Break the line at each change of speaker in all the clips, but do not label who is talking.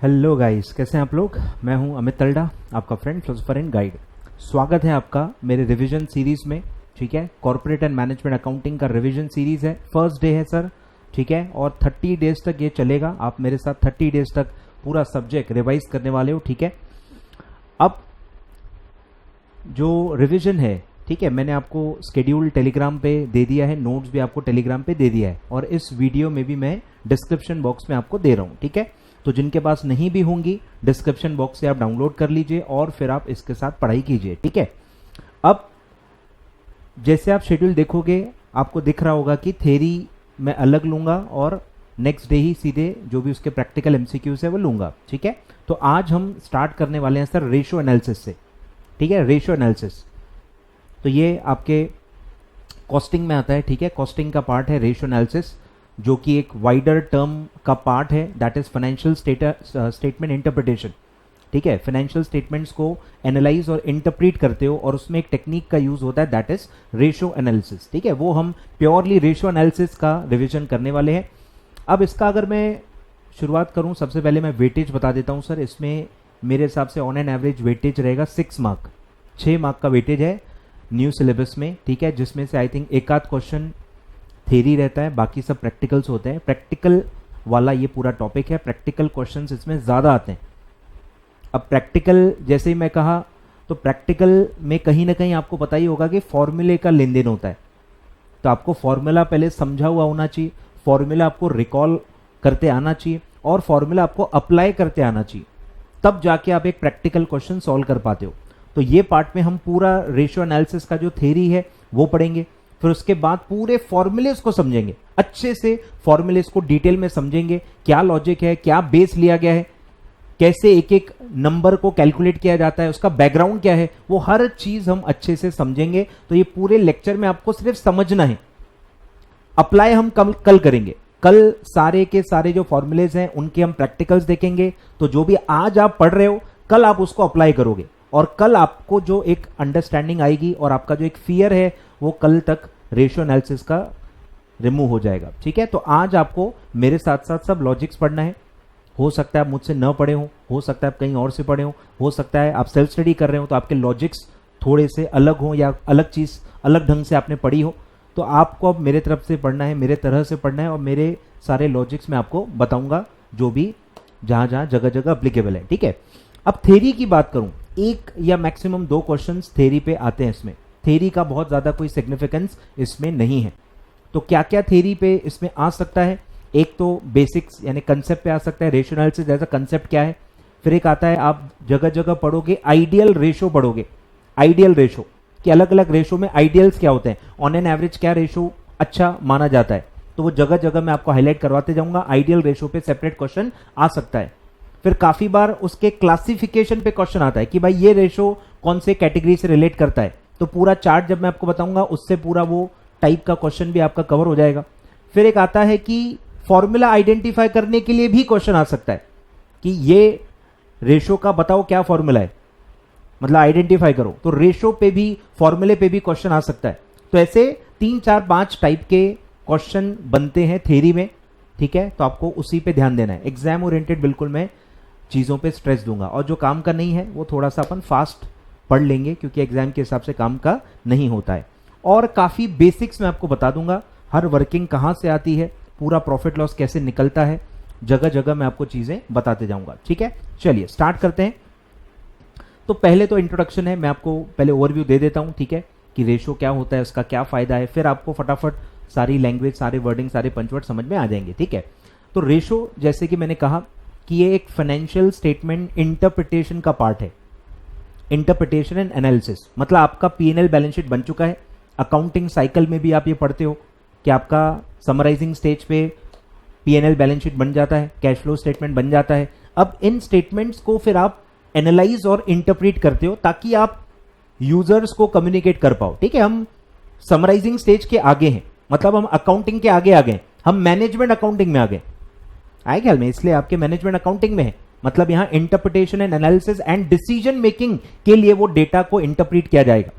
Hello guys, कैसे हैं आप लोग। मैं हूं अमित तलडा, आपका फ्रेंड फिलोसोफर एंड गाइड। स्वागत है आपका मेरे रिवीजन सीरीज में। ठीक है, कॉर्पोरेट एंड मैनेजमेंट अकाउंटिंग का रिवीजन सीरीज है। फर्स्ट डे है सर, ठीक है, और 30 डेज तक ये चलेगा। आप मेरे साथ 30 डेज तक पूरा सब्जेक्ट रिवाइज करने वाले हो। ठीक है, अब जो रिवीजन है, ठीक है, मैंने आपको स्केड्यूल टेलीग्राम पे दे दिया है, नोट्स भी आपको टेलीग्राम पे दे दिया है, और इस वीडियो में भी मैं डिस्क्रिप्शन बॉक्स में आपको दे रहा हूं। ठीक है, तो जिनके पास नहीं भी होंगी, डिस्क्रिप्शन बॉक्स से आप डाउनलोड कर लीजिए और फिर आप इसके साथ पढ़ाई कीजिए। ठीक है, अब जैसे आप शेड्यूल देखोगे आपको दिख रहा होगा कि थ्योरी मैं अलग लूंगा और नेक्स्ट डे ही सीधे जो भी उसके प्रैक्टिकल एमसीक्यूज है वो लूंगा। ठीक है, तो आज हम स्टार्ट करने वाले हैं सर रेशियो एनालिसिस से। ठीक है, रेशियो एनालिसिस तो ये आपके कॉस्टिंग में आता है। ठीक है, कॉस्टिंग का पार्ट है रेशियो एनालिसिस, जो कि एक वाइडर टर्म का पार्ट है, that is financial statement interpretation. ठीक है, फाइनेंशियल स्टेटमेंट्स को एनालाइज और इंटरप्रीट करते हो और उसमें एक टेक्निक का यूज होता है, दैट इज रेशियो एनालिसिस। ठीक है, वो हम प्योरली रेशियो एनालिसिस का रिवीजन करने वाले हैं। अब इसका अगर मैं शुरुआत करूं, सबसे पहले मैं वेटेज बता देता हूं सर। इसमें मेरे हिसाब से ऑन एन एवरेज वेटेज रहेगा 6 मार्क, 6 मार्क का वेटेज है न्यू सिलेबस में। ठीक है, जिसमें से आई थिंक एक आध क्वेश्चन थ्योरी रहता है, बाकी सब प्रैक्टिकल्स होते हैं। प्रैक्टिकल वाला ये पूरा टॉपिक है, प्रैक्टिकल क्वेश्चंस इसमें ज़्यादा आते हैं। अब प्रैक्टिकल जैसे ही मैं कहा, तो प्रैक्टिकल में कहीं ना कहीं आपको पता ही होगा कि फॉर्मूले का लेन देन होता है, तो आपको फॉर्मूला पहले समझा हुआ होना चाहिए, फॉर्मूला आपको रिकॉल करते आना चाहिए और फॉर्मूला आपको अप्लाई करते आना चाहिए, तब जाके आप एक प्रैक्टिकल क्वेश्चन सॉल्व कर पाते हो। तो ये पार्ट में हम पूरा रेशियो एनालिसिस का जो थ्योरी है वो पढ़ेंगे, फिर उसके बाद पूरे फॉर्मूलेस को समझेंगे, अच्छे से फॉर्मूलेस को डिटेल में समझेंगे, क्या लॉजिक है, क्या बेस लिया गया है, कैसे एक एक नंबर को कैलकुलेट किया जाता है, उसका बैकग्राउंड क्या है, वो हर चीज हम अच्छे से समझेंगे। तो ये पूरे लेक्चर में आपको सिर्फ समझना है, अप्लाई हम कल करेंगे। कल सारे के सारे जो फॉर्मूलेज हैं उनके हम प्रैक्टिकल्स देखेंगे, तो जो भी आज आप पढ़ रहे हो कल आप उसको अप्लाई करोगे, और कल आपको जो एक अंडरस्टैंडिंग आएगी और आपका जो एक फियर है वो कल तक रेशियो एनालिसिस का रिमूव हो जाएगा। ठीक है, तो आज आपको मेरे साथ साथ सब लॉजिक्स पढ़ना है। हो सकता है आप मुझसे न पढ़े हो सकता है आप कहीं और से पढ़े हो सकता है आप सेल्फ स्टडी कर रहे हो तो आपके लॉजिक्स थोड़े से अलग हो या अलग चीज अलग ढंग से आपने पढ़ी हो। तो आपको अब मेरे तरफ से पढ़ना है, मेरे तरह से पढ़ना है, और मेरे सारे लॉजिक्स मैं आपको बताऊंगा जो भी जहां जहां जगह जगह अप्लीकेबल है। ठीक है, अब थ्योरी की बात करूं, एक या मैक्सिमम 2 क्वेश्चंस थ्योरी पे आते हैं। इसमें थ्योरी का बहुत ज्यादा कोई सिग्निफिकेंस इसमें नहीं है। तो क्या क्या थ्योरी पे इसमें आ सकता है, एक तो बेसिक्स यानी कंसेप्ट पे आ सकता है, रेशियो एनालिसिस जैसा कंसेप्ट क्या है। फिर एक आता है आप जगह जगह पढ़ोगे आइडियल रेशो पढ़ोगे, आइडियल रेशो कि अलग अलग रेशो में आइडियल्स क्या होते हैं, ऑन एन एवरेज क्या रेशो अच्छा माना जाता है, तो वो जगह जगह मैं आपको हाईलाइट करवाते जाऊंगा। आइडियल रेशो पे सेपरेट क्वेश्चन आ सकता है। फिर काफी बार उसके क्लासिफिकेशन पे क्वेश्चन आता है कि भाई ये रेशो कौन से कैटेगरी से रिलेट करता है, तो पूरा चार्ट जब मैं आपको बताऊंगा उससे पूरा वो टाइप का क्वेश्चन भी आपका कवर हो जाएगा। फिर एक आता है कि फॉर्मूला आइडेंटिफाई करने के लिए भी क्वेश्चन आ सकता है कि ये रेशो का बताओ क्या फॉर्मूला है, मतलब आइडेंटिफाई करो, तो रेशो पे भी फॉर्मूले पे भी क्वेश्चन आ सकता है। तो ऐसे 3 4 5 टाइप के क्वेश्चन बनते हैं थ्योरी में। ठीक है, तो आपको उसी पे ध्यान देना है। एग्जाम ओरिएंटेड बिल्कुल मैं चीजों पे स्ट्रेस दूंगा, और जो काम का नहीं है वो थोड़ा सा अपन फास्ट पढ़ लेंगे क्योंकि एग्जाम के हिसाब से काम का नहीं होता है। और काफी बेसिक्स मैं आपको बता दूंगा, हर वर्किंग कहां से आती है, पूरा प्रॉफिट लॉस कैसे निकलता है, जगह जगह मैं आपको चीजें बताते जाऊंगा। ठीक है, चलिए स्टार्ट करते हैं। तो पहले तो इंट्रोडक्शन है, मैं आपको पहले ओवरव्यू दे देता हूं। ठीक है, कि रेशो क्या होता है, उसका क्या फायदा है, फिर आपको फटाफट सारी लैंग्वेज, सारे वर्डिंग, सारे पंचवर्ड समझ में आ जाएंगे। ठीक है, तो रेशो जैसे कि मैंने कहा कि ये एक फाइनेंशियल स्टेटमेंट इंटरप्रिटेशन का पार्ट है। इंटरप्रिटेशन एंड एनालिसिस मतलब आपका पीएनएल बैलेंस शीट बन चुका है, अकाउंटिंग साइकिल में भी आप ये पढ़ते हो कि आपका समराइजिंग स्टेज पे पीएनएल बैलेंस शीट बन जाता है, कैश फ्लो स्टेटमेंट बन जाता है। अब इन स्टेटमेंट्स को फिर आप एनालाइज और इंटरप्रेट करते हो ताकि आप यूजर्स को कम्युनिकेट कर पाओ। ठीक है, हम समराइजिंग स्टेज के आगे हैं, मतलब हम अकाउंटिंग के आगे आ गए, हम मैनेजमेंट अकाउंटिंग में आ गए, आए ख्याल में, इसलिए आपके मैनेजमेंट अकाउंटिंग में है। मतलब यहां interpretation and analysis and decision making के लिए वो डेटा को इंटरप्रीट किया जाएगा।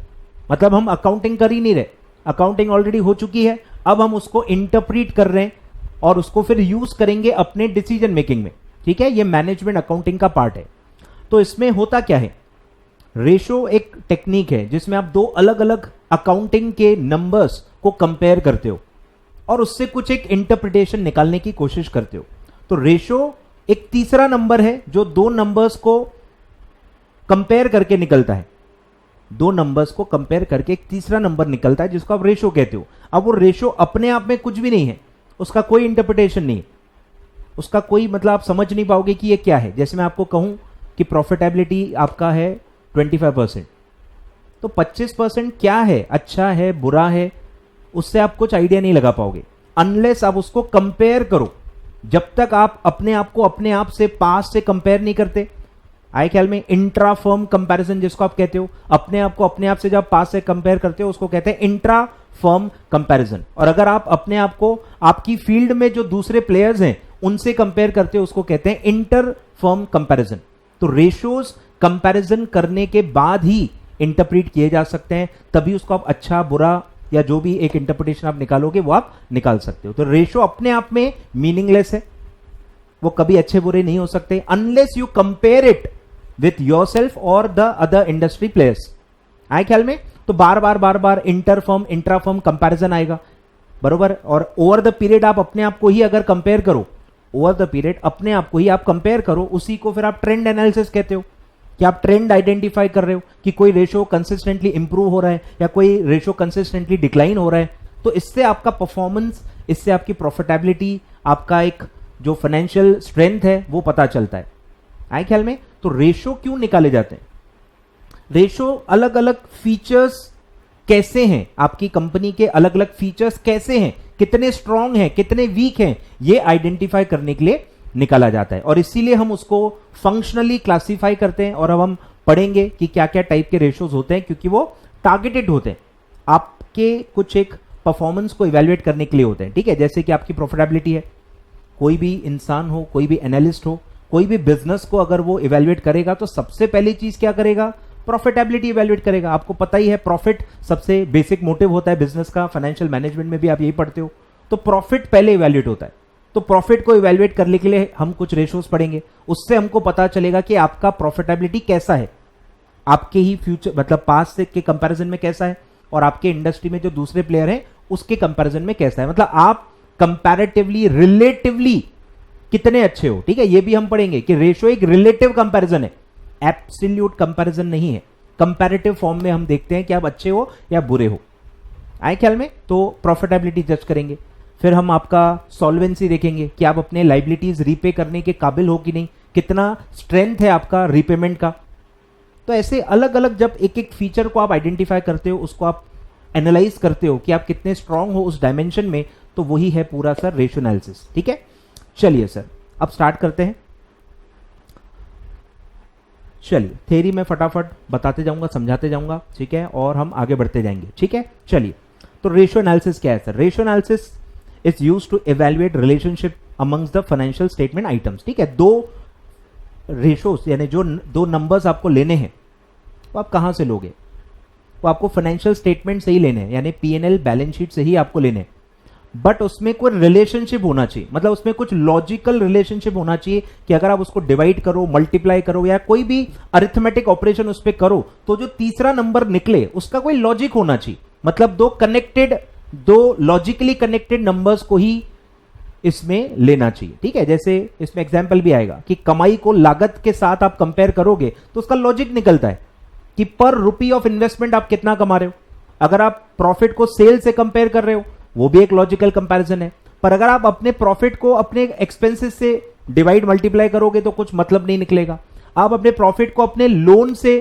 मतलब हम अकाउंटिंग कर ही नहीं रहे, अकाउंटिंग ऑलरेडी हो चुकी है, अब हम उसको इंटरप्रीट कर रहे हैं और उसको फिर यूज करेंगे अपने डिसीजन मेकिंग में। ठीक है, ये मैनेजमेंट अकाउंटिंग का पार्ट है। तो इसमें होता क्या है, रेशो एक टेक्निक है जिसमें आप दो अलग अलग अकाउंटिंग के नंबर्स को कंपेयर करते हो और उससे कुछ एक इंटरप्रिटेशन निकालने की कोशिश करते हो। तो रेशो एक तीसरा नंबर है जो दो नंबर्स को कंपेयर करके निकलता है, दो नंबर्स को कंपेयर करके एक तीसरा नंबर निकलता है जिसको आप रेशो कहते हो। अब वो रेशो अपने आप में कुछ भी नहीं है, उसका कोई इंटरप्रिटेशन नहीं है, उसका कोई मतलब आप समझ नहीं पाओगे कि ये क्या है। जैसे मैं आपको कहूं कि प्रॉफिटेबिलिटी आपका है 25%, तो 25% क्या है, अच्छा है बुरा है, उससे आप कुछ आइडिया नहीं लगा पाओगे अनलेस आप उसको कंपेयर करो। जब तक आप अपने आप को अपने आप से पास से कंपेयर नहीं करते, आए ख्याल में, इंट्रा फर्म कंपैरिजन जिसको आप कहते हो, अपने आप को अपने आप से जब पास से कंपेयर करते हो उसको कहते हैं इंट्रा फर्म कंपैरिजन। और अगर आप अपने आप को आपकी फील्ड में जो दूसरे प्लेयर्स हैं उनसे कंपेयर करते हो उसको कहते हैं इंटर फर्म कंपैरिजन। तो रेशोज कंपैरिजन करने के बाद ही इंटरप्रीट किए जा सकते हैं, तभी उसको आप अच्छा बुरा या जो भी एक इंटरप्रिटेशन आप निकालोगे वो आप निकाल सकते हो। तो रेशो अपने आप में मीनिंगलेस है, वो कभी अच्छे बुरे नहीं हो सकते unless you compare it with yourself और द अदर इंडस्ट्री प्लेयर्स। आए ख्याल में? तो बार बार inter firm intra firm comparison आएगा, बरोबर। और ओवर द पीरियड आप अपने आप को ही अगर कंपेयर करो, ओवर द पीरियड अपने आप को ही आप कंपेयर करो, उसी को फिर आप ट्रेंड एनालिसिस कहते हो कि आप ट्रेंड आइडेंटिफाई कर रहे हो कि कोई रेशो कंसिस्टेंटली इंप्रूव हो रहा है या कोई रेशो कंसिस्टेंटली डिक्लाइन हो रहा है। तो इससे आपका परफॉर्मेंस, इससे आपकी प्रॉफिटेबिलिटी, आपका एक जो फाइनेंशियल स्ट्रेंथ है वो पता चलता है। आए ख्याल में? तो रेशो क्यों निकाले जाते हैं? रेशो अलग अलग फीचर्स कैसे हैं, आपकी कंपनी के अलग अलग फीचर्स कैसे हैं, कितने स्ट्रांग हैं, कितने वीक हैं, ये आइडेंटिफाई करने के लिए निकाला जाता है। और इसीलिए हम उसको फंक्शनली क्लासिफाई करते हैं। और अब हम पढ़ेंगे कि क्या क्या टाइप के रेशोज होते हैं, क्योंकि वो टारगेटेड होते हैं, आपके कुछ एक परफॉर्मेंस को इवेल्युएट करने के लिए होते हैं। ठीक है, जैसे कि आपकी प्रॉफिटेबिलिटी है, कोई भी इंसान हो, कोई भी एनालिस्ट हो, कोई भी बिजनेस को अगर वो इवेल्युएट करेगा तो सबसे पहली चीज क्या करेगा, प्रॉफिटेबिलिटी इवेल्युएट करेगा। आपको पता ही है प्रॉफिट सबसे बेसिक मोटिव होता है बिजनेस का, फाइनेंशियल मैनेजमेंट में भी आप यही पढ़ते हो। तो प्रॉफिट पहले इवेल्युएट होता है। तो प्रॉफिट को इवेल्युएट करने के लिए हम कुछ रेशोज पढ़ेंगे, उससे हमको पता चलेगा कि आपका प्रॉफिटेबिलिटी कैसा है, आपके ही फ्यूचर मतलब पास्ट से के कंपैरिजन में कैसा है, और आपके इंडस्ट्री में जो दूसरे प्लेयर हैं उसके कंपैरिजन में कैसा है, मतलब आप कंपैरेटिवली रिलेटिवली कितने अच्छे हो। ठीक है, ये भी हम पढ़ेंगे कि रेशो एक रिलेटिव कंपैरिजन है, एब्सोल्यूट कंपैरिजन नहीं है। कंपैरेटिव फॉर्म में हम देखते हैं कि आप अच्छे हो या बुरे हो। आए ख्याल में? तो प्रॉफिटेबिलिटी जज करेंगे। फिर हम आपका सॉल्वेंसी देखेंगे कि आप अपने लाइबिलिटीज रीपे करने के काबिल हो कि नहीं, कितना स्ट्रेंथ है आपका रीपेमेंट का। तो ऐसे अलग अलग जब एक एक फीचर को आप आइडेंटिफाई करते हो, उसको आप एनालाइज करते हो कि आप कितने स्ट्रांग हो उस डायमेंशन में, तो वही है पूरा सर रेशो एनालिसिस। ठीक है, चलिए सर अब स्टार्ट करते हैं। चलिए थ्योरी में फटाफट बताते जाऊंगा, समझाते जाऊंगा, ठीक है, और हम आगे बढ़ते जाएंगे। ठीक है, चलिए तो रेशो एनालिसिस क्या है sir? Ratio analysis is used to evaluate relationship amongst the financial statement items. ठीक है, दो रेशोस यानी जो दो नंबर्स आपको लेने हैं वो आप कहां से लोगे? वो आपको फाइनेंशियल स्टेटमेंट से ही लेने हैं, यानी पीएनएल बैलेंस शीट से ही आपको लेने हैं। बट उसमें कोई रिलेशनशिप होना चाहिए, मतलब उसमें कुछ लॉजिकल रिलेशनशिप होना चाहिए कि अगर आप उसको डिवाइड करो, मल्टीप्लाई करो या कोई भी अरिथमेटिक ऑपरेशन उस पर करो तो जो तीसरा नंबर निकले उसका कोई लॉजिक होना चाहिए। मतलब दो लॉजिकली कनेक्टेड नंबर्स को ही इसमें लेना चाहिए। ठीक है, जैसे इसमें एग्जांपल भी आएगा कि कमाई को लागत के साथ आप कंपेयर करोगे तो उसका लॉजिक निकलता है कि पर रुपी ऑफ इन्वेस्टमेंट आप कितना कमा रहे हो। अगर आप प्रॉफिट को सेल से कंपेयर कर रहे हो वो भी एक लॉजिकल कंपैरिजन है। पर अगर आप अपने प्रॉफिट को अपने एक्सपेंसेस से डिवाइड मल्टीप्लाई करोगे तो कुछ मतलब नहीं निकलेगा। आप अपने प्रॉफिट को अपने लोन से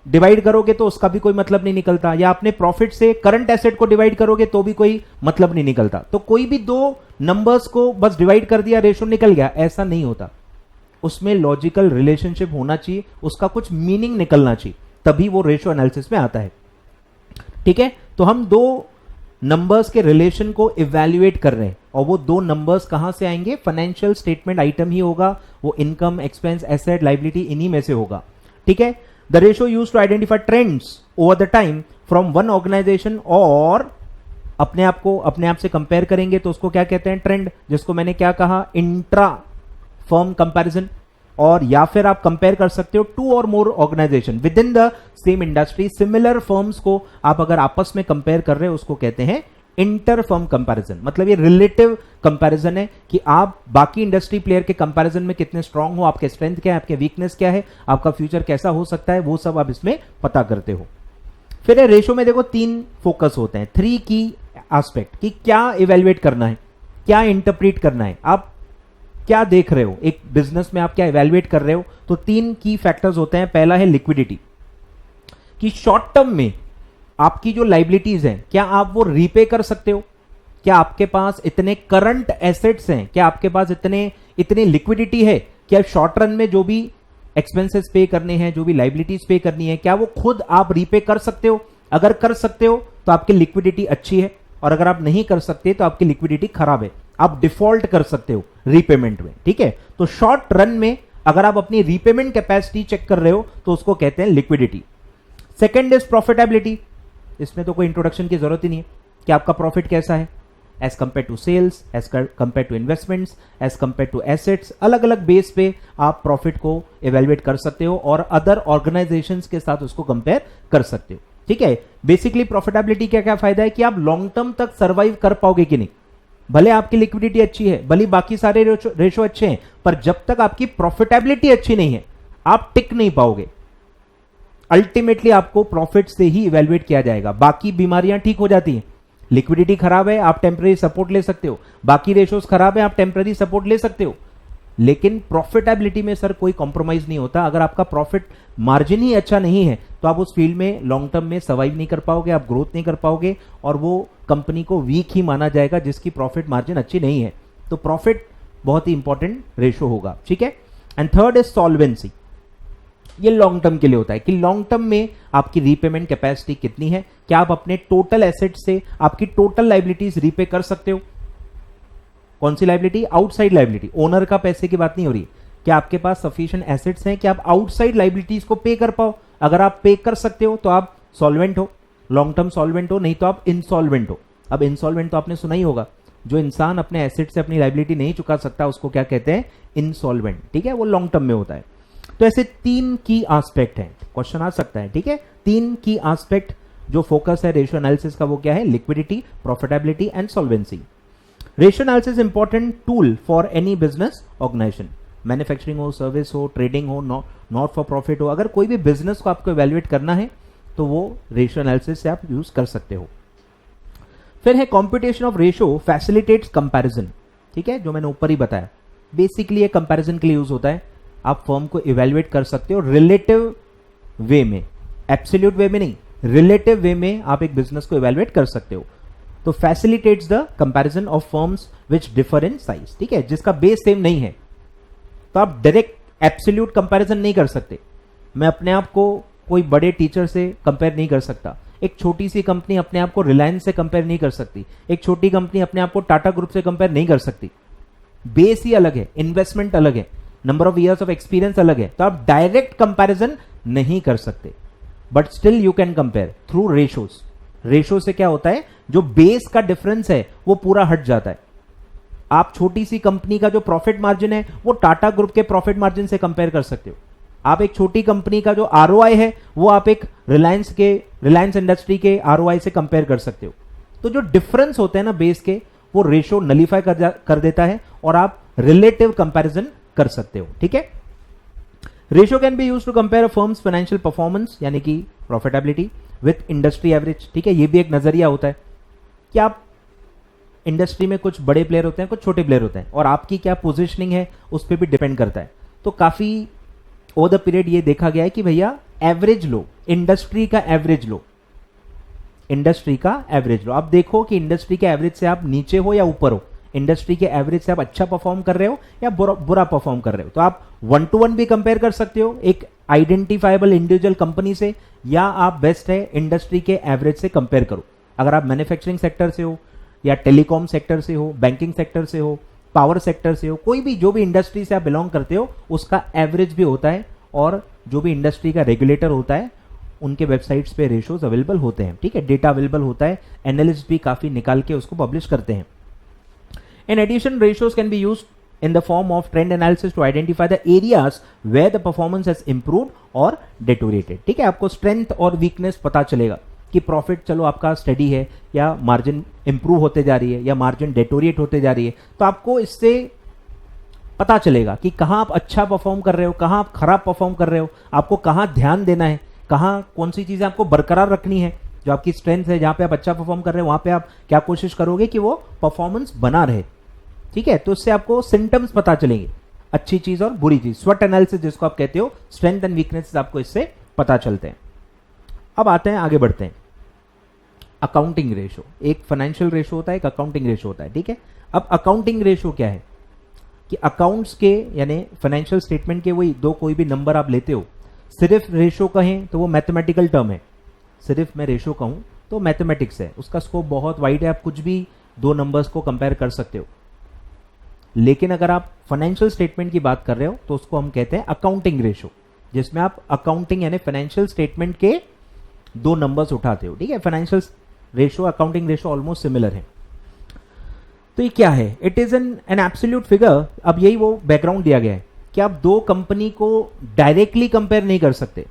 डिवाइड करोगे तो उसका भी कोई मतलब नहीं निकलता, या अपने प्रॉफिट से करंट एसेट को डिवाइड करोगे तो भी कोई मतलब नहीं निकलता। तो कोई भी दो नंबर्स को बस डिवाइड कर दिया रेशो निकल गया, ऐसा नहीं होता। उसमें लॉजिकल रिलेशनशिप होना चाहिए, उसका कुछ मीनिंग निकलना चाहिए, तभी वो रेशो एनालिसिस में आता है। ठीक है, तो हम दो नंबर्स के रिलेशन को इवैल्यूएट कर रहे हैं, और वो दो नंबर्स कहां से आएंगे? फाइनेंशियल स्टेटमेंट आइटम ही होगा, वो इनकम, एक्सपेंस, एसेट, लायबिलिटी इन्हीं में से होगा। ठीक है, the ratio used to identify trends over the time from one organisation, और अपने आप को अपने आप से कंपेयर करेंगे तो उसको क्या कहते हैं? ट्रेंड, जिसको मैंने क्या कहा? इंट्रा फर्म कंपैरिजन, और या फिर आप कंपेयर कर सकते हो टू और more organisation within the same industry. Similar firms को आप अगर आपस में कंपेयर कर रहे हो उसको कहते हैं इंटर फर्म कंपैरिजन। मतलब ये रिलेटिव कंपैरिजन है कि आप बाकी इंडस्ट्री प्लेयर के कंपैरिजन में कितने स्ट्रांग हो, आपके स्ट्रेंथ क्या है, आपके वीकनेस क्या है, आपका फ्यूचर कैसा हो सकता है, वो सब आप इसमें पता करते हो। फिर रेशो में देखो 3 फोकस होते हैं, 3 की एस्पेक्ट कि क्या इवेल्युएट करना है, क्या इंटरप्रीट करना है, आप क्या देख रहे हो एक बिजनेस में, आप क्या इवेल्युएट कर रहे हो। तो 3 की फैक्टर्स होते हैं। पहला है लिक्विडिटी, कि शॉर्ट टर्म में आपकी जो लाइबिलिटीज हैं क्या आप वो रीपे कर सकते हो, क्या आपके पास इतने करंट एसेट्स हैं, क्या आपके पास इतनी लिक्विडिटी है, क्या शॉर्ट रन में जो भी एक्सपेंसेस पे करने हैं, जो भी लाइबिलिटीज पे करनी है, क्या वो खुद आप रीपे कर सकते हो। अगर कर सकते हो तो आपकी लिक्विडिटी अच्छी है, और अगर आप नहीं कर सकते तो आपकी लिक्विडिटी खराब है, आप डिफॉल्ट कर सकते हो रीपेमेंट में। ठीक है, तो शॉर्ट रन में अगर आप अपनी रीपेमेंट कैपेसिटी चेक कर रहे हो तो उसको कहते हैं लिक्विडिटी। सेकेंड इज प्रॉफिटेबिलिटी, इसमें तो कोई इंट्रोडक्शन की जरूरत ही नहीं है कि आपका प्रॉफिट कैसा है as compare to sales, as compare to investments, as compare to assets. अलग अलग बेस पे आप प्रॉफिट को इवेल्युएट कर सकते हो और अदर ऑर्गेनाइजेशंस के साथ उसको कंपेयर कर सकते हो। ठीक है, बेसिकली प्रॉफिटेबिलिटी क्या क्या फायदा है कि आप लॉन्ग टर्म तक सर्वाइव कर पाओगे कि नहीं। भले आपकी लिक्विडिटी अच्छी है, भले बाकी सारे रेशो अच्छे हैं, पर जब तक आपकी प्रॉफिटेबिलिटी अच्छी नहीं है आप टिक नहीं पाओगे। अल्टीमेटली आपको प्रॉफिट से ही इवेल्युएट किया जाएगा। बाकी बीमारियां ठीक हो जाती हैं, लिक्विडिटी खराब है आप टेम्पररी सपोर्ट ले सकते हो, बाकी रेशोज खराब है आप टेम्पररी सपोर्ट ले सकते हो, लेकिन प्रॉफिटेबिलिटी में सर कोई कॉम्प्रोमाइज नहीं होता। अगर आपका प्रॉफिट मार्जिन ही अच्छा नहीं है तो आप उस फील्ड में लॉन्ग टर्म में सर्वाइव नहीं कर पाओगे, आप ग्रोथ नहीं कर पाओगे, और वो कंपनी को वीक ही माना जाएगा जिसकी प्रॉफिट मार्जिन अच्छी नहीं है। तो प्रॉफिट बहुत ही इंपॉर्टेंट रेशो होगा। ठीक है, एंड थर्ड इज सॉल्वेंसी, ये लॉन्ग टर्म के लिए होता है कि लॉन्ग टर्म में आपकी रीपेमेंट कैपेसिटी कितनी है, क्या आप अपने टोटल एसेट से आपकी टोटल लाइबिलिटीज रीपे कर सकते हो। कौन सी लाइबिलिटी, आउटसाइड लाइबिलिटी, ओनर का पैसे की बात नहीं हो रही, क्या आपके पास सफिशिएंट एसेट्स हैं कि आप आउटसाइड लाइबिलिटीज को पे कर पाओ। अगर आप पे कर सकते हो तो आप सॉल्वेंट हो, लॉन्ग टर्म सॉल्वेंट हो, नहीं तो आप इंसॉल्वेंट हो। अब इंसॉल्वेंट तो आपने सुना ही होगा, जो इंसान अपने एसेट से अपनी लाइबिलिटी नहीं चुका सकता उसको क्या कहते हैं, इंसॉल्वेंट। ठीक है, वो लॉन्ग टर्म में होता है। तो ऐसे 3 की एस्पेक्ट हैं, क्वेश्चन आ सकता है। ठीक है, 3 की एस्पेक्ट जो फोकस है रेशियो एनालिसिस का वो क्या है, liquidity, profitability and solvency. Ratio analysis important tool for any business organisation, manufacturing हो, सर्विस हो, ट्रेडिंग हो, नॉट फॉर प्रॉफिट हो, अगर कोई भी बिजनेस को आपको इवैल्यूएट करना है तो वो रेशियो एनालिसिस से आप यूज कर सकते हो। फिर है computation of ratio facilitates comparison. ठीक है, जो मैंने ऊपर ही बताया, बेसिकली ये कंपैरिजन के लिए यूज होता है। आप फर्म को इवैल्यूएट कर सकते हो रिलेटिव वे में, एब्सोल्यूट वे में नहीं, रिलेटिव वे में आप एक बिजनेस को इवैल्यूएट कर सकते हो। तो facilitates the comparison of firms which differ in size. ठीक है, जिसका बेस सेम नहीं है तो आप डायरेक्ट एब्सोल्यूट कंपैरिजन नहीं कर सकते। मैं अपने आप को कोई बड़े टीचर से कंपेयर नहीं कर सकता, एक छोटी सी कंपनी अपने आप को रिलायंस से कंपेयर नहीं कर सकती, एक छोटी कंपनी अपने आप को टाटा ग्रुप से कंपेयर नहीं कर सकती। बेस ही अलग है, इन्वेस्टमेंट अलग है, number of years of experience अलग है, तो आप डायरेक्ट कंपैरिजन नहीं कर सकते, but still you can compare through ratios. Ratio से क्या होता है, जो बेस का डिफरेंस है वो पूरा हट जाता है। आप छोटी सी कंपनी का जो प्रॉफिट मार्जिन है वो टाटा ग्रुप के प्रॉफिट मार्जिन से कंपेयर कर सकते हो। आप एक छोटी कंपनी का जो आरओआई है वो आप एक रिलायंस इंडस्ट्री के आरओआई से कंपेयर कर सकते हो। तो जो डिफरेंस होते हैं ना बेस के, वो रेशो नलीफाई कर देता है और आप रिलेटिव कंपैरिजन कर सकते हो। ठीक है, ratio can be used to compare a firm's financial performance यानी कि प्रॉफिटेबिलिटी विथ इंडस्ट्री एवरेज। ठीक है, ये भी एक नजरिया होता है कि आप इंडस्ट्री में कुछ बड़े प्लेयर होते हैं, कुछ छोटे प्लेयर होते हैं, और आपकी क्या पोजीशनिंग है उस पर भी डिपेंड करता है। तो काफी ओवर द पीरियड ये देखा गया है कि भैया एवरेज लो, इंडस्ट्री का एवरेज लो, इंडस्ट्री का एवरेज लो। आप देखो कि इंडस्ट्री के एवरेज से आप नीचे हो या ऊपर हो, इंडस्ट्री के एवरेज से आप अच्छा परफॉर्म कर रहे हो या बुरा परफॉर्म कर रहे हो। तो आप 1 to 1 भी कंपेयर कर सकते हो एक आइडेंटिफाइबल इंडिविजुअल कंपनी से, या आप बेस्ट है इंडस्ट्री के एवरेज से कंपेयर करो। अगर आप मैन्युफैक्चरिंग सेक्टर से हो या टेलीकॉम सेक्टर से हो, बैंकिंग सेक्टर से हो, पावर सेक्टर से हो, कोई भी जो भी इंडस्ट्री से आप बिलोंग करते हो उसका एवरेज भी होता है, और जो भी इंडस्ट्री का रेगुलेटर होता है उनके वेबसाइट्स पे रेशोज अवेलेबल होते हैं। ठीक है, डेटा अवेलेबल होता है, एनालिस्ट भी काफी निकाल के उसको पब्लिश करते हैं। In addition ratios can be used in the form of trend analysis to identify the areas where the performance has improved or deteriorated. ठीक है, आपको स्ट्रेंथ और वीकनेस पता चलेगा कि प्रॉफिट चलो आपका स्टडी है या मार्जिन इंप्रूव होते जा रही है या मार्जिन डेटोरिएट होते जा रही है, तो आपको इससे पता चलेगा कि कहां आप अच्छा परफॉर्म कर रहे हो, कहां आप खराब परफॉर्म कर रहे हो, आपको कहां ध्यान देना है, कहां कौन सी चीजें आपको बरकरार रखनी है। जो आपकी स्ट्रेंथ है, जहां पे आप अच्छा परफॉर्म कर रहे हो, वहां पे आप क्या कोशिश करोगे कि वो परफॉर्मेंस बना रहे। ठीक है, तो इससे आपको सिम्टम्स पता चलेंगे, अच्छी चीज और बुरी चीज। स्वट एनालिसिस जिसको आप कहते हो, स्ट्रेंथ एंड वीकनेसेस आपको इससे पता चलते हैं। अब आते हैं, आगे बढ़ते हैं। अकाउंटिंग रेशो, एक फाइनेंशियल रेशो होता है, एक अकाउंटिंग रेशो होता है। ठीक है, अब अकाउंटिंग रेशो क्या है कि अकाउंट्स के यानी फाइनेंशियल स्टेटमेंट के वही दो कोई भी नंबर आप लेते हो, सिर्फ रेशो कहें तो वो मैथमेटिकल टर्म है, सिर्फ मैं रेशो कहूं तो मैथमेटिक्स है, उसका स्कोप बहुत वाइड है, आप कुछ भी दो नंबर्स को कंपेयर कर सकते हो। लेकिन अगर आप फाइनेंशियल स्टेटमेंट की बात कर रहे हो तो उसको हम कहते हैं अकाउंटिंग रेशो, जिसमें आप अकाउंटिंग यानी फाइनेंशियल स्टेटमेंट के दो नंबर्स उठाते हो। ठीक है, financial ratio accounting ratio almost similar है। तो ये क्या है? It is an absolute figure. अब यही वो बैकग्राउंड दिया गया है कि आप दो कंपनी को डायरेक्टली कंपेयर नहीं कर सकते,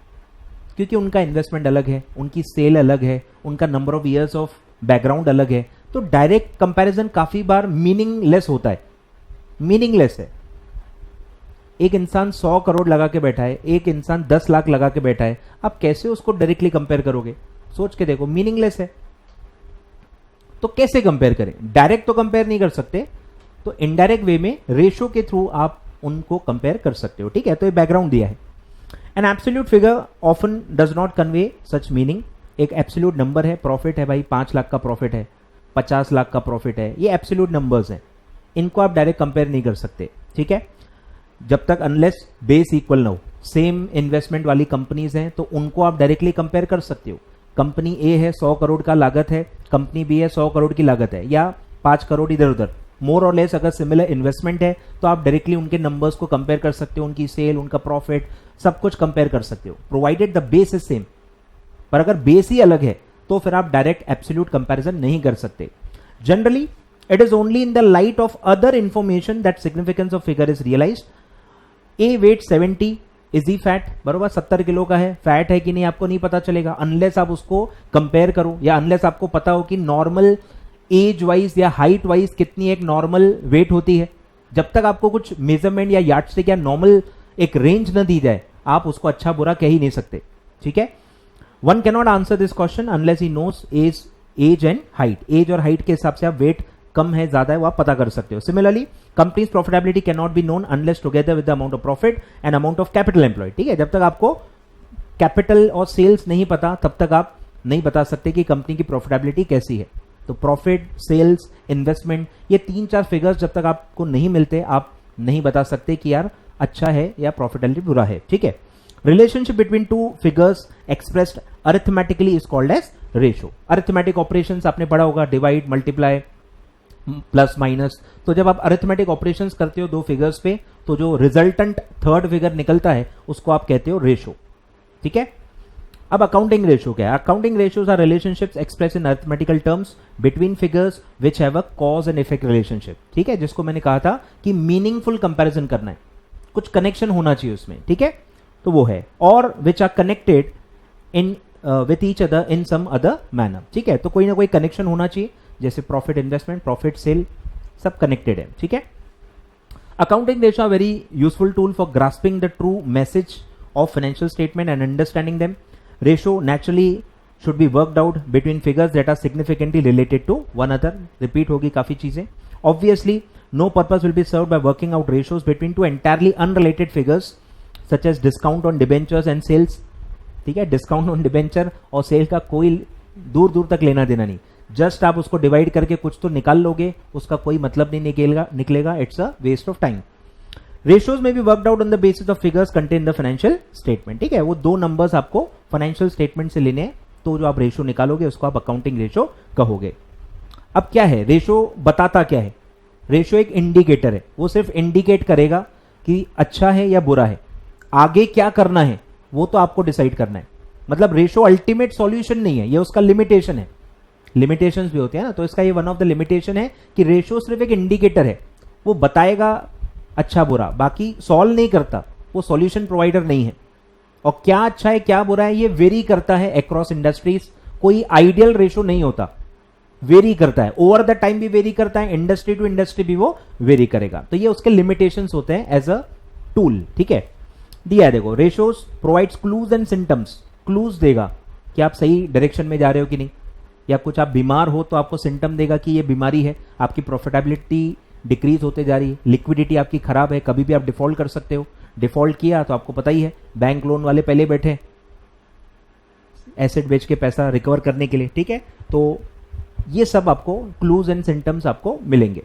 क्योंकि उनका इन्वेस्टमेंट अलग है, उनकी सेल अलग है, उनका number of years of background अलग है। तो डायरेक्ट कंपैरिजन काफी बार मीनिंगलेस होता है, मीनिंगलेस है। एक इंसान 100 करोड़ लगा के बैठा है, एक इंसान 10 लाख लगा के बैठा है, आप कैसे उसको डायरेक्टली कंपेयर करोगे? सोच के देखो, मीनिंगलेस है। तो कैसे कंपेयर करें? डायरेक्ट तो कंपेयर नहीं कर सकते, तो इनडायरेक्ट वे में रेशो के थ्रू आप उनको कंपेयर कर सकते हो। ठीक है, तो ये बैकग्राउंड दिया है। An absolute figure often does not convey such meaning. एक एब्सोल्यूट नंबर है, प्रॉफिट है भाई 5 लाख का प्रॉफिट है, 50 लाख का प्रॉफिट है, ये एब्सोल्यूट नंबर्स हैं, इनको आप डायरेक्ट कंपेयर नहीं कर सकते। ठीक है, जब तक अनलेस बेस इक्वल ना हो। सेम इन्वेस्टमेंट वाली कंपनीज हैं तो उनको आप डायरेक्टली कंपेयर कर सकते हो। कंपनी ए है, 100 करोड़ का लागत है, कंपनी बी है, 100 करोड़ की लागत है, या 5 करोड़ इधर उधर, मोर और लेस अगर सिमिलर इन्वेस्टमेंट है तो आप डायरेक्टली उनके नंबर्स को कंपेयर कर सकते हो, उनकी सेल, उनका प्रॉफिट, सब कुछ कंपेयर कर सकते हो, provided the base is same. पर अगर बेस ही अलग है तो फिर आप डायरेक्ट एब्सोल्यूट कंपैरिजन नहीं कर सकते। Generally it is only in the light of other information that significance of figure is realized. A weight 70, is he fat? बरोबर 70 किलो का है, फैट है कि नहीं आपको नहीं पता चलेगा अनलेस आप उसको कंपेयर करो, या अनलेस आपको पता हो कि नॉर्मल एज वाइज या हाइट वाइज कितनी एक नॉर्मल वेट होती है। जब तक आपको कुछ मेजरमेंट या यार्डस्टिक या नॉर्मल एक रेंज न दी जाए, आप उसको अच्छा बुरा कह ही नहीं सकते। ठीक है, one can not answer this question unless he knows age and height. Age और हाइट के हिसाब से आप वेट कम है ज्यादा है वो आप पता कर सकते हो। Similarly companies profitability can not be known unless together with the amount of profit and amount of capital employed. ठीक है, जब तक आपको कैपिटल और सेल्स नहीं पता तब तक आप नहीं बता सकते कि कंपनी की प्रॉफिटेबिलिटी कैसी है। तो प्रॉफिट, सेल्स, इन्वेस्टमेंट, ये 3-4 फिगर्स जब तक आपको नहीं मिलते आप नहीं बता सकते कि यार अच्छा है या प्रॉफिटेबिलिटी बुरा है। ठीक है, relationship between two figures expressed arithmetically is called as ratio. Arithmetic operations आपने पढ़ा होगा, डिवाइड, मल्टीप्लाई, प्लस माइनस। तो जब आप अरिथमेटिक ऑपरेशंस करते हो दो फिगर्स पे तो जो रिजल्टेंट थर्ड फिगर निकलता है उसको आप कहते हो रेशो। ठीक है, अब अकाउंटिंग रेशो क्या है? Accounting ratios are relationships express in arithmetical terms between figures which have a cause and effect relationship. ठीक है, जिसको मैंने कहा था कि मीनिंगफुल कंपैरिजन करना है, कुछ कनेक्शन होना चाहिए उसमें। ठीक है, तो वो है, और which are connected in with each other in some other manner. ठीक है, तो कोई ना कोई कनेक्शन होना चाहिए, जैसे प्रॉफिट, इन्वेस्टमेंट, प्रॉफिट, सेल, सब कनेक्टेड है। ठीक है, accounting ratio are very useful tool for grasping the true message of financial statement and understanding them. Ratio naturally should be worked out between figures that are significantly related to one other. Repeat होगी काफी चीजें। Obviously no purpose will be served by working out ratios between two entirely unrelated figures such as discount on debentures and sales. ठीक है, discount on debenture और cell का कोई दूर दूर तक लेना देना नहीं, जस्ट आप उसको डिवाइड करके कुछ तो निकाल लोगे, उसका कोई मतलब नहीं निकलेगा, it's a waste of time. Ratios में भी worked out on the basis of figures contain the financial statement. ठीक है, वो दो नंबर्स आपको फाइनेंशियल स्टेटमेंट से लेने हैं, तो जो आप रेशियो निकालोगे उसको आप अकाउंटिंग रेशियो कहोगे। अब क्या है रेशियो? बताता क्या है? रेशियो एक इंडिकेटर है, वो सिर्फ इंडिकेट करेगा कि अच्छा है या बुरा है, आगे क्या करना है वो तो आपको डिसाइड करना है। मतलब रेशियो अल्टीमेट सॉल्यूशन नहीं है, ये उसका लिमिटेशन है। लिमिटेशंस भी होते हैं ना, तो इसका ये वन ऑफ द लिमिटेशन है कि रेशियो सिर्फ एक इंडिकेटर है, वो बताएगा अच्छा बुरा, बाकी सॉल्व नहीं करता, वो सॉल्यूशन प्रोवाइडर नहीं है। और क्या अच्छा है क्या बुरा है ये वेरी करता है अक्रॉस इंडस्ट्रीज, कोई आइडियल रेशो नहीं होता, वेरी करता है, ओवर द टाइम भी वेरी करता है, इंडस्ट्री टू इंडस्ट्री भी वो वेरी करेगा। तो ये उसके लिमिटेशंस होते हैं एज अ टूल, ठीक है। दिया है देखो, ratios provides clues and symptoms, clues देगा कि आप सही डायरेक्शन में जा रहे हो कि नहीं, या कुछ आप बीमार हो तो आपको सिम्टम देगा कि ये बीमारी है, आपकी प्रॉफिटेबिलिटी डिक्रीज होते जा रही है, लिक्विडिटी आपकी खराब है, कभी भी आप डिफॉल्ट कर सकते हो, डिफॉल्ट किया तो आपको पता ही है बैंक लोन वाले पहले बैठे एसेट बेच के पैसा रिकवर करने के लिए, ठीक है। तो ये सब आपको क्लूज एंड सिम्टम्स आपको मिलेंगे।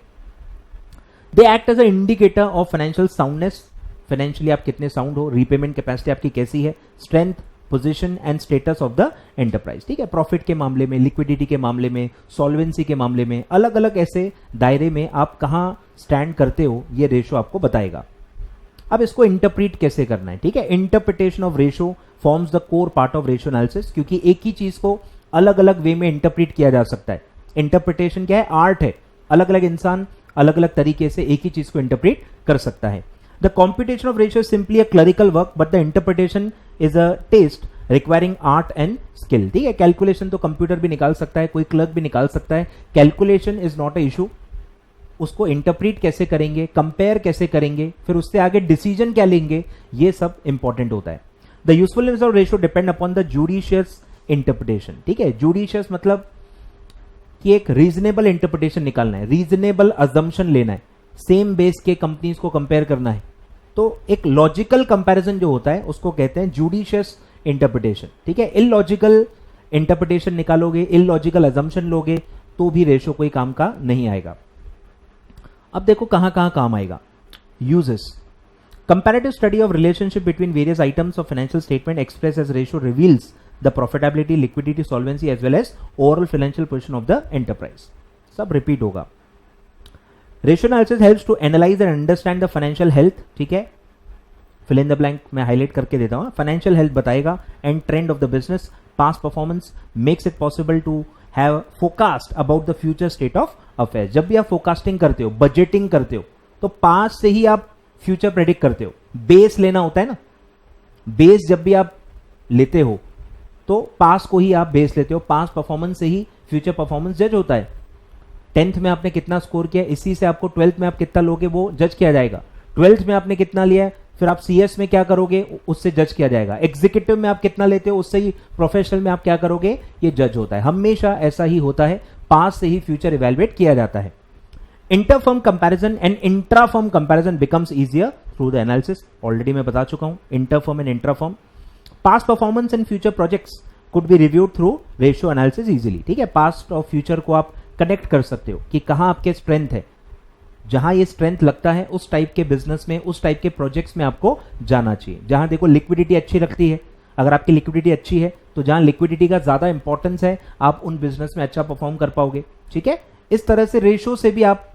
They act as a indicator of financial soundness, financially आप कितने साउंड हो, रीपेमेंट कैपेसिटी आपकी कैसी है, strength, position and status of the enterprise, ठीक है। प्रॉफिट के मामले में, लिक्विडिटी के मामले में, सॉल्वेंसी के मामले में, अलग अलग ऐसे दायरे में आप कहां स्टैंड करते हो ये रेशो आपको बताएगा। अब इसको इंटरप्रीट कैसे करना है, ठीक है। Interpretation of ratio forms the core part of ratio analysis, क्योंकि एक ही चीज को अलग अलग वे में इंटरप्रीट किया जा सकता है। इंटरप्रिटेशन क्या है, आर्ट है, अलग अलग इंसान अलग अलग तरीके से एक ही चीज को इंटरप्रीट कर सकता है। The competition of ratio is simply a clerical work, but the interpretation is a test requiring art and skill, ठीक है। कैलकुलेशन तो कंप्यूटर भी निकाल सकता है, कोई क्लर्क भी निकाल सकता है, calculation is not a issue. उसको इंटरप्रीट कैसे करेंगे, कंपेयर कैसे करेंगे, फिर उससे आगे डिसीजन क्या लेंगे, ये सब इंपॉर्टेंट होता है। The usefulness of ratio depend upon the judicious interpretation, ठीक है। जुडिशियस मतलब कि एक रीजनेबल इंटरप्रिटेशन निकालना है, रीजनेबल अजम्पशन लेना है, सेम बेस के कंपनीज को कंपेयर करना है, तो एक लॉजिकल कंपैरिजन जो होता है उसको कहते हैं जुडिशियस इंटरप्रिटेशन, ठीक है। इलॉजिकल इंटरप्रिटेशन निकालोगे, इलॉजिकल अजम्पशन लोगे तो भी रेशो कोई काम का नहीं आएगा। अब देखो कहां कहां काम आएगा। Uses, comparative study of relationship between various items of financial statement express as ratio reveals the profitability, liquidity, solvency as well as overall financial position of the enterprise. सब repeat होगा। Ratio analysis helps to analyze and understand the financial health, ठीक है। Fill in the blank मैं highlight करके देता हूँ। Financial health बताएगा and trend of the business, past performance makes it possible to have forecast about the future state of affairs. जब भी आप forecasting करते हो, budgeting करते हो, तो past से ही आप future predict करते हो। Base लेना होता है ना, base जब भी आप लेते हो तो पास को ही आप बेस लेते हो, पास परफॉर्मेंस से ही फ्यूचर परफॉर्मेंस जज होता है। 10th में आपने कितना स्कोर किया, इसी से आपको 12th में आप कितना लोगे वो जज किया जाएगा। 12th में आपने कितना लिया है, फिर आप सीएस में क्या करोगे उससे जज किया जाएगा। एग्जीक्यूटिव में आप कितना लेते हो उससे ही, प्रोफेशनल में आप क्या करोगे ये जज होता है। हमेशा ऐसा ही होता है, पास से ही फ्यूचर इवेलुएट किया जाता है। Interfirm comparison and इंट्राफर्म comparison becomes easier through the analysis, already मैं बता चुका हूं। Inter-firm and इंट्राफर्म, past performance and future projects could be reviewed through ratio analysis easily, ठीक है। पास्ट और फ्यूचर को आप कनेक्ट कर सकते हो कि कहां आपके स्ट्रेंथ है, जहां ये स्ट्रेंथ लगता है उस टाइप के बिजनेस में, उस टाइप के प्रोजेक्ट्स में आपको जाना चाहिए। जहां देखो लिक्विडिटी अच्छी लगती है, अगर आपकी लिक्विडिटी अच्छी है तो जहां लिक्विडिटी का ज्यादा इंपॉर्टेंस है आप उन बिजनेस में अच्छा परफॉर्म कर पाओगे, ठीक है। इस तरह से रेशियो से भी आप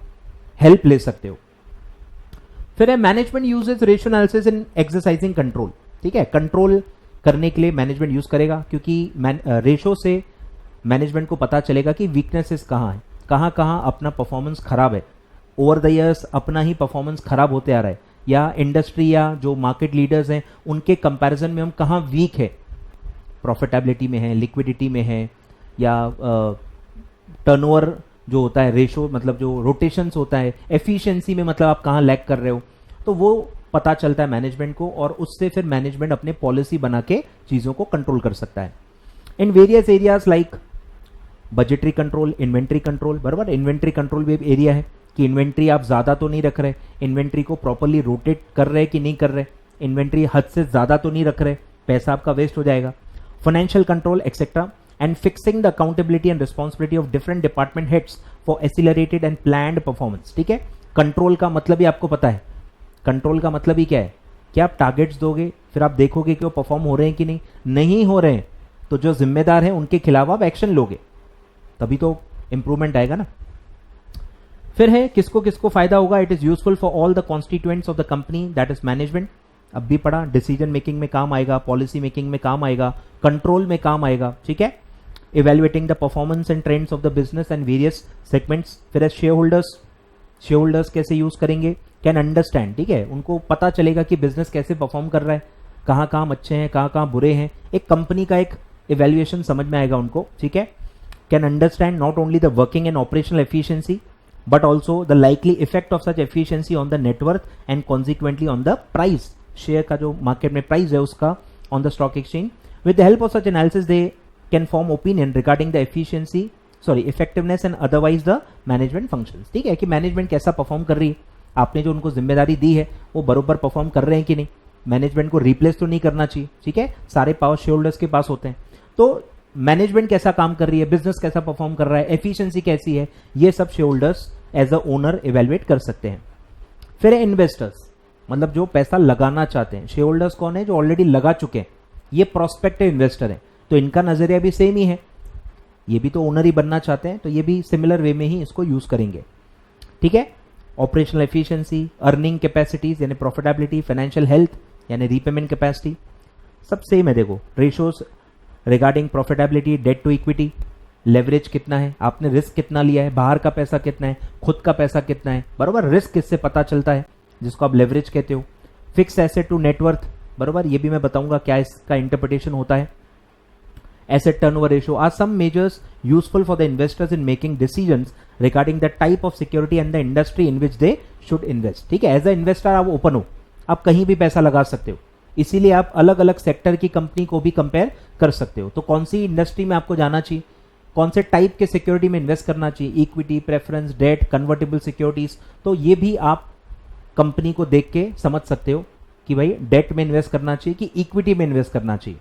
हेल्प ले सकते हो। फिर है management uses ratio analysis in exercising control, ठीक है। कंट्रोल करने के लिए मैनेजमेंट यूज करेगा, क्योंकि रेशो से मैनेजमेंट को पता चलेगा कि वीकनेसेस कहां है, कहां कहां अपना परफॉर्मेंस खराब है, ओवर द इयर्स अपना ही परफॉर्मेंस खराब होते आ रहा है, या इंडस्ट्री या जो मार्केट लीडर्स हैं उनके कंपैरिजन में हम कहां वीक है, प्रॉफिटेबिलिटी में है, लिक्विडिटी में है, या टर्नओवर जो होता है रेशो मतलब जो रोटेशंस होता है, एफिशिएंसी में मतलब आप कहां लैग कर रहे हो, तो वो पता चलता है मैनेजमेंट को, और उससे फिर मैनेजमेंट अपने पॉलिसी बना के चीजों को कंट्रोल कर सकता है। In various areas like budgetary control, inventory control, बराबर। इन्वेंट्री कंट्रोल भी एक एरिया है कि इन्वेंट्री आप ज्यादा तो नहीं रख रहे, इन्वेंट्री को प्रॉपरली रोटेट कर रहे कि नहीं कर रहे, इन्वेंट्री हद से ज्यादा तो नहीं रख रहे, पैसा आपका वेस्ट हो जाएगा। Financial control etcetera, and fixing the accountability and responsibility of different department heads for accelerated and planned performance, ठीक है। कंट्रोल का मतलब ही आपको पता है, कंट्रोल का मतलब ही क्या है कि आप टारगेट्स दोगे, फिर आप देखोगे कि वो परफॉर्म हो रहे हैं कि नहीं, नहीं हो रहे हैं तो जो जिम्मेदार हैं उनके खिलाफ आप एक्शन लोगे, तभी तो इंप्रूवमेंट आएगा ना। फिर है किसको किसको फायदा होगा, it is useful for all the constituents of the company that is management. अब भी पढ़ा, डिसीजन मेकिंग में काम आएगा, पॉलिसी मेकिंग में काम आएगा, कंट्रोल में काम आएगा, ठीक है। Evaluating the performance and trends of the business and various segments. फिर है शेयर होल्डर्स, शेयर होल्डर्स कैसे यूज करेंगे, कैन अंडरस्टैंड, ठीक है, उनको पता चलेगा कि बिजनेस कैसे परफॉर्म कर रहा है, कहाँ कहाँ अच्छे हैं, कहाँ कहाँ बुरे हैं, एक कंपनी का एक इवेल्युएशन समझ में आएगा उनको, ठीक है। Can understand not only the working and operational efficiency but also the likely effect of such efficiency on the net worth and consequently on the price, share का जो मार्केट में प्राइस है उसका on the stock exchange. With the help of such analysis they can form opinion regarding the efficiency effectiveness and otherwise the management functions, ठीक है, कि management कैसा perform कर रही है, आपने जो उनको जिम्मेदारी दी है वो बरोबर परफॉर्म कर रहे हैं कि नहीं, मैनेजमेंट को रिप्लेस तो नहीं करना चाहिए, ठीक है, सारे पावर शेयर होल्डर्स के पास होते हैं, तो मैनेजमेंट कैसा काम कर रही है, बिजनेस कैसा परफॉर्म कर रहा है, एफिशिएंसी कैसी है, ये सब shareholders as a owner evaluate कर सकते हैं। फिर है इन्वेस्टर्स, मतलब जो पैसा लगाना चाहते हैं, शेयर होल्डर्स कौन है, जो ऑलरेडी लगा चुके हैं, ये प्रोस्पेक्टिव इन्वेस्टर है, तो इनका नजरिया भी सेम ही है, ये भी तो ओनर ही बनना चाहते हैं, तो ये भी सिमिलर वे में ही इसको यूज करेंगे, ठीक है। ऑपरेशनल एफिशिएंसी, अर्निंग कैपेसिटीज यानी प्रॉफिटेबिलिटी, फाइनेंशियल हेल्थ यानी रीपेमेंट कैपेसिटी, सब सेम है। देखो ratios regarding profitability, debt to equity, leverage कितना है, आपने रिस्क कितना लिया है, बाहर का पैसा कितना है, खुद का पैसा कितना है, बरोबर, रिस्क किससे पता चलता है, जिसको आप लेवरेज कहते हो। फिक्स एसेट टू नेटवर्थ, बरोबर, ये भी मैं बताऊंगा क्या इसका इंटरप्रिटेशन होता है। Asset turnover ratio are some measures useful for the investors in making decisions regarding the type of security and the industry in which they should invest, ठीक है। एज अ इन्वेस्टर आप ओपन हो, आप कहीं भी पैसा लगा सकते हो, इसीलिए आप अलग अलग सेक्टर की कंपनी को भी कंपेयर कर सकते हो, तो कौन सी इंडस्ट्री में आपको जाना चाहिए, कौन से टाइप के सिक्योरिटी में इन्वेस्ट करना चाहिए, equity, preference, debt, convertible securities, तो ये भी आप कंपनी को देख के समझ सकते हो कि भाई डेट में इन्वेस्ट करना चाहिए कि इक्विटी में इन्वेस्ट करना चाहिए।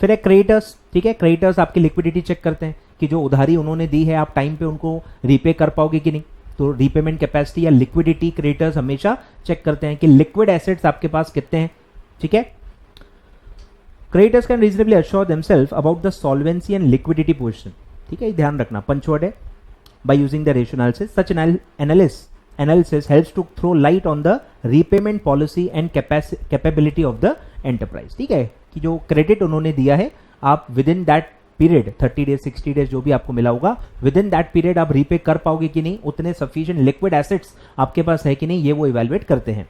फिर है क्रेडिटर्स, ठीक है, क्रेडिटर्स आपकी लिक्विडिटी चेक करते हैं कि जो उधारी उन्होंने दी है आप टाइम पे उनको रीपे कर पाओगे कि नहीं, तो रीपेमेंट कैपेसिटी या लिक्विडिटी क्रेडिटर्स हमेशा चेक करते हैं कि लिक्विड एसेट्स आपके पास कितने हैं, ठीक है। Creditors can reasonably assure themselves about the solvency and liquidity position, ठीक है, ध्यान रखना, पंचवर्ड है, by using the ratio analysis such analysis helps to throw light on the repayment policy and capability of the enterprise, ठीक है, कि जो credit उन्होंने दिया है आप within that period 30 days 60 days जो भी आपको मिला होगा, विद इन दैट पीरियड आप रीपे कर पाओगे कि नहीं, उतने सफिशिएंट लिक्विड एसेट्स आपके पास है कि नहीं, ये वो इवेलुएट करते हैं।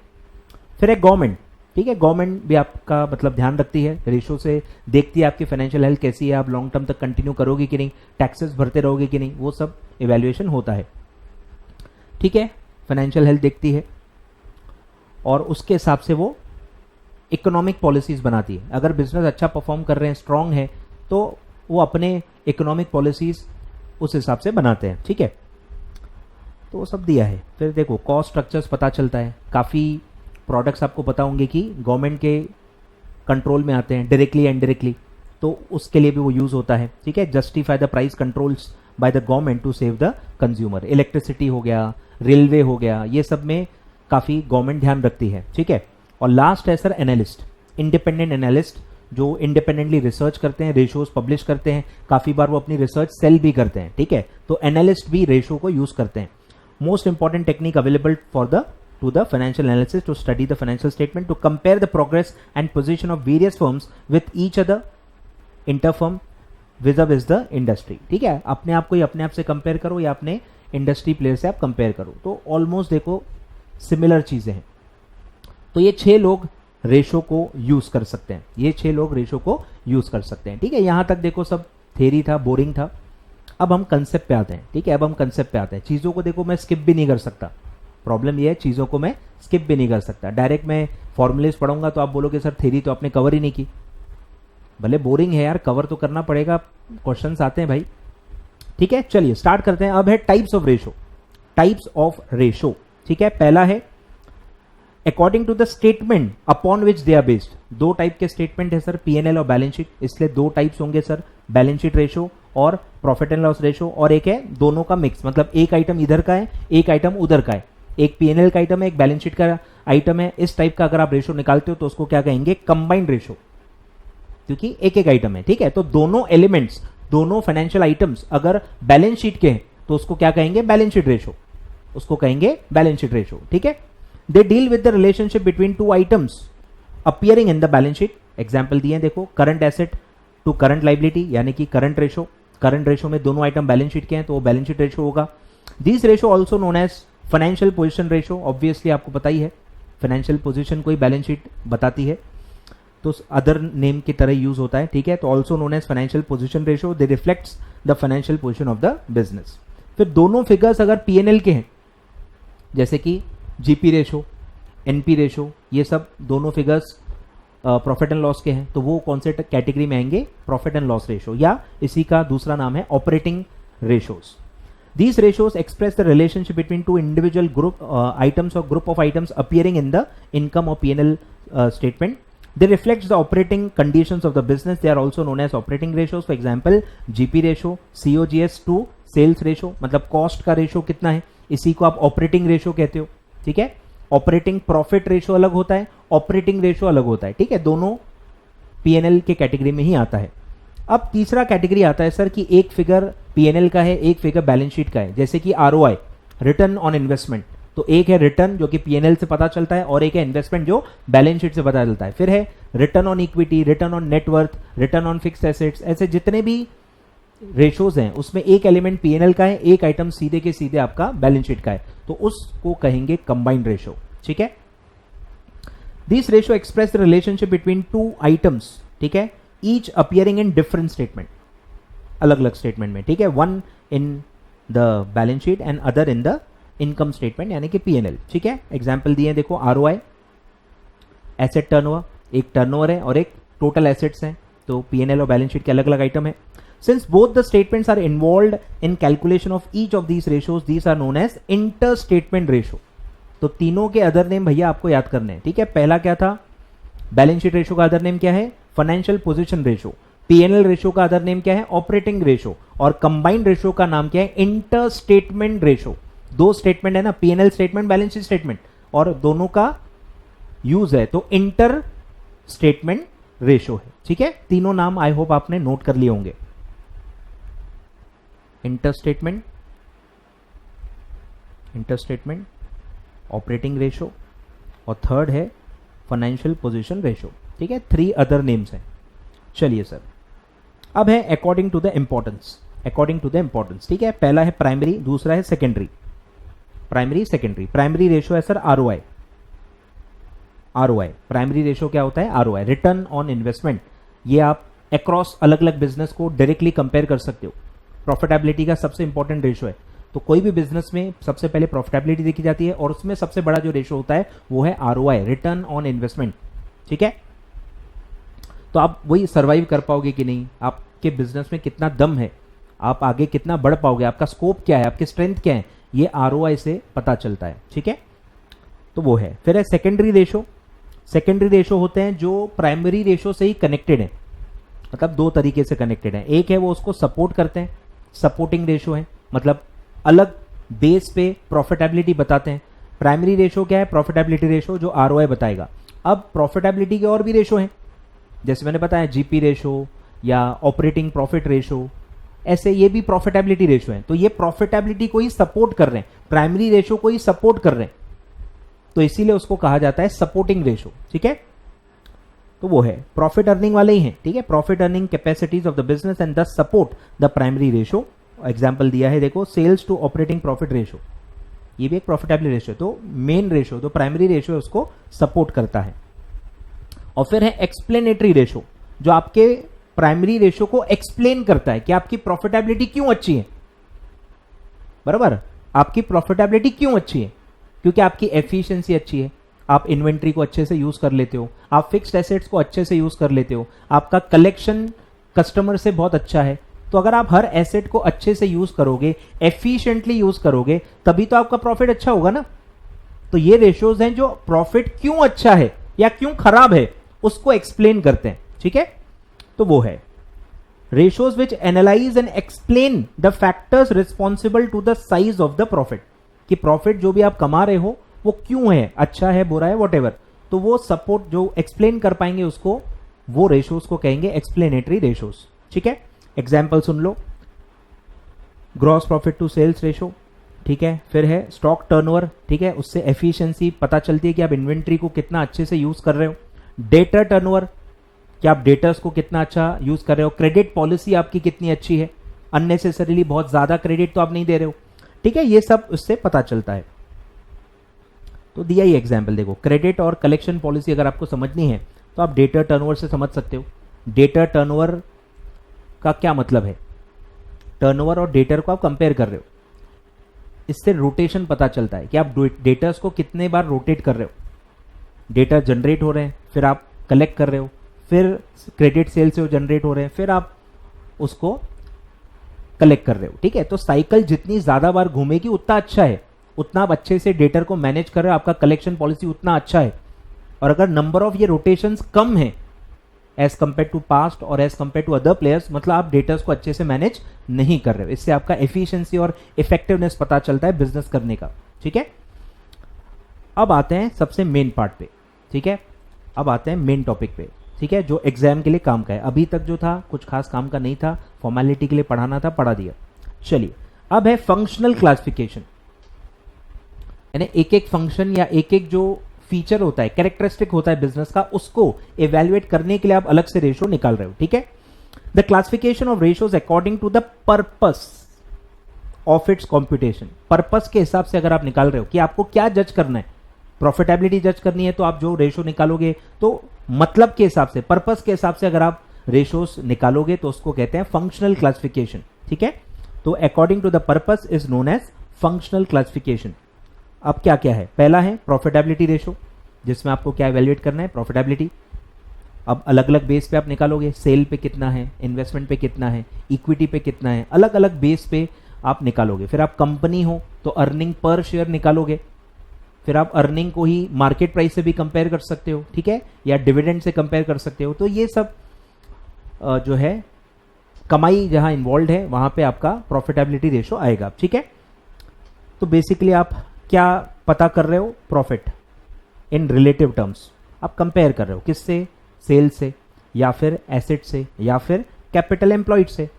फिर है गवर्नमेंट, ठीक है, गवर्नमेंट भी आपका मतलब ध्यान रखती है, रेशो से देखती है आपकी फाइनेंशियल हेल्थ कैसी है, आप लॉन्ग टर्म तक कंटिन्यू करोगे कि नहीं, टैक्सेस भरते रहोगे कि नहीं, वो सब इवेल्युएशन होता है, ठीक है, फाइनेंशियल हेल्थ देखती है और उसके हिसाब से वो इकोनॉमिक पॉलिसीज बनाती है। अगर बिजनेस अच्छा परफॉर्म कर रहे हैं, स्ट्रांग है, तो वो अपने इकोनॉमिक पॉलिसीज उस हिसाब से बनाते हैं, ठीक है, तो वो सब दिया है। फिर देखो कॉस्ट स्ट्रक्चर्स पता चलता है, काफ़ी प्रोडक्ट्स आपको पता होंगे कि गवर्नमेंट के कंट्रोल में आते हैं डायरेक्टली या इनडायरेक्टली, तो उसके लिए भी वो यूज़ होता है, ठीक है। Justify the price controls by the government to save the consumer, electricity हो गया, रेलवे हो गया, ये सब में काफ़ी गवर्नमेंट ध्यान रखती है, ठीक है। और लास्ट है सर एनालिस्ट, इंडिपेंडेंट एनालिस्ट जो इंडिपेंडेंटली रिसर्च करते हैं, रेशोज पब्लिश करते हैं, काफ़ी बार वो अपनी रिसर्च सेल भी करते हैं, ठीक है, तो एनालिस्ट भी रेशो को यूज़ करते हैं। Most important technique available for the to the financial analysis to study the financial statement, to compare the progress and position of various firms with each other, interfirm vis-a-vis the industry, ठीक है, अपने आप को ही अपने आप से compare करो या अपने इंडस्ट्री प्लेयर से आप कंपेयर करो, तो ऑलमोस्ट देखो सिमिलर चीजें हैं। तो ये 6 लोग रेशो को यूज कर सकते हैं, ये 6 लोग रेशो को यूज कर सकते हैं, ठीक है। यहां तक देखो सब थ्योरी था, बोरिंग था। अब हम कंसेप्ट पे आते हैं, ठीक है, अब हम कंसेप्ट पे आते हैं। चीजों को देखो मैं स्किप भी नहीं कर सकता, प्रॉब्लम ये है चीज़ों को मैं स्किप भी नहीं कर सकता, डायरेक्ट मैं फॉर्मूलेज पढ़ूंगा तो आप बोलोगे सर थ्योरी तो आपने कवर ही नहीं की, भले बोरिंग है यार, कवर तो करना पड़ेगा, क्वेश्चंस आते हैं भाई, ठीक है। चलिए स्टार्ट करते हैं। अब है types of ratio, types of ratio, ठीक है। पहला है according to the statement upon which they are based, 2 type के स्टेटमेंट है सर, पीएनएल और बैलेंस शीट, इसलिए 2 टाइप्स होंगे सर, बैलेंस शीट रेशो और प्रॉफिट एंड लॉस रेशो, और एक है दोनों का मिक्स, मतलब एक आइटम इधर का है एक आइटम उधर का है, एक पीएनएल का आइटम है एक बैलेंस शीट का आइटम है, इस टाइप का अगर आप रेशो निकालते हो तो उसको क्या कहेंगे, कंबाइंड रेशो, क्योंकि एक एक आइटम है, ठीक है। तो दोनों एलिमेंट्स, दोनों फाइनेंशियल आइटम्स अगर बैलेंस शीट के हैं तो उसको क्या कहेंगे, बैलेंस शीट रेशो, उसको कहेंगे बैलेंस शीट रेशो, ठीक है। They deal with the relationship between 2 items appearing in the balance sheet. Example दिए देखो, current asset to current liability, यानी कि करंट रेशो, करंट रेशो में दोनों आइटम बैलेंस शीट के हैं तो वो बैलेंस शीट रेशो होगा। This ratio also known as financial position ratio obviously आपको पता ही है, फाइनेंशियल पोजीशन कोई बैलेंस शीट बताती है तो अदर नेम की तरह यूज होता है, ठीक है। तो also known as financial position ratio, they reflects the financial position of the business. फिर दोनों फिगर्स अगर पीएनएल के हैं, जैसे कि जीपी रेशो, एनपी रेशो, ये सब दोनों फिगर्स प्रॉफिट एंड लॉस के हैं, तो वो कौन से कैटेगरी में आएंगे? प्रॉफिट एंड लॉस रेशो, या इसी का दूसरा नाम है operating ratios. These ratios express the relationship between two individual group items or group of items appearing in the income or P&L statement. They reflect the operating conditions of the business. They are also known as operating ratios. For example, GP ratio, COGS to sales ratio, मतलब cost का ratio कितना है, इसी को आप operating ratio कहते हो, ठीक है। ऑपरेटिंग प्रॉफिट रेशो अलग होता है, ऑपरेटिंग रेशो अलग होता है, ठीक है। दोनों पीएनएल के कैटेगरी में ही आता है। अब तीसरा कैटेगरी आता है सर कि एक फिगर पीएनएल का है, एक फिगर बैलेंस शीट का है, जैसे कि आरओआई, रिटर्न ऑन इन्वेस्टमेंट। तो एक है रिटर्न जो कि पीएनएल से पता चलता है, और एक है इन्वेस्टमेंट जो बैलेंस शीट से पता चलता है। फिर है return on equity, return on net worth, return on fixed assets. ऐसे जितने भी रेशोज हैं उसमें एक एलिमेंट पीएनएल का है, एक आइटम सीधे के सीधे आपका बैलेंस शीट का है, तो उसको कहेंगे कंबाइंड रेशो, ठीक है। This ratio express the relationship between to items, ठीक है, each appearing in different statement, अलग अलग स्टेटमेंट में, ठीक है। One in the balance sheet and other in the income statement यानी कि पीएनएल, ठीक है। एग्जाम्पल दिए देखो, आरओआई, एसेट टर्नओवर, एक टर्नओवर है और एक टोटल एसेट्स हैं, तो पीएनएल और बैलेंस शीट के अलग अलग आइटम है। Since both the statements are involved in calculation of each of these ratios, these are known as inter-statement ratio. तो तीनों के अदर नेम भैया आपको याद करने हैं, ठीक है। पहला क्या था? बैलेंस शीट रेशो का अदर नेम क्या है? Financial position ratio. PNL ratio का अदर नेम क्या है? Operating ratio. और कंबाइंड रेशो का नाम क्या है? Inter statement ratio. दो स्टेटमेंट है ना, PNL statement, balance sheet statement, और दोनों का यूज है, तो इंटर स्टेटमेंट रेशो है, ठीक है। तीनों नाम आई होप आपने नोट कर लिए होंगे। इंटर स्टेटमेंट, ऑपरेटिंग रेशो, और थर्ड है फाइनेंशियल पोजीशन रेशो, ठीक है। 3 अदर नेम्स हैं। चलिए सर, अब है अकॉर्डिंग टू द इंपॉर्टेंस, ठीक है। पहला है प्राइमरी, दूसरा है secondary. Primary secondary, primary ratio है सर आरओआई। प्राइमरी रेशो क्या होता है? ROI, return on investment. ये आप अक्रॉस अलग अलग बिजनेस को डायरेक्टली कंपेयर कर सकते हो। प्रॉफिटेबिलिटी का सबसे इंपॉर्टेंट रेशो है, तो कोई भी बिजनेस में सबसे पहले प्रॉफिटेबिलिटी देखी जाती है, और उसमें सबसे बड़ा जो रेशो होता है वो है आरओआई, रिटर्न ऑन इन्वेस्टमेंट, ठीक है। तो आप वही सर्वाइव कर पाओगे कि नहीं, आपके बिजनेस में कितना दम है, आप आगे कितना बढ़ पाओगे, आपका स्कोप क्या है, आपकी स्ट्रेंथ क्या है, ये आरओआई से पता चलता है, ठीक है। तो वो है। फिर है सेकेंडरी रेशो। सेकेंडरी रेशो होते हैं जो प्राइमरी रेशो से ही कनेक्टेड है, मतलब दो तरीके से कनेक्टेड है। एक है वो उसको सपोर्ट करते हैं, सपोर्टिंग रेशो है, मतलब अलग बेस पे प्रॉफिटेबिलिटी बताते हैं। प्राइमरी रेशो क्या है? प्रॉफिटेबिलिटी रेशो, जो आरओआई बताएगा। अब प्रॉफिटेबिलिटी के और भी रेशो हैं, जैसे मैंने बताया जीपी रेशो या ऑपरेटिंग प्रॉफिट रेशो, ऐसे ये भी प्रॉफिटेबिलिटी रेशो है। तो ये प्रॉफिटेबिलिटी को ही सपोर्ट कर रहे हैं, प्राइमरी रेशो को ही सपोर्ट कर रहे हैं, तो इसीलिए उसको कहा जाता है सपोर्टिंग रेशो, ठीक है। तो वो है, प्रॉफिट अर्निंग वाले ही हैं, ठीक है। Profit earning capacities of the business and the support the primary ratio. Example दिया है देखो, sales to operating profit ratio, ये भी एक प्रॉफिटेबिलिटी रेशो, तो मेन रेशो तो प्राइमरी रेशो है उसको सपोर्ट करता है। और फिर है एक्सप्लेनेटरी रेशो, जो आपके प्राइमरी रेशो को एक्सप्लेन करता है कि आपकी प्रॉफिटेबिलिटी क्यों अच्छी है। बराबर, आपकी प्रॉफिटेबिलिटी क्यों अच्छी है? क्योंकि आपकी एफिशिएंसी अच्छी है, आप इन्वेंट्री को अच्छे से यूज कर लेते हो, आप फिक्स्ड एसेट्स को अच्छे से यूज कर लेते हो, आपका कलेक्शन कस्टमर से बहुत अच्छा है। तो अगर आप हर एसेट को अच्छे से यूज करोगे, एफिशिएंटली यूज करोगे, तभी तो आपका प्रॉफिट अच्छा होगा ना। तो ये रेशोज हैं जो प्रॉफिट क्यों अच्छा है या क्यों खराब है उसको एक्सप्लेन करते हैं, ठीक है। तो वो है ratios which analyse and explain the factors responsible to the size of the profit, कि प्रॉफिट जो भी आप कमा रहे हो वो क्यों है, अच्छा है, बुरा है, वॉटेवर, तो वो सपोर्ट जो एक्सप्लेन कर पाएंगे उसको, वो रेशोज को कहेंगे एक्सप्लेनेटरी रेशोज, ठीक है। एग्जाम्पल सुन लो, gross profit to sales ratio, ठीक है। फिर है स्टॉक टर्नओवर, ठीक है, उससे एफिशिएंसी पता चलती है कि आप इन्वेंट्री को कितना अच्छे से यूज कर रहे हो। डेटर टर्नओवर, कि आप डेटर्स को कितना अच्छा यूज कर रहे हो। क्रेडिट पॉलिसी आपकी कितनी अच्छी है, अननेसेसरीली बहुत ज्यादा क्रेडिट तो आप नहीं दे रहे हो, ठीक है। ये सब उससे पता चलता है। तो दिया ही एग्जाम्पल, देखो क्रेडिट और कलेक्शन पॉलिसी अगर आपको समझनी है तो आप डेटर टर्नओवर से समझ सकते हो। डेटर टर्नओवर का क्या मतलब है, टर्नओवर और डेटर को आप कंपेयर कर रहे हो, इससे रोटेशन पता चलता है कि आप डेटर्स को कितने बार रोटेट कर रहे हो। डेटा जनरेट हो रहे हैं, फिर आप कलेक्ट कर रहे हो, फिर क्रेडिट सेल से वो जनरेट हो रहे हैं, फिर आप उसको कलेक्ट कर रहे हो, ठीक है। तो साइकिल जितनी ज्यादा बार घूमेगी उतना अच्छा है, उतना आप अच्छे से डेटर को मैनेज कर रहे हो, आपका कलेक्शन पॉलिसी उतना अच्छा है। और अगर नंबर ऑफ ये रोटेशंस कम है एज कंपेयर टू पास्ट और as compare to other players, मतलब आप डेटर्स को अच्छे से मैनेज नहीं कर रहे हो। इससे आपका एफिशिएंसी और इफेक्टिवनेस पता चलता है बिजनेस करने का, ठीक है। अब आते हैं सबसे मेन पार्ट पे, ठीक है। अब आते हैं मेन टॉपिक पे, ठीक है, जो एग्जाम के लिए काम का है। अभी तक जो था कुछ खास काम का नहीं था, फॉर्मेलिटी के लिए पढ़ाना था, पढ़ा दिया। चलिए अब है फंक्शनल क्लासिफिकेशन, यानी एक एक फंक्शन या एक एक जो फीचर होता है, कैरेक्टरिस्टिक होता है बिजनेस का, उसको इवेल्युएट करने के लिए आप अलग से रेशो निकाल रहे हो, ठीक है। The classification of ratios according to the purpose of its computation. Purpose के हिसाब से अगर आप निकाल रहे हो कि आपको क्या जज करना है, प्रॉफिटेबिलिटी जज करनी है तो आप जो रेशो निकालोगे तो मतलब के हिसाब से, पर्पस के हिसाब से अगर आप रेशोस निकालोगे तो उसको कहते हैं फंक्शनल क्लासिफिकेशन, ठीक है। तो according to the purpose is known as functional classification. अब क्या क्या है, पहला है प्रॉफिटेबिलिटी रेशो, जिसमें आपको क्या इवेल्युएट करना है, प्रॉफिटेबिलिटी। अब अलग अलग बेस पे आप निकालोगे, सेल पे कितना है, इन्वेस्टमेंट पे कितना है, इक्विटी पे कितना है, अलग अलग बेस पे आप निकालोगे। फिर आप कंपनी हो तो अर्निंग पर शेयर निकालोगे, फिर आप अर्निंग को ही मार्केट प्राइस से भी कंपेयर कर सकते हो, ठीक है, या डिविडेंड से कंपेयर कर सकते हो। तो ये सब जो है कमाई जहां इन्वॉल्व है वहां पे आपका प्रॉफिटेबिलिटी रेशो आएगा, ठीक है। तो बेसिकली आप क्या पता कर रहे हो, प्रॉफिट इन रिलेटिव टर्म्स आप कंपेयर कर रहे हो, किससे, सेल से या फिर एसेट से या फिर कैपिटल एम्प्लॉयड से,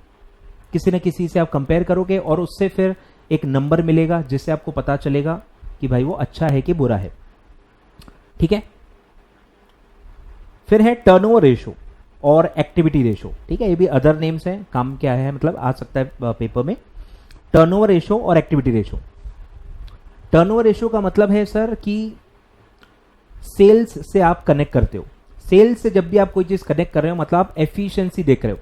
किसी न किसी से आप कंपेयर करोगे और उससे फिर एक नंबर मिलेगा जिससे आपको पता चलेगा कि भाई वो अच्छा है कि बुरा है, ठीक है। फिर है टर्नओवर रेशो और एक्टिविटी रेशो, ठीक है, ये भी अदर नेम्स हैं, काम क्या है मतलब आ सकता है पेपर में। टर्नओवर रेशो और एक्टिविटी रेशो। टर्नओवर रेशो का मतलब है सर कि सेल्स से आप कनेक्ट करते हो, सेल्स से जब भी आप कोई चीज कनेक्ट कर रहे हो मतलब आप एफिशिएंसी देख रहे हो।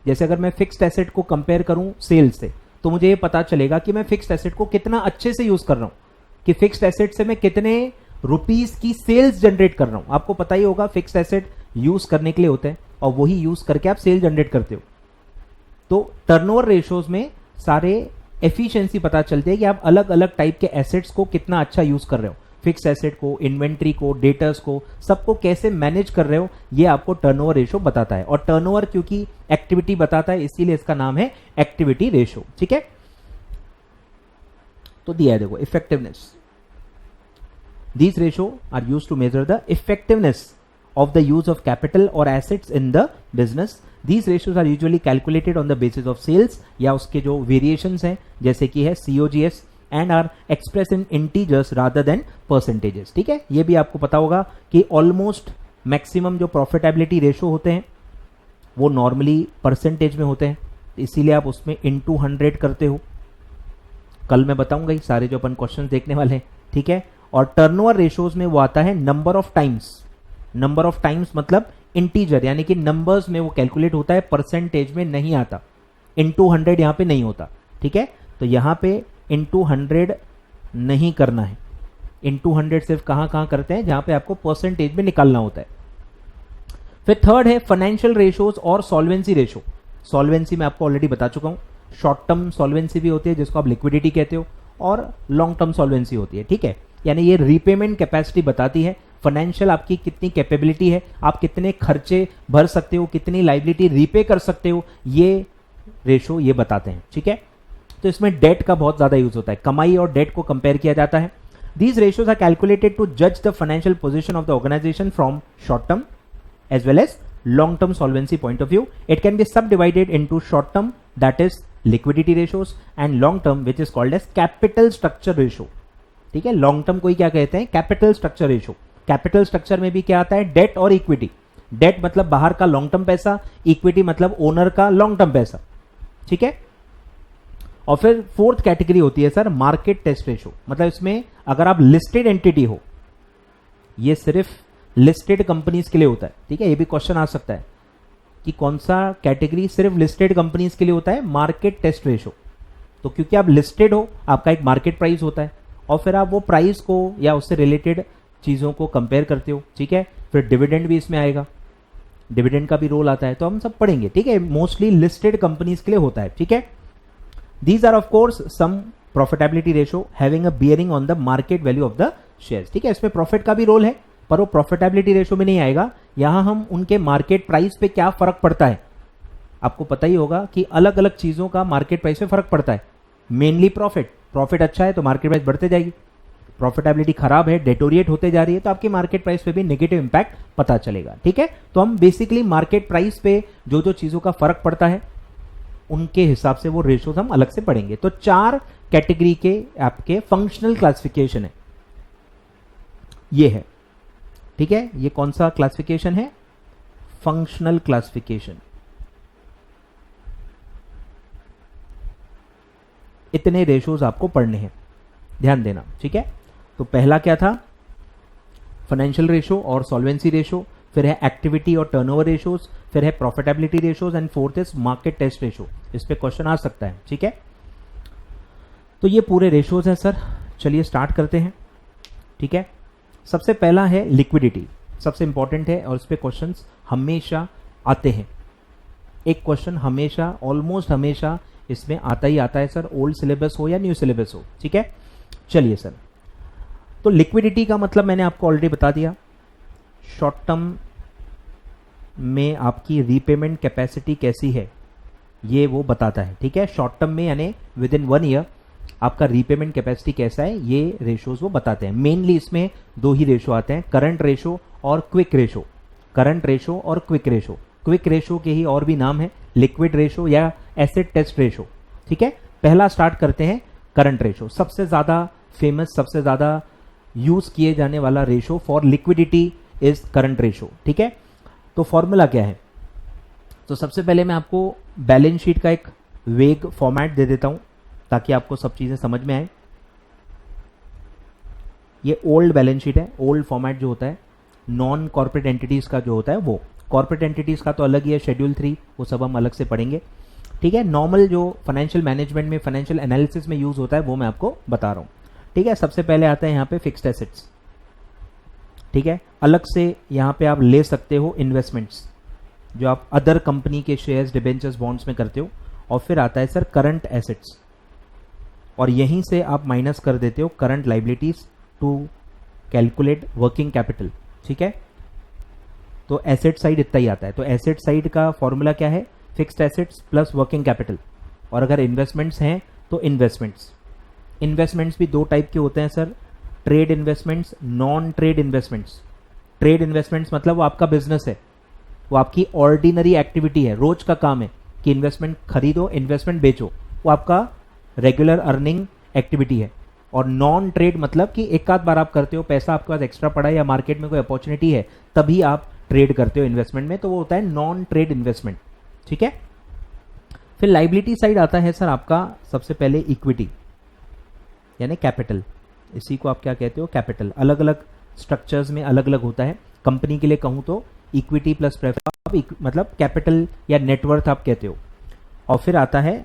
जैसे अगर मैं फिक्स्ड एसेट को कंपेयर करूं सेल्स से तो मुझे ये पता चलेगा कि मैं फिक्स्ड एसेट को कितना अच्छे से यूज कर रहा हूं, कि फिक्स्ड एसेट से मैं कितने रुपीस की सेल्स जनरेट कर रहा हूं। आपको पता ही होगा फिक्स्ड एसेट यूज करने के लिए होते हैं और वही यूज करके आप सेल जनरेट करते हो। तो टर्नओवर रेशोज में सारे एफिशिएंसी पता चलती है कि आप अलग अलग टाइप के एसेट्स को कितना अच्छा यूज कर रहे हो, फिक्स एसेट को, इन्वेंट्री को, डेटर्स को, सबको कैसे मैनेज कर रहे हो, ये आपको टर्नओवर रेशो बताता है। और टर्नओवर क्योंकि एक्टिविटी बताता है इसीलिए इसका नाम है एक्टिविटी रेशो, ठीक है। तो दिया है देखो effectiveness, these ratio are used to measure the effectiveness of the use of capital or assets in the business. These ratios are usually calculated on the basis of sales या उसके जो variations हैं जैसे कि है COGS and are expressed in integers rather than percentages, ठीक है। ये भी आपको पता होगा कि ऑलमोस्ट मैक्सिमम जो प्रॉफिटेबिलिटी रेशो होते हैं वो नॉर्मली परसेंटेज में होते हैं, इसीलिए आप उसमें into 100 करते हो। कल मैं बताऊंगा ये सारे जो अपन क्वेश्चन देखने वाले हैं, ठीक है। और टर्नओवर रेशोज में वो आता है number of times. Number of times मतलब इंटीजर, यानी कि नंबर्स में वो कैलकुलेट होता है, परसेंटेज में नहीं आता। इनटू 100 यहां पे नहीं होता, ठीक है। तो यहां पे इनटू 100 नहीं करना है। इनटू 100 सिर्फ कहां करते हैं, जहां पे आपको परसेंटेज में निकालना होता है। फिर थर्ड है फाइनेंशियल रेशोज और सॉल्वेंसी रेशो। सॉल्वेंसी में आपको ऑलरेडी बता चुका हूं, शॉर्ट टर्म सॉल्वेंसी भी होती है जिसको आप लिक्विडिटी कहते हो, और लॉन्ग टर्म सॉल्वेंसी होती है, ठीक है। यानी ये रीपेमेंट कैपेसिटी बताती है, फाइनेंशियल आपकी कितनी कैपेबिलिटी है, आप कितने खर्चे भर सकते हो, कितनी लाइबिलिटी रीपे कर सकते हो, ये रेशो ये बताते हैं, ठीक है। तो इसमें डेट का बहुत ज्यादा यूज होता है, कमाई और डेट को कंपेयर किया जाता है। These ratios are calculated to जज the financial position of the organisation from short term as well as long term solvency point of view. It can be subdivided into short term that is liquidity ratios and long term which is called as capital structure ratio, ठीक है। Long term को ही क्या कहते हैं, capital structure ratio. Capital structure में भी क्या आता है, डेट और इक्विटी। डेट मतलब बाहर का लॉन्ग टर्म पैसा, इक्विटी मतलब ओनर का लॉन्ग टर्म पैसा, ठीक है। और फिर फोर्थ कैटेगरी होती है सर मार्केट टेस्ट रेशो, मतलब इसमें अगर आप लिस्टेड एंटिटी हो, ये सिर्फ लिस्टेड कंपनीज के लिए होता है, ठीक है। ये भी क्वेश्चन आ सकता है कि कौन सा कैटेगरी सिर्फ लिस्टेड कंपनीज के लिए होता है, मार्केट टेस्ट रेशो। तो क्योंकि आप लिस्टेड हो, आपका एक मार्केट प्राइस होता है और फिर आप वो प्राइस को या उससे रिलेटेड चीजों को कंपेयर करते हो, ठीक है। फिर डिविडेंड भी इसमें आएगा, डिविडेंड का भी रोल आता है, तो हम सब पढ़ेंगे, ठीक है। मोस्टली लिस्टेड कंपनीज के लिए होता है, ठीक है। These are of course some profitability ratio having a bearing on the market value of the shares, ठीक है। इसमें प्रॉफिट का भी रोल है, पर वो प्रॉफिटेबिलिटी रेशो में नहीं आएगा। यहां हम उनके मार्केट प्राइस पे क्या फर्क पड़ता है, आपको पता ही होगा कि अलग अलग चीजों का मार्केट प्राइस पे फर्क पड़ता है। मेनली प्रॉफिट अच्छा है तो मार्केट प्राइस बढ़ते जाएगी, प्रॉफिटेबिलिटी खराब है, डेटोरिएट होते जा रही है, तो आपकी मार्केट प्राइस पे भी नेगेटिव इंपैक्ट पता चलेगा, ठीक है। तो हम बेसिकली मार्केट प्राइस पे जो जो चीजों का फर्क पड़ता है उनके हिसाब से वो रेशोज हम अलग से पढ़ेंगे। तो 4 कैटेगरी के आपके फंक्शनल क्लासिफिकेशन है, ये है, ठीक है। ये कौन सा क्लासिफिकेशन है, फंक्शनल क्लासिफिकेशन। इतने रेशोज आपको पढ़ने हैं, ध्यान देना, ठीक है। तो पहला क्या था, फाइनेंशियल रेशो और सॉल्वेंसी रेशो, फिर है एक्टिविटी और टर्नओवर रेशोज, फिर है profitability ratios and fourth is market test ratio. इस पे क्वेश्चन आ सकता है, ठीक है। तो ये पूरे रेशोज हैं सर, चलिए स्टार्ट करते हैं, ठीक है। सबसे पहला है लिक्विडिटी, सबसे इंपॉर्टेंट है और इस पे क्वेश्चंस हमेशा आते हैं। एक क्वेश्चन हमेशा, ऑलमोस्ट हमेशा इसमें आता ही आता है सर, ओल्ड सिलेबस हो या न्यू सिलेबस हो, ठीक है। चलिए सर, तो लिक्विडिटी का मतलब मैंने आपको ऑलरेडी बता दिया, शॉर्ट टर्म में आपकी रीपेमेंट कैपेसिटी कैसी है ये वो बताता है, ठीक है। शॉर्ट टर्म में यानी विद इन 1 ईयर आपका रीपेमेंट कैपेसिटी कैसा है, ये रेशोज वो बताते हैं। मेनली इसमें 2 ही रेशो आते हैं, करंट रेशो और क्विक रेशो। करंट रेशो और क्विक रेशो, क्विक रेशो के ही और भी नाम है, लिक्विड रेशो या एसिड टेस्ट रेशो, ठीक है। पहला स्टार्ट करते हैं करंट रेशो, सबसे ज्यादा फेमस, सबसे ज्यादा यूज किए जाने वाला ratio for liquidity is current ratio, ठीक है। तो फॉर्मूला क्या है, तो सबसे पहले मैं आपको बैलेंस शीट का एक वेग फॉर्मेट दे देता हूं ताकि आपको सब चीजें समझ में आए। ये ओल्ड बैलेंस शीट है, ओल्ड फॉर्मेट जो होता है नॉन कॉर्पोरेट एंटिटीज का जो होता है वो, कॉर्पोरेट एंटिटीज का तो अलग ही है, शेड्यूल 3, वो सब हम अलग से पढ़ेंगे, ठीक है। नॉर्मल जो फाइनेंशियल मैनेजमेंट में, फाइनेंशियल एनालिसिस में यूज होता है वो मैं आपको बता रहा हूं, ठीक है। सबसे पहले आता है यहाँ पे फिक्स्ड एसेट्स, ठीक है। अलग से यहाँ पे आप ले सकते हो इन्वेस्टमेंट्स जो आप अदर कंपनी के शेयर्स, डिबेंचर्स, बॉन्ड्स में करते हो, और फिर आता है सर करंट एसेट्स, और यहीं से आप माइनस कर देते हो current liabilities to calculate working capital, ठीक है। तो एसेट साइड इतना ही आता है। तो एसेट साइड का फॉर्मूला क्या है, fixed assets plus working capital, और अगर इन्वेस्टमेंट्स हैं तो इन्वेस्टमेंट्स। इन्वेस्टमेंट्स भी 2 टाइप के होते हैं sir, trade investments, non trade investments. Trade investments मतलब वो आपका बिजनेस है, वो आपकी ऑर्डिनरी एक्टिविटी है, रोज का काम है कि इन्वेस्टमेंट खरीदो, इन्वेस्टमेंट बेचो, वो आपका रेगुलर अर्निंग एक्टिविटी है। और नॉन ट्रेड मतलब कि एक आध बार आप करते हो, पैसा आपके पास एक्स्ट्रा पड़ा है या मार्केट में कोई अपॉर्चुनिटी है तभी आप ट्रेड करते हो इन्वेस्टमेंट में, तो वो होता है नॉन ट्रेड इन्वेस्टमेंट, ठीक है। फिर लाइबिलिटी साइड आता है सर आपका सबसे पहले इक्विटी यानी कैपिटल, इसी को आप क्या कहते हो, कैपिटल। अलग अलग स्ट्रक्चर्स में अलग अलग होता है, कंपनी के लिए कहूं तो इक्विटी प्लस प्रेफरेंस मतलब कैपिटल या नेटवर्थ आप कहते हो। और फिर आता है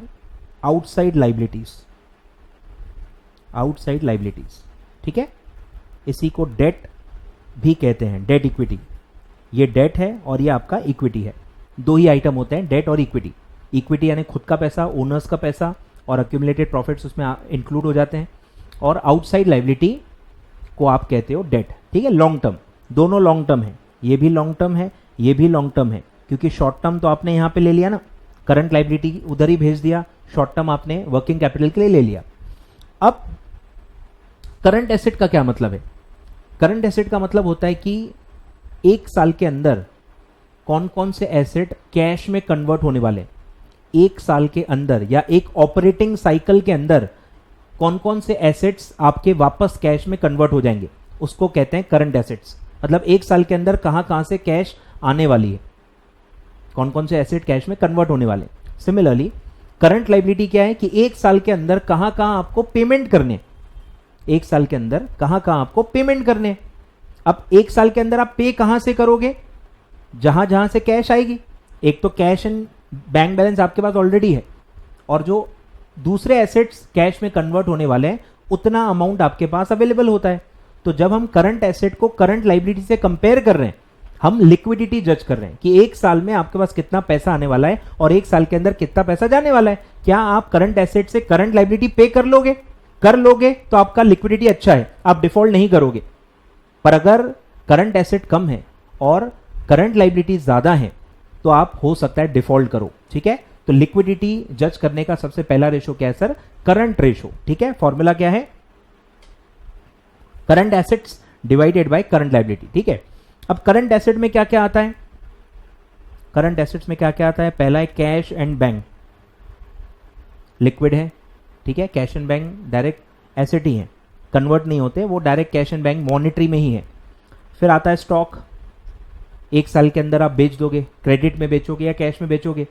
आउटसाइड लाइबिलिटीज, आउटसाइड लाइबिलिटीज, ठीक है। इसी को डेट भी कहते हैं, डेट इक्विटी। ये डेट है और ये आपका इक्विटी है, 2 ही आइटम होते हैं, डेट और इक्विटी। इक्विटी यानी खुद का पैसा, ओनर्स का पैसा, और अक्यूमुलेटेड प्रॉफिट्स उसमें इंक्लूड हो जाते हैं। और आउटसाइड लाइबिलिटी को आप कहते हो डेट, ठीक है। लॉन्ग टर्म, दोनों लॉन्ग टर्म है, ये भी लॉन्ग टर्म है, ये भी लॉन्ग टर्म है, क्योंकि शॉर्ट टर्म तो आपने यहां पे ले लिया ना, करंट लाइबिलिटी उधर ही भेज दिया, शॉर्ट टर्म आपने वर्किंग कैपिटल के लिए ले लिया। अब करंट एसेट का क्या मतलब है, करंट एसेट का मतलब होता है कि 1 साल के अंदर कौन कौन से एसेट कैश में कन्वर्ट होने वाले, 1 साल के अंदर या एक ऑपरेटिंग साइकिल के अंदर कौन कौन से एसेट्स आपके वापस कैश में कन्वर्ट हो जाएंगे, उसको कहते हैं करंट एसेट्स। मतलब 1 साल के अंदर कहां कहां से कैश आने वाली है, कौन कौन से एसेट कैश में कन्वर्ट होने वाले। सिमिलरली करंट लाइबिलिटी क्या है कि एक साल के अंदर कहां कहां आपको पेमेंट करने, एक साल के अंदर कहां कहां आपको पेमेंट करने। अब एक साल के अंदर आप पे कहां से करोगे, जहां जहां से कैश आएगी। एक तो कैश एंड बैंक बैलेंस आपके पास ऑलरेडी है, और जो दूसरे एसेट्स कैश में कन्वर्ट होने वाले हैं उतना अमाउंट आपके पास अवेलेबल होता है। तो जब हम करंट एसेट को करंट लाइबिलिटी से कंपेयर कर रहे हैं, हम लिक्विडिटी जज कर रहे हैं कि एक साल में आपके पास कितना पैसा आने वाला है और एक साल के अंदर कितना पैसा जाने वाला है। क्या आप करंट एसेट से करंट लाइबिलिटी पे कर लोगे तो आपका लिक्विडिटी अच्छा है, आप डिफॉल्ट नहीं करोगे। पर अगर करंट एसेट कम है और करंट लाइबिलिटी ज्यादा है तो आप हो सकता है डिफॉल्ट करो। ठीक है, तो लिक्विडिटी जज करने का सबसे पहला रेशो क्या है सर, करंट रेशो। ठीक है, फॉर्मूला क्या है, current assets divided by current liability. ठीक है, अब करंट एसेट में क्या क्या आता है, करंट एसेट्स में क्या क्या आता है, पहला है कैश एंड बैंक, लिक्विड है। ठीक है, cash and bank direct asset ही है, कन्वर्ट नहीं होते, वो direct cash and bank monetary में ही है। फिर आता है स्टॉक, एक साल के अंदर आप बेच दोगे, क्रेडिट में बेचोगे या कैश में बेचोगे।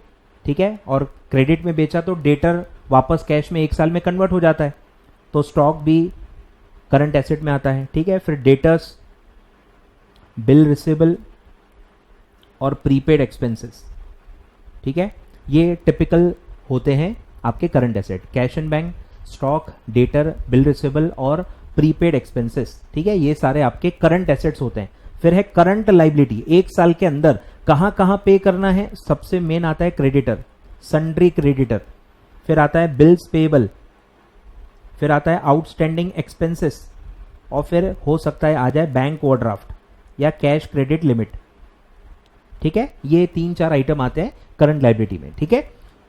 ठीक है, और क्रेडिट में बेचा तो डेटर वापस कैश में एक साल में कन्वर्ट हो जाता है, तो स्टॉक भी करंट एसेट में आता है। ठीक है, फिर डेटर्स, बिल रिसीवेबल और प्रीपेड एक्सपेंसेस। ठीक है, ये टिपिकल होते हैं आपके current asset, cash and bank, stock, debtor, bill receivable और प्रीपेड एक्सपेंसेस। ठीक है, ये सारे आपके करंट एसेट्स होते हैं। फिर है करंट लाइबिलिटी, एक साल के अंदर कहां कहां पे करना है, सबसे मेन आता है क्रेडिटर, सन्ड्री क्रेडिटर, फिर आता है बिल्स पेएबल, फिर आता है आउटस्टैंडिंग एक्सपेंसेस, और फिर हो सकता है आ जाए बैंक ओवरड्राफ्ट या कैश क्रेडिट लिमिट। ठीक है, ये 3-4 आइटम आते हैं करंट लाइबिलिटी में। ठीक है,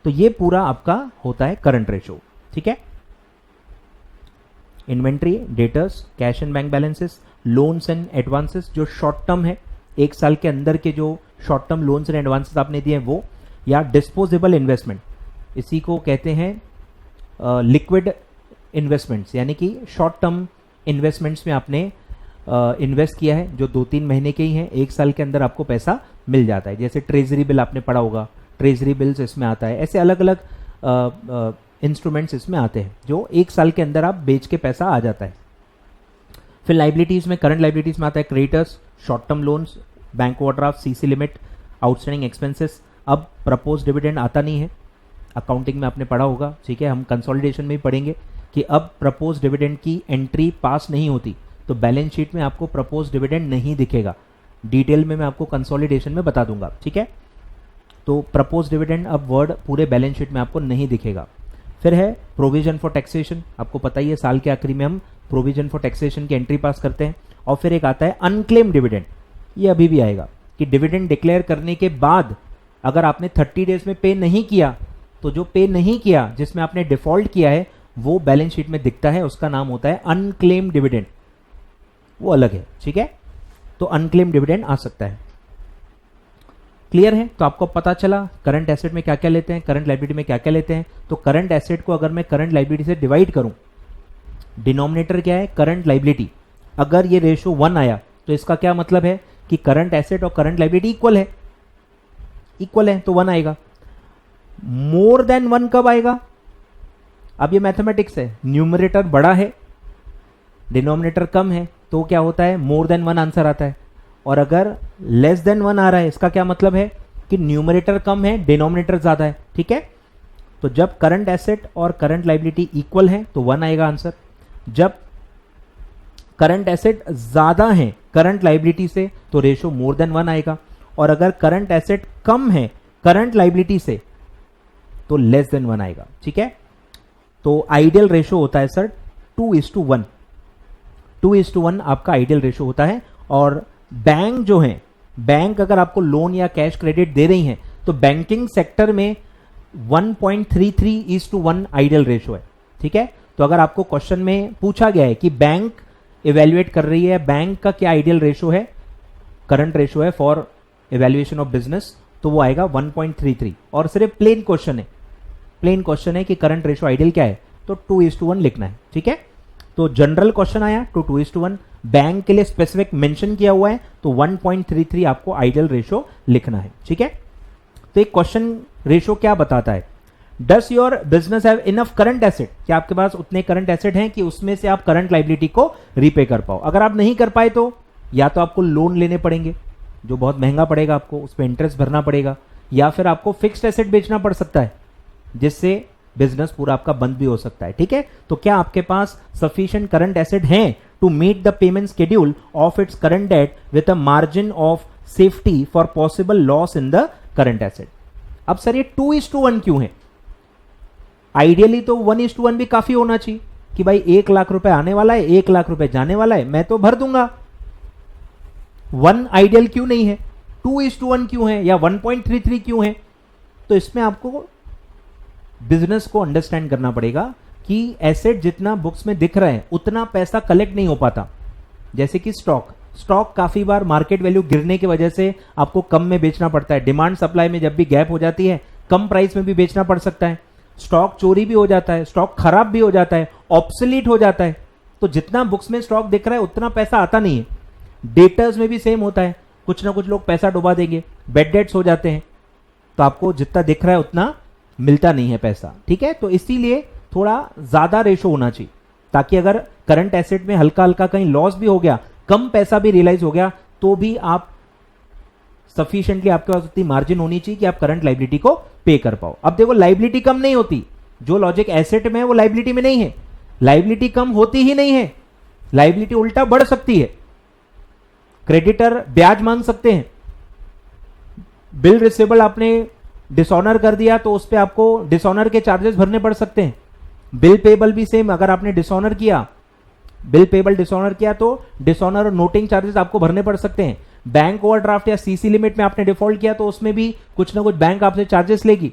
तो ये पूरा आपका होता है करंट रेशो। ठीक है, inventory, debtors, cash and bank balances, loans and advances जो शॉर्ट टर्म है, एक साल के अंदर के जो short term loans and advances आपने दिए हैं वो, या डिस्पोजेबल इन्वेस्टमेंट, इसी को कहते हैं लिक्विड इन्वेस्टमेंट्स, यानी कि शॉर्ट टर्म इन्वेस्टमेंट्स में आपने इन्वेस्ट किया है जो 2-3 महीने के ही हैं, एक साल के अंदर आपको पैसा मिल जाता है। जैसे ट्रेजरी बिल आपने पढ़ा होगा, ट्रेजरी बिल्स इसमें आता है। ऐसे अलग अलग इंस्ट्रूमेंट्स इसमें आते हैं जो एक साल के अंदर आप बेच के पैसा आ जाता है। फिर लाइबिलिटीज में, करंट लाइबिलिटीज में आता है creditors, short term loans, bank overdraft, CC limit, outstanding expenses. अब प्रपोज डिविडेंड आता नहीं है, अकाउंटिंग में आपने पढ़ा होगा। ठीक है, हम कंसोलिडेशन में ही पढ़ेंगे कि अब प्रपोज डिविडेंड की एंट्री पास नहीं होती तो बैलेंस शीट में आपको प्रपोज डिविडेंड नहीं दिखेगा। डिटेल में मैं आपको कंसोलिडेशन में बता दूंगा। ठीक है, तो प्रपोज डिविडेंड अब वर्ड पूरे बैलेंस शीट में आपको नहीं दिखेगा। फिर है प्रोविजन फॉर टैक्सेशन, आपको पता ही है साल के आखिरी में हम प्रोविजन फॉर टैक्सेशन की एंट्री पास करते हैं। और फिर एक आता है अनक्लेम डिविडेंड, ये अभी भी आएगा कि डिविडेंड डिक्लेयर करने के बाद अगर आपने 30 डेज में पे नहीं किया तो जो पे नहीं किया, जिसमें आपने डिफॉल्ट किया है, वो बैलेंस शीट में दिखता है, उसका नाम होता है अनक्लेम डिविडेंड, वो अलग है। ठीक है, तो अनक्लेम डिविडेंड आ सकता है। क्लियर है, तो आपको पता चला करंट एसेट में क्या क्या लेते हैं, करंट लाइबिलिटी में क्या क्या लेते हैं। तो करंट एसेट को अगर मैं करंट लाइबिलिटी से डिवाइड करूं, डिनोमिनेटर क्या है, करंट लाइबिलिटी, अगर ये रेशो 1 आया तो इसका क्या मतलब है कि करंट एसेट और करंट लाइबिलिटी इक्वल है, तो 1 आएगा। मोर देन 1 कब आएगा, अब ये मैथमेटिक्स है, न्यूमरेटर बड़ा है, डिनोमिनेटर कम है, तो क्या होता है, मोर देन 1 आंसर आता है। और अगर लेस देन 1 आ रहा है, इसका क्या मतलब है कि न्यूमरेटर कम है, डिनोमिनेटर ज्यादा है। ठीक है, तो जब करंट एसेट और करंट लाइबिलिटी इक्वल है तो 1 आएगा आंसर। जब करंट एसेट ज्यादा है करंट लाइबिलिटी से तो रेशो मोर देन 1 आएगा, और अगर करंट एसेट कम है करंट लाइबिलिटी से तो लेस देन 1 आएगा। ठीक है, तो आइडियल रेशो होता है सर 2:1, 2:1 आपका आइडियल रेशो होता है। और बैंक जो है, बैंक अगर आपको लोन या कैश क्रेडिट दे रही हैं तो बैंकिंग सेक्टर में 1.33:1 आइडियल रेशो है। ठीक है, तो अगर आपको क्वेश्चन में पूछा गया है कि बैंक इवेल्युएट कर रही है, बैंक का क्या आइडियल रेशो है, करंट रेशो है फॉर इवेल्युएशन ऑफ बिजनेस, तो वो आएगा 1.33। और सिर्फ प्लेन क्वेश्चन है कि करंट रेशो आइडियल क्या है, तो 2:1 लिखना है। ठीक है, तो जनरल क्वेश्चन आया तो 2:1, बैंक के लिए स्पेसिफिक मेंशन किया हुआ है तो 1.33 आपको आइडियल रेशो लिखना है। ठीक है, तो एक क्वेश्चन रेशो क्या बताता है, does your business have enough current asset, क्या आपके पास उतने करंट एसेट हैं कि उसमें से आप करंट लाइबिलिटी को रीपे कर पाओ। अगर आप नहीं कर पाए तो या तो आपको लोन लेने पड़ेंगे जो बहुत महंगा पड़ेगा, आपको उस पर इंटरेस्ट भरना पड़ेगा, या फिर आपको फिक्स्ड एसेट बेचना पड़ सकता है जिससे बिजनेस पूरा आपका बंद भी हो सकता है। ठीक है, तो क्या आपके पास सफिशिएंट करंट एसेट हैं to meet the payment schedule of its current debt with a margin of safety for possible loss in the current asset. अब सर ये 2:1 क्यों है? आइडियली तो 1:1 भी काफी होना चाहिए कि भाई 1 लाख रुपए आने वाला है, 1 लाख रुपए जाने वाला है, मैं तो भर दूंगा। 1 आइडियल क्यों नहीं है, 2:1 क्यों है, या 1.33 क्यों है? तो इसमें आपको बिजनेस को अंडरस्टैंड करना पड़ेगा कि एसेट जितना बुक्स में दिख रहा है उतना पैसा कलेक्ट नहीं हो पाता। जैसे कि स्टॉक काफी बार मार्केट वैल्यू गिरने की वजह से आपको कम में बेचना पड़ता है। डिमांड सप्लाई में जब भी गैप हो जाती है कम प्राइस में भी बेचना पड़ सकता है। स्टॉक चोरी भी हो जाता है, स्टॉक खराब भी हो जाता है, ऑब्सोलीट हो जाता है। तो जितना बुक्स में स्टॉक दिख रहा है उतना पैसा आता नहीं है। डेटर्स में भी सेम होता है, कुछ ना कुछ लोग पैसा डुबा देंगे, बेड डेट्स हो जाते हैं, तो आपको जितना दिख रहा है उतना मिलता नहीं है पैसा। ठीक है, तो इसीलिए थोड़ा ज्यादा रेशो होना चाहिए ताकि अगर करंट एसेट में हल्का हल्का कहीं लॉस भी हो गया, कम पैसा भी रियलाइज हो गया, तो भी आप सफिशिएंटली आपके पास उतनी मार्जिन होनी चाहिए कि आप करंट लाइबिलिटी को पे कर पाओ। अब देखो लाइबिलिटी कम नहीं होती, जो लॉजिक एसेट में है वो लाइबिलिटी में नहीं है। लाइबिलिटी कम होती ही नहीं है, लाइबिलिटी उल्टा बढ़ सकती है। क्रेडिटर ब्याज मांग सकते हैं, बिल रिसीवेबल आपने डिसऑनर कर दिया तो उस पर आपको डिसऑनर के चार्जेस भरने पड़ सकते हैं। बिल पेबल भी सेम, अगर आपने डिसऑनर किया, बिल पेबल डिसऑनर किया तो डिसऑनर और नोटिंग चार्जेस आपको भरने पड़ सकते हैं। बैंक ओवरड्राफ्ट या सीसी लिमिट में आपने डिफॉल्ट किया तो उसमें भी कुछ ना कुछ बैंक आपसे चार्जेस लेगी।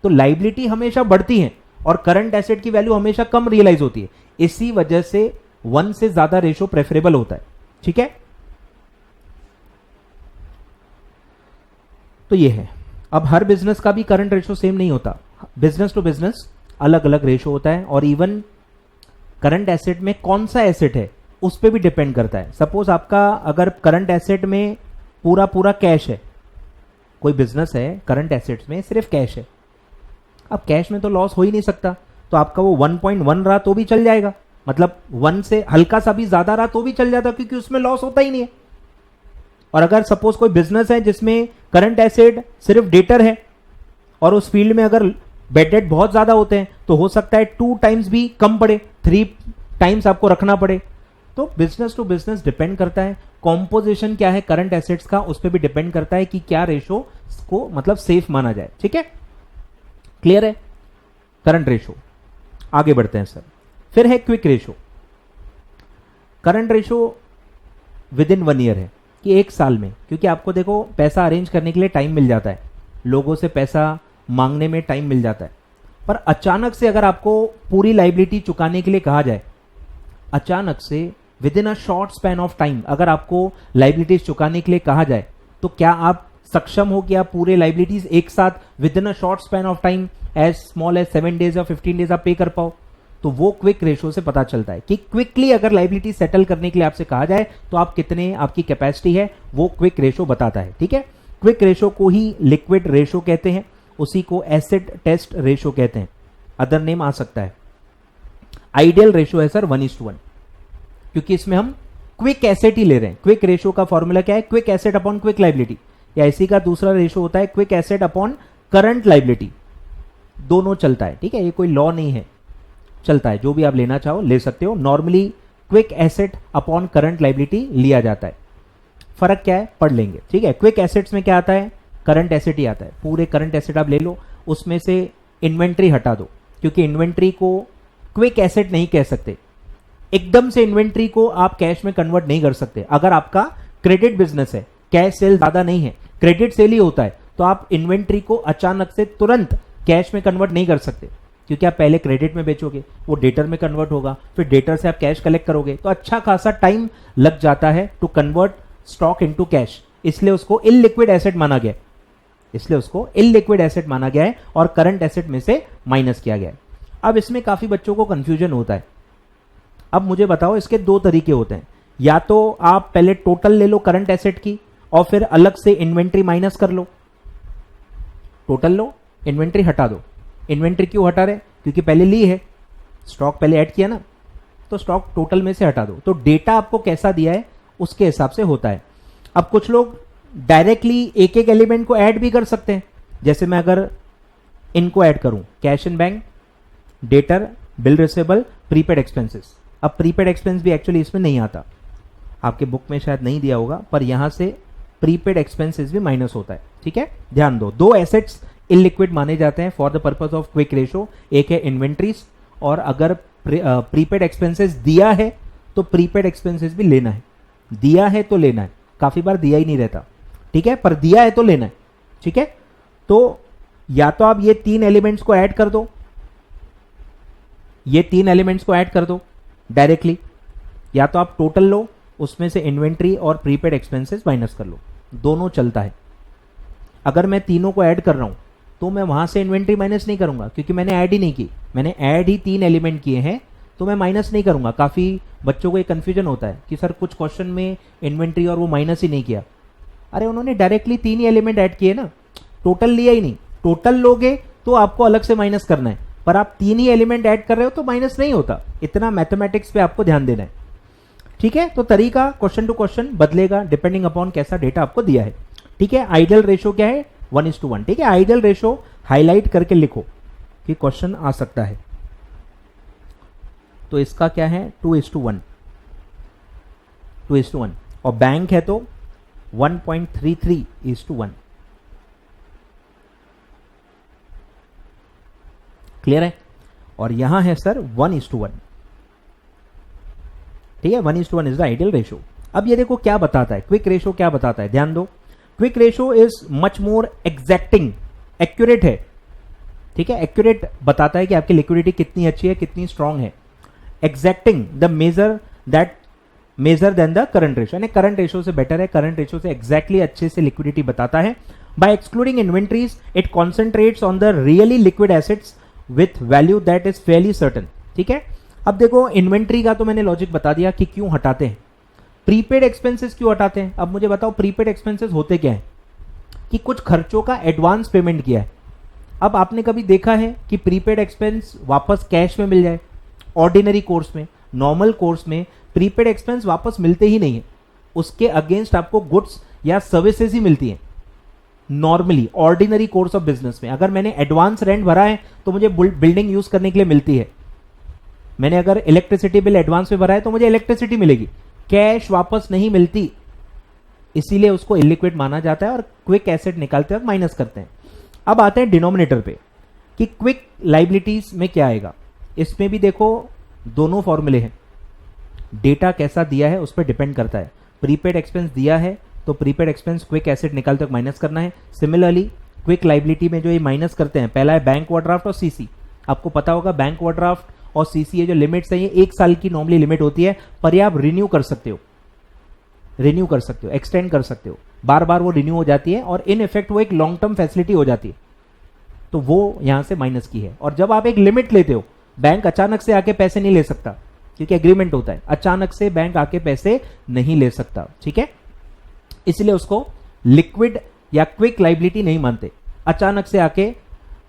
तो लाइबिलिटी हमेशा बढ़ती है और करंट एसेट की वैल्यू हमेशा कम रियलाइज होती है। इसी वजह से 1 से ज्यादा रेशो प्रेफरेबल होता है। ठीक है, तो ये है। अब हर बिजनेस का भी करंट रेशो सेम नहीं होता, बिजनेस टू बिजनेस अलग अलग रेशो होता है। और इवन करंट एसेट में कौन सा एसेट है उस पर भी डिपेंड करता है। सपोज आपका अगर करंट एसेट में पूरा पूरा कैश है, कोई बिजनेस है करंट एसेट्स में सिर्फ कैश है, अब कैश में तो लॉस हो ही नहीं सकता, तो आपका वो 1.1 रहा तो भी चल जाएगा, मतलब 1 से हल्का सा भी ज्यादा रहा तो भी चल जाता क्योंकि उसमें लॉस होता ही नहीं है। और अगर सपोज कोई बिजनेस है जिसमें करंट एसेट सिर्फ डेटर है और उस फील्ड में अगर बेड डेट बहुत ज्यादा होते हैं तो हो सकता है 2 टाइम्स भी कम पड़े, 3 टाइम्स आपको रखना पड़े। तो बिजनेस टू बिजनेस डिपेंड करता है। कॉम्पोजिशन क्या है करंट एसेट्स का उस पर भी डिपेंड करता है कि क्या रेशो को मतलब सेफ माना जाए। ठीक है, क्लियर है करंट रेशो। आगे बढ़ते हैं सर। फिर है quick ratio. Current ratio with in 1 year है कि 1 साल में, क्योंकि आपको देखो पैसा अरेंज करने के लिए टाइम मिल जाता है, लोगों से पैसा मांगने में टाइम मिल जाता है। पर अचानक से अगर आपको पूरी लाइबिलिटी चुकाने के लिए कहा जाए, अचानक से with in a short span of time अगर आपको लाइबिलिटीज चुकाने के लिए कहा जाए, तो क्या आप सक्षम हो कि आप पूरे लाइबिलिटीज एक साथ within a short span of time as small as 7 days या 15 डेज आप पे कर पाओ? तो वो क्विक रेशो से पता चलता है कि क्विकली अगर लाइबिलिटी सेटल करने के लिए आपसे कहा जाए तो आप कितने, आपकी कैपेसिटी है, वो क्विक रेशो बताता है। ठीक है, क्विक रेशो को ही लिक्विड रेशो कहते हैं, उसी को एसिड टेस्ट रेशो कहते हैं, अदर नेम आ सकता है। आइडियल रेशो है सर 1:1, क्योंकि इसमें हम क्विक एसेट ही ले रहे हैं। क्विक रेशो का फॉर्मूला क्या है? Quick asset upon quick liability, या इसी का दूसरा रेशो होता है quick asset upon current liability. दोनों चलता है, ठीक है, ये कोई लॉ नहीं है, चलता है, जो भी आप लेना चाहो ले सकते हो। Normally quick asset upon current liability लिया जाता है। फर्क क्या है पढ़ लेंगे। ठीक है, क्विक एसेट्स में क्या आता है? करंट एसेट ही आता है। पूरे करंट एसेट आप ले लो, उसमें से इन्वेंट्री हटा दो, क्योंकि इन्वेंट्री को क्विक एसेट नहीं कह सकते। एकदम से इन्वेंट्री को आप कैश में कन्वर्ट नहीं कर सकते। अगर आपका क्रेडिट बिजनेस है, कैश सेल ज्यादा नहीं है, क्रेडिट सेल ही होता है, तो आप इन्वेंट्री को अचानक से तुरंत कैश में कन्वर्ट नहीं कर सकते, क्योंकि आप पहले क्रेडिट में बेचोगे, वो डेटर में कन्वर्ट होगा, फिर डेटर से आप कैश कलेक्ट करोगे, तो अच्छा खासा टाइम लग जाता है to convert stock into cash. इसलिए उसको इलिक्विड एसेट माना गया, है और करंट एसेट में से माइनस किया गया है। अब इसमें काफी बच्चों को कंफ्यूजन होता है। अब मुझे बताओ, इसके 2 तरीके होते हैं। या तो आप पहले टोटल ले लो करंट एसेट की और फिर अलग से इन्वेंट्री माइनस कर लो, टोटल लो, इन्वेंट्री हटा दो, इन्वेंट्री क्यों हटा रहे? क्योंकि पहले ली है, स्टॉक पहले ऐड किया ना, तो स्टॉक टोटल में से हटा दो। तो डेटा आपको कैसा दिया है उसके हिसाब से होता है। अब कुछ लोग डायरेक्टली एक एक एलिमेंट को ऐड भी कर सकते हैं, जैसे मैं अगर इनको ऐड करूं, cash in bank, debtor, bill receivable, prepaid expenses. अब प्रीपेड एक्सपेंस भी एक्चुअली इसमें नहीं आता, आपके बुक में शायद नहीं दिया होगा, पर यहां से प्रीपेड एक्सपेंसेस भी माइनस होता है। ठीक है, ध्यान दो, दो एसेट्स इलिक्विड माने जाते हैं for the purpose of quick ratio. एक है इन्वेंट्रीज, और अगर प्रीपेड एक्सपेंसेस दिया है तो प्रीपेड एक्सपेंसेस भी लेना है। दिया है तो लेना है, काफी बार दिया ही नहीं रहता, ठीक है, पर दिया है तो लेना है। ठीक है, तो या तो आप ये तीन एलिमेंट्स को ऐड कर दो, ये तीन एलिमेंट्स को ऐड कर दो डायरेक्टली, या तो आप टोटल लो, उसमें से इन्वेंट्री और प्रीपेड एक्सपेंसेस माइनस कर लो, दोनों चलता है। अगर मैं तीनों को ऐड कर रहा हूं तो मैं वहां से इन्वेंट्री माइनस नहीं करूंगा, क्योंकि मैंने ऐड ही नहीं की, मैंने ऐड ही तीन एलिमेंट किए हैं, तो मैं माइनस नहीं करूंगा। काफी बच्चों को एक कंफ्यूजन होता है कि सर कुछ क्वेश्चन में इन्वेंट्री और वो माइनस ही नहीं किया। अरे उन्होंने डायरेक्टली तीन ही एलिमेंट ऐड किए ना, टोटल लिया ही नहीं। टोटल लोगे तो आपको अलग से माइनस करना है, पर आप तीन ही एलिमेंट ऐड कर रहे हो तो माइनस नहीं होता। इतना मैथमेटिक्स पे आपको ध्यान देना है। ठीक है, तो तरीका क्वेश्चन टू क्वेश्चन बदलेगा डिपेंडिंग अपॉन कैसा डेटा आपको दिया है। ठीक है, आइडियल रेशो क्या है? 1:1। ठीक है, आइडियल रेशो हाईलाइट करके लिखो कि क्वेश्चन आ सकता है। तो इसका क्या है? 2:1, 2:1, और बैंक है तो 1.33:1। क्लियर है? और यहां है सर 1:1। ठीक है, 1:1 इज द आइडियल रेशो। अब ये देखो क्या बताता है, क्विक रेशो क्या बताता है, ध्यान दो। Quick ratio is much more एग्जैक्टिंग, accurate है। ठीक है, एक्यूरेट बताता है कि आपकी लिक्विडिटी कितनी अच्छी है, कितनी स्ट्रांग है। Exacting the measure than the current ratio, यानी करंट रेशो से बेटर है, करंट रेशो से एग्जैक्टली अच्छे से लिक्विडिटी बताता है। By excluding inventories it concentrates on the really liquid assets with value that is fairly certain. ठीक है, अब देखो इन्वेंट्री का तो मैंने लॉजिक बता दिया कि क्यों हटाते हैं। प्रीपेड एक्सपेंसेस क्यों हटाते हैं? अब मुझे बताओ प्रीपेड एक्सपेंसेस होते क्या है? कि कुछ खर्चों का एडवांस पेमेंट किया है। अब आपने कभी देखा है कि प्रीपेड एक्सपेंस वापस कैश में मिल जाए? ऑर्डिनरी कोर्स में, नॉर्मल कोर्स में प्रीपेड एक्सपेंस वापस मिलते ही नहीं है, उसके अगेंस्ट आपको गुड्स या सर्विसेज ही मिलती हैं। Normally ordinary course of business में अगर मैंने एडवांस रेंट भरा है तो मुझे बिल्डिंग यूज करने के लिए मिलती है। मैंने अगर इलेक्ट्रिसिटी बिल एडवांस में भरा है तो मुझे इलेक्ट्रिसिटी मिलेगी, कैश वापस नहीं मिलती, इसीलिए उसको इलिक्विड माना जाता है और क्विक एसेट निकालते वक्त माइनस करते हैं। अब आते हैं डिनोमिनेटर पे कि क्विक लाइबिलिटीज में क्या आएगा। इसमें भी देखो दोनों फॉर्मूले हैं, डेटा कैसा दिया है उस पर डिपेंड करता है। प्रीपेड एक्सपेंस दिया है तो प्रीपेड एक्सपेंस क्विक एसेट निकालते वक्त माइनस करना है। सिमिलरली क्विक लाइबिलिटी में जो ये माइनस करते हैं, पहला है बैंक ओवरड्राफ्ट और सीसी। आपको पता होगा बैंक ओवरड्राफ्ट और सीसी ये जो लिमिट्स है ये 1 साल की नॉर्मली लिमिट होती है, पर ये आप रिन्यू कर सकते हो, एक्सटेंड कर सकते हो, बार बार वो रिन्यू हो जाती है और इन इफेक्ट वो एक लॉन्ग टर्म फैसिलिटी हो जाती है, तो वो यहां से माइनस की है। और जब आप एक लिमिट लेते हो, बैंक अचानक से आके पैसे नहीं ले सकता क्योंकि एग्रीमेंट होता है, अचानक से बैंक आके पैसे नहीं ले सकता। ठीक है, इसलिए उसको लिक्विड या क्विक लाइबिलिटी नहीं मानते, अचानक से आके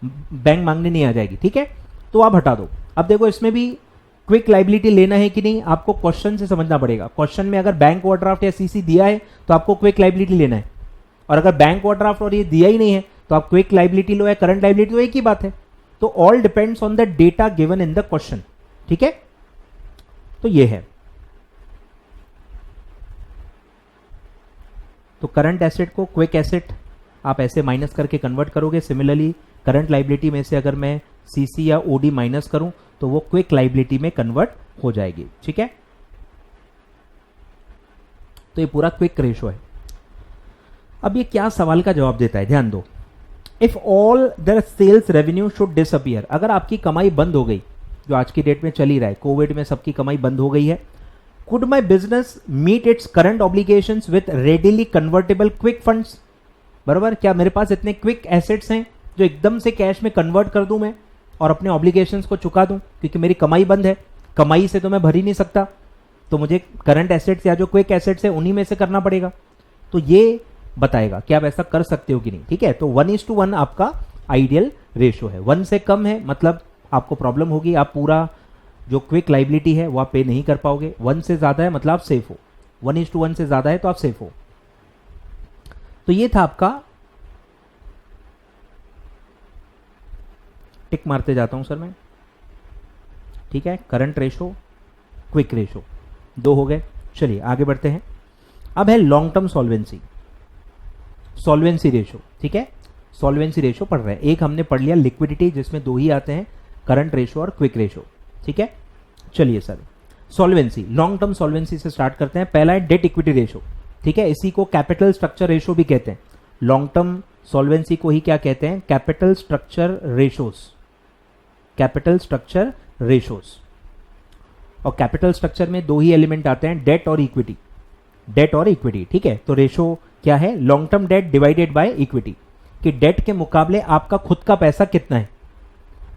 बैंक मांगने नहीं आ जाएगी। ठीक है, तो आप हटा दो। अब देखो इसमें भी क्विक लाइबिलिटी लेना है कि नहीं आपको क्वेश्चन से समझना पड़ेगा। क्वेश्चन में अगर बैंक ओवरड्राफ्ट या सीसी दिया है तो आपको क्विक लाइबिलिटी लेना है, और अगर बैंक ओवरड्राफ्ट और ये दिया ही नहीं है तो आप क्विक लाइबिलिटी लो या करंट लाइबिलिटी, तो एक ही बात है। तो all depends on the data given in the question. ठीक है, तो ये है। तो करंट एसेट को क्विक एसेट आप ऐसे माइनस करके कन्वर्ट करोगे। सिमिलरली करंट लाइबिलिटी में से अगर मैं सीसी या ओडी माइनस करूं तो वो क्विक लाइबिलिटी में कन्वर्ट हो जाएगी। ठीक है, तो ये पूरा क्विक रेशो है। अब ये क्या सवाल का जवाब देता है, ध्यान दो। If all the sales revenue should disappear, अगर आपकी कमाई बंद हो गई, जो आज की डेट में चल ही रहा है, कोविड में सबकी कमाई बंद हो गई है, could my business meet its current obligations with readily convertible quick funds? बराबर, क्या मेरे पास इतने क्विक एसेट्स हैं जो एकदम से कैश में कन्वर्ट कर दूं मैं और अपने ऑब्लिगेशंस को चुका दूं? क्योंकि मेरी कमाई बंद है, कमाई से तो मैं भर ही नहीं सकता, तो मुझे करंट एसेट्स या जो क्विक एसेट्स है उन्हीं में से करना पड़ेगा। तो ये बताएगा कि आप ऐसा कर सकते हो कि नहीं। ठीक है, तो 1:1 आपका आइडियल रेशो है। 1 से कम है मतलब आपको प्रॉब्लम होगी, आप पूरा जो क्विक लाइबिलिटी है वो आप पे नहीं कर पाओगे। 1 से ज्यादा है मतलब आप सेफ हो, 1:1 से ज्यादा है तो आप सेफ हो। तो ये था आपका, टिक मारते जाता हूं सर मैं, ठीक है, करंट रेशो, क्विक रेशो, 2 हो गए। चलिए आगे बढ़ते हैं। अब है long term solvency, solvency ratio, ठीक है, सॉल्वेंसी रेशो पढ़ रहे हैं। एक हमने पढ़ लिया लिक्विडिटी जिसमें 2 ही आते हैं, करंट रेशो और क्विक रेशो, ठीक है। चलिए sir, solvency, long term solvency से स्टार्ट करते हैं। पहला है डेट इक्विटी रेशो, ठीक है, इसी को कैपिटल स्ट्रक्चर रेशो भी कहते हैं। लॉन्ग टर्म सॉल्वेंसी को ही क्या कहते हैं, capital structure ratios, capital structure ratios. और कैपिटल स्ट्रक्चर में 2 ही एलिमेंट आते हैं, डेट और इक्विटी, डेट और इक्विटी, ठीक है। तो रेशो क्या है, long term debt divided by equity, कि डेट के मुकाबले आपका खुद का पैसा कितना है,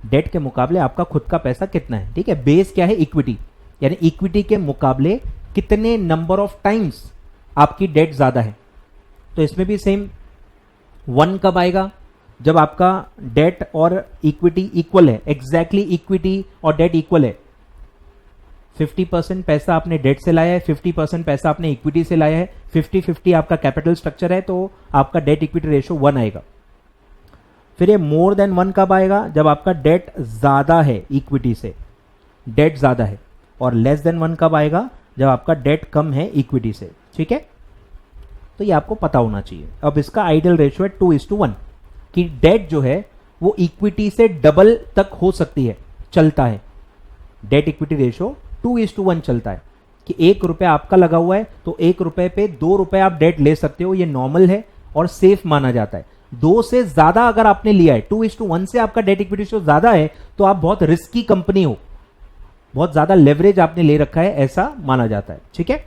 डेट के मुकाबले आपका खुद का पैसा कितना है, ठीक है। बेस क्या है, इक्विटी, यानी इक्विटी के मुकाबले कितने नंबर ऑफ टाइम्स आपकी डेट ज्यादा है। तो इसमें भी सेम, 1 कब आएगा, जब आपका डेट और इक्विटी इक्वल है, एग्जैक्टली इक्विटी और डेट इक्वल है। 50% पैसा आपने डेट से लाया है, 50% पैसा आपने इक्विटी से लाया है, 50-50 आपका कैपिटल स्ट्रक्चर है, तो आपका डेट इक्विटी रेशो 1 आएगा। फिर ये मोर देन 1 कब आएगा, जब आपका डेट ज्यादा है इक्विटी से, डेट ज्यादा है। और लेस देन 1 कब आएगा, जब आपका डेट कम है इक्विटी से, ठीक है। तो ये आपको पता होना चाहिए। अब इसका आइडियल रेशो है 2:1, कि डेट जो है वो इक्विटी से डबल तक हो सकती है, चलता है। डेट इक्विटी रेशो 2:1 चलता है, कि 1 रुपया आपका लगा हुआ है तो 1 रुपए पे 2 रुपए आप डेट ले सकते हो, ये नॉर्मल है और सेफ माना जाता है। 2 से ज्यादा अगर आपने लिया है, 2:1 से आपका डेट इक्विटी रेशो ज्यादा है, तो आप बहुत रिस्की कंपनी हो, बहुत ज्यादा लेवरेज आपने ले रखा है, ऐसा माना जाता है, ठीक है।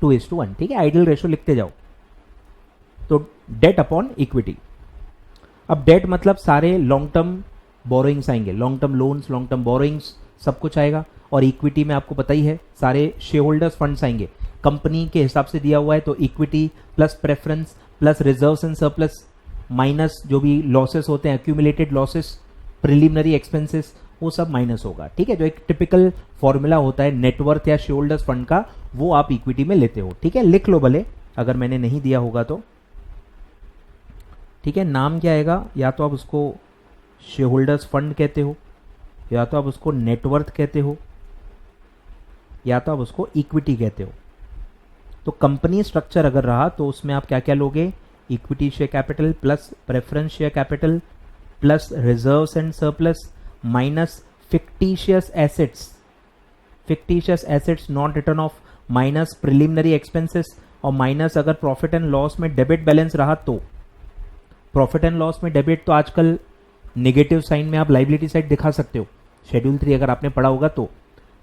2:1, ठीक है, आइडियल रेशो लिखते जाओ। तो डेट अपॉन इक्विटी। अब डेट मतलब सारे लॉन्ग टर्म बोरोइंग्स आएंगे, long term loans, long term borrowings, सब कुछ आएगा। और इक्विटी में आपको पता ही है सारे शेयर होल्डर्स फंड्स आएंगे, कंपनी के हिसाब से दिया हुआ है, तो equity plus preference plus reserves and surplus minus जो भी लॉसेस होते हैं, एक्यूमुलेटेड लॉसेस, प्रिलिमिनरी एक्सपेंसेस, वो सब माइनस होगा, ठीक है। जो एक टिपिकल फॉर्मूला होता है नेटवर्थ या शेयर होल्डर्स फंड का, वो आप इक्विटी में लेते हो, ठीक है। लिख लो भले अगर मैंने नहीं दिया होगा तो, ठीक है। नाम क्या आएगा, या तो आप उसको शेयर होल्डर्स फंड कहते हो, या तो आप उसको नेटवर्थ कहते हो, या तो आप उसको इक्विटी कहते हो। तो कंपनी स्ट्रक्चर अगर रहा तो उसमें आप क्या क्या लोगे, equity share capital plus preference share capital plus reserves and surplus minus fictitious assets, fictitious assets not return of, minus preliminary expenses, और माइनस अगर प्रॉफिट एंड लॉस में डेबिट बैलेंस रहा तो। प्रॉफिट एंड लॉस में debit तो आजकल negative sign में आप लाइबिलिटी साइड दिखा सकते हो, शेड्यूल 3 अगर आपने पढ़ा होगा तो,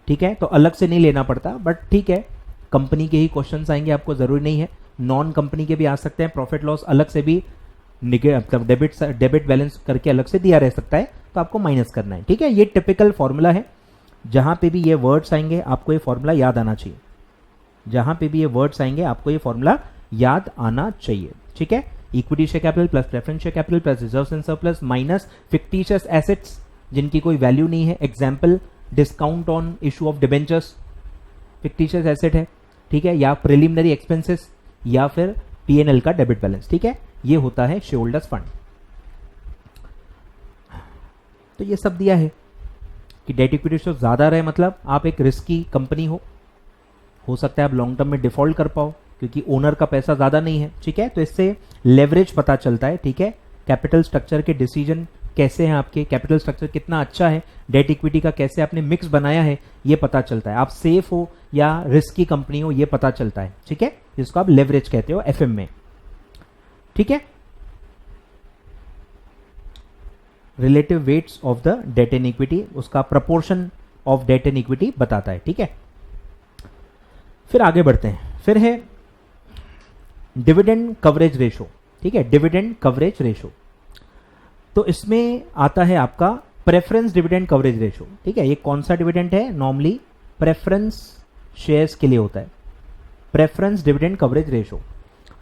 ठीक है। तो अलग से नहीं लेना पड़ता, बट ठीक है, कंपनी के ही क्वेश्चंस आएंगे, आपको जरूरी नहीं है, नॉन कंपनी के भी आ सकते हैं। प्रॉफिट लॉस अलग से भी मतलब डेबिट बैलेंस करके अलग से दिया रह सकता है, तो आपको माइनस करना है, ठीक है। ये टिपिकल फॉर्मूला है, जहां पे भी ये वर्ड्स आएंगे आपको ये फॉर्मूला याद आना चाहिए, जहां पे भी ये वर्ड्स आएंगे आपको ये फॉर्मूला याद आना चाहिए, ठीक है। Equity share capital plus preference share capital plus reserves and surplus minus fictitious assets जिनकी कोई वैल्यू नहीं है, example discount on issue of debentures fictitious asset है, ठीक है, या प्रिलिमिनरी एक्सपेंसेस, या फिर पीएनएल का डेबिट बैलेंस, ठीक है। ये होता है शेयर होल्डर्स फंड। तो ये सब दिया है कि डेट इक्विटी रेशो ज्यादा रहे मतलब आप एक रिस्की कंपनी हो सकता है आप लॉन्ग टर्म में डिफॉल्ट कर पाओ क्योंकि ओनर का पैसा ज्यादा नहीं है, ठीक है। तो इससे लेवरेज पता चलता है, ठीक है। कैपिटल स्ट्रक्चर के डिसीजन कैसे हैं आपके, कैपिटल स्ट्रक्चर कितना अच्छा है, डेट इक्विटी का कैसे आपने मिक्स बनाया है, ये पता चलता है। आप सेफ हो या रिस्की कंपनी हो, ये पता चलता है, ठीक है। जिसको आप लेवरेज कहते हो एफएम में, ठीक है। Relative weights of the debt and equity, उसका proportion of debt and equity बताता है, ठीक है। फिर आगे बढ़ते हैं, फिर है डिविडेंड कवरेज रेशो, ठीक है, डिविडेंड कवरेज रेशो। तो इसमें आता है आपका प्रेफरेंस डिविडेंड कवरेज रेशो, ठीक है। ये कौन सा डिविडेंड है, नॉर्मली प्रेफरेंस शेयर्स के लिए होता है, प्रेफरेंस डिविडेंड कवरेज रेशो।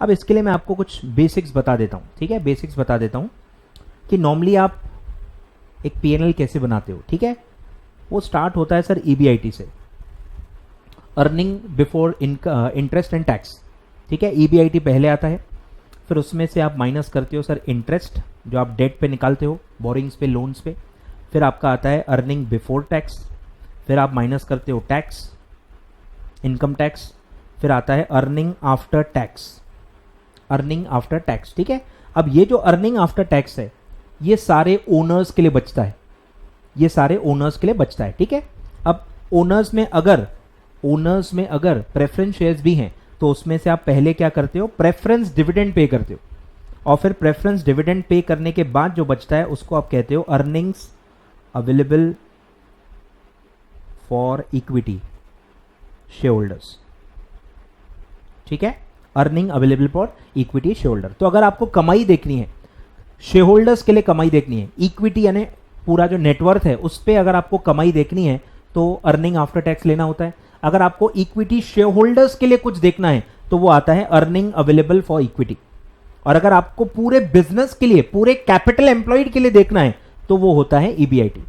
अब इसके लिए मैं आपको कुछ बेसिक्स बता देता हूँ, ठीक है। बेसिक्स बता देता हूँ कि नॉर्मली आप एक P&L कैसे बनाते हो, ठीक है। वो स्टार्ट होता है सर EBIT से, earning before interest and tax, ठीक है। EBIT पहले आता है, फिर उसमें से आप माइनस करते हो सर इंटरेस्ट जो आप डेट पे निकालते हो, बोरिंग्स पे, लोन्स पे। फिर आपका आता है अर्निंग बिफोर टैक्स, फिर आप माइनस करते हो टैक्स, इनकम टैक्स। फिर आता है earning after tax, earning after tax, ठीक है। अब ये जो अर्निंग आफ्टर टैक्स है ये सारे ओनर्स के लिए बचता है, ये सारे ओनर्स के लिए बचता है, ठीक है। अब ओनर्स में अगर प्रेफरेंस शेयर्स भी हैं तो उसमें से आप पहले क्या करते हो, प्रेफरेंस डिविडेंड पे करते हो, और फिर प्रेफरेंस डिविडेंड पे करने के बाद जो बचता है उसको आप कहते हो earnings available for equity shareholders, ठीक है। Earning available for equity share holder. तो अगर आपको कमाई देखनी है, शेयर होल्डर्स के लिए कमाई देखनी है, इक्विटी यानी पूरा जो नेटवर्थ है उस पे अगर आपको कमाई देखनी है तो अर्निंग आफ्टर टैक्स लेना होता है। अगर आपको इक्विटी शेयर होल्डर्स के लिए कुछ देखना है तो वो आता है अर्निंग अवेलेबल फॉर इक्विटी। और अगर आपको पूरे बिजनेस के लिए, पूरे कैपिटल एम्प्लॉयड के लिए देखना है तो वो होता है EBIT।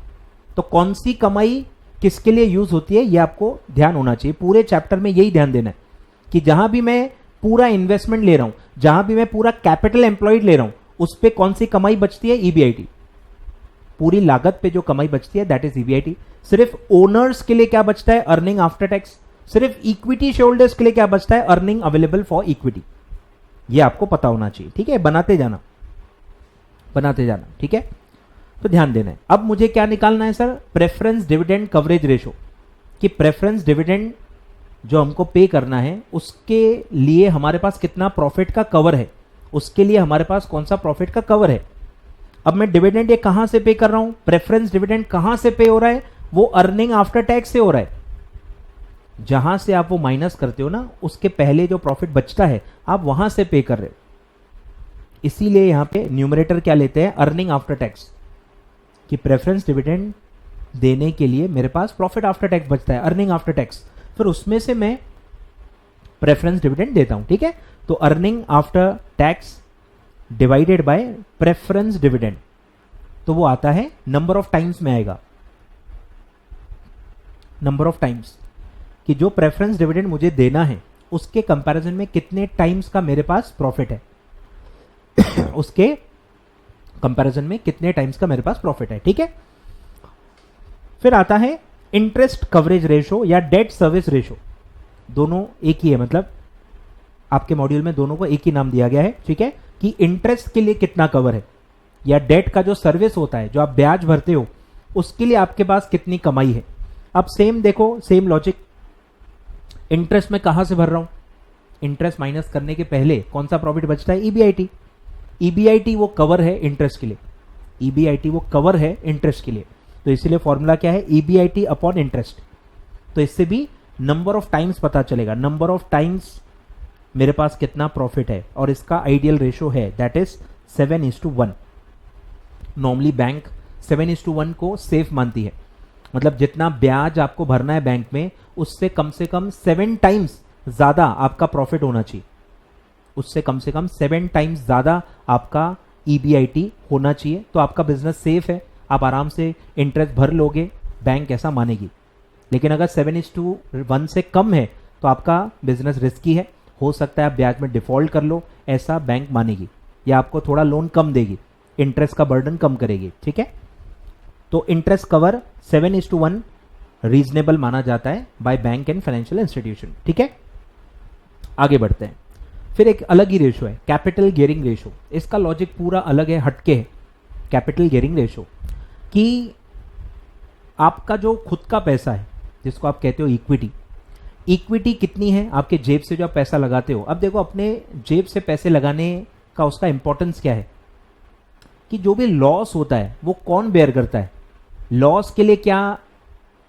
तो कौन सी कमाई किसके लिए यूज होती है ये आपको ध्यान होना चाहिए। पूरे चैप्टर में यही ध्यान देना है कि जहां भी मैं पूरा इन्वेस्टमेंट ले रहा हूं, जहां भी मैं पूरा कैपिटल एम्प्लॉयड ले रहा हूं, उस पे कौन सी कमाई बचती है, EBIT। पूरी लागत पे जो कमाई बचती है दैट इज EBIT। सिर्फ ओनर्स के लिए क्या बचता है, अर्निंग आफ्टर टैक्स। सिर्फ इक्विटी शेयर होल्डर्स के लिए क्या बचता है, अर्निंग अवेलेबल फॉर इक्विटी। ये आपको पता होना चाहिए, ठीक है। बनाते जाना, ठीक है। तो ध्यान देना है। अब मुझे क्या निकालना है sir, preference dividend coverage ratio, कि प्रेफरेंस डिविडेंड जो हमको पे करना है उसके लिए हमारे पास कितना प्रॉफिट का कवर है, उसके लिए हमारे पास कौन सा प्रॉफिट का कवर है। अब मैं डिविडेंड ये कहां से पे कर रहा हूं, प्रेफरेंस डिविडेंड कहां से पे हो रहा है, वो अर्निंग आफ्टर टैक्स से हो रहा है। जहां से आप वो माइनस करते हो ना, उसके पहले जो प्रॉफिट बचता है आप वहां से पे कर रहे हो। इसीलिए यहां पे न्यूमरेटर क्या लेते हैं, अर्निंग आफ्टर टैक्स, कि प्रेफरेंस डिविडेंड देने के लिए मेरे पास प्रॉफिट आफ्टर टैक्स बचता है, अर्निंग आफ्टर टैक्स, फिर उसमें से मैं प्रेफरेंस डिविडेंड देता हूं, ठीक है। तो earning after tax divided by preference dividend, तो वो आता है नंबर ऑफ टाइम्स में आएगा, नंबर ऑफ टाइम्स, कि जो प्रेफरेंस डिविडेंड मुझे देना है उसके कंपैरिजन में कितने टाइम्स का मेरे पास प्रॉफिट है उसके कंपैरिजन में कितने टाइम्स का मेरे पास प्रॉफिट है, ठीक है। फिर आता है इंटरेस्ट कवरेज रेशो या डेट सर्विस रेशो। दोनों एक ही है, मतलब आपके मॉड्यूल में दोनों को एक ही नाम दिया गया है, ठीक है, कि इंटरेस्ट के लिए कितना कवर है, या डेट का जो सर्विस होता है, जो आप ब्याज भरते हो, उसके लिए आपके पास कितनी कमाई है। अब सेम देखो, सेम लॉजिक, इंटरेस्ट में कहां से भर रहा हूं, इंटरेस्ट माइनस करने के पहले कौन सा प्रॉफिट बचता है, EBIT। EBIT वो कवर है इंटरेस्ट के लिए, EBIT वो कवर है इंटरेस्ट के लिए। तो इसलिए फॉर्मूला क्या है, EBIT अपॉन इंटरेस्ट। तो इससे भी नंबर ऑफ टाइम्स पता चलेगा, नंबर ऑफ टाइम्स मेरे पास कितना प्रॉफिट है, और इसका आइडियल रेशो है दैट इज 7:1। नॉर्मली बैंक 7:1 को सेफ मानती है, मतलब जितना ब्याज आपको भरना है बैंक में उससे कम से कम 7 टाइम्स ज्यादा आपका प्रॉफिट होना चाहिए, उससे कम से कम 7 टाइम्स ज्यादा आपका EBIT होना चाहिए। तो आपका बिजनेस सेफ है, आप आराम से इंटरेस्ट भर लोगे, बैंक ऐसा मानेगी। लेकिन अगर 7:1 से कम है तो आपका बिजनेस रिस्की है, हो सकता है आप ब्याज में डिफॉल्ट कर लो, ऐसा बैंक मानेगी, या आपको थोड़ा लोन कम देगी, इंटरेस्ट का बर्डन कम करेगी, ठीक है। तो इंटरेस्ट कवर 7:1 रीजनेबल माना जाता है by bank and financial institution, ठीक है। आगे बढ़ते हैं। फिर एक अलग ही रेशो है, कैपिटल गियरिंग रेशो। इसका लॉजिक पूरा अलग है, हटके है। कैपिटल गियरिंग रेशो कि आपका जो खुद का पैसा है, जिसको आप कहते हो इक्विटी, इक्विटी कितनी है आपके जेब से जो आप पैसा लगाते हो। अब देखो, अपने जेब से पैसे लगाने का उसका इंपॉर्टेंस क्या है, कि जो भी लॉस होता है वो कौन बेयर करता है। लॉस के लिए क्या